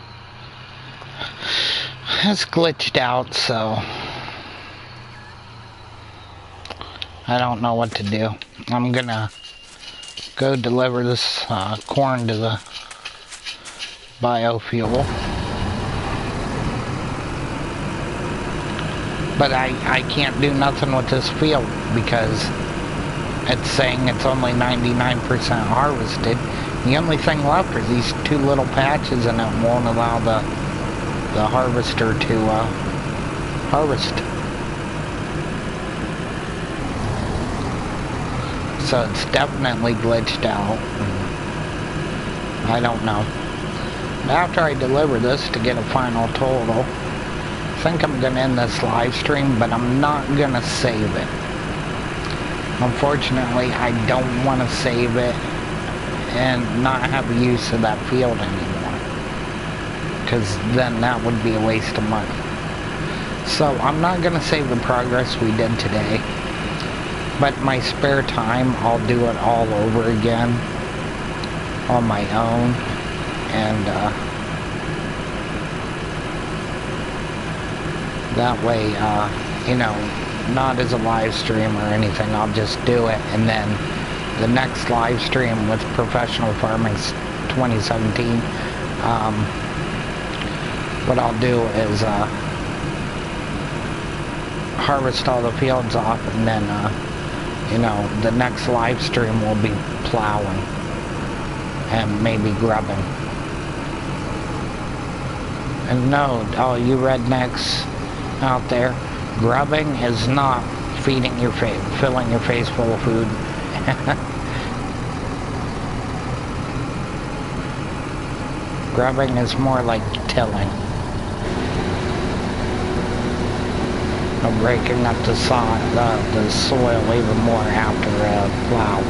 it's glitched out, so I don't know what to do. I'm gonna go deliver this corn to the biofuel. But I can't do nothing with this field because it's saying it's only 99% harvested. The only thing left are these two little patches, and it won't allow the harvester to harvest. So it's definitely glitched out. I don't know. After I deliver this to get a final total, I think I'm going to end this live stream, but I'm not going to save it. Unfortunately, I don't want to save it and not have use of that field anymore, because then that would be a waste of money. So I'm not going to save the progress we did today, but my spare time I'll do it all over again on my own, and that way, you know, not as a live stream or anything, I'll just do it, and then the next live stream with Professional Farming 2017, what I'll do is harvest all the fields off, and then you know, the next live stream will be plowing and maybe grubbing. And no, all you rednecks out there, grubbing is not feeding your face, filling your face full of food. Grubbing is more like tilling. Breaking up the soil even more after a plow.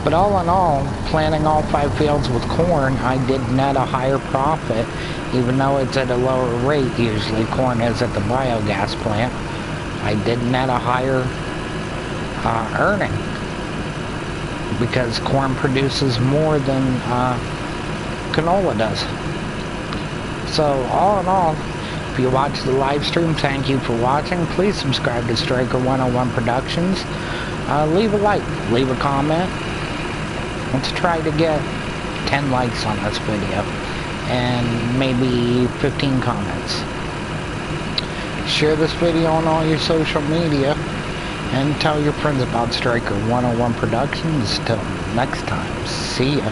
But all in all, planting all 5 fields with corn, I did net a higher profit, even though it's at a lower rate. Usually corn is at the biogas plant. I did net a higher earning, because corn produces more than canola does. So all in all, if you watch the live stream, thank you for watching. Please subscribe to Striker 101 Productions. Leave a like, leave a comment. Let's try to get 10 likes on this video and maybe 15 comments. Share this video on all your social media and tell your friends about Striker 101 Productions. Till next time, see ya.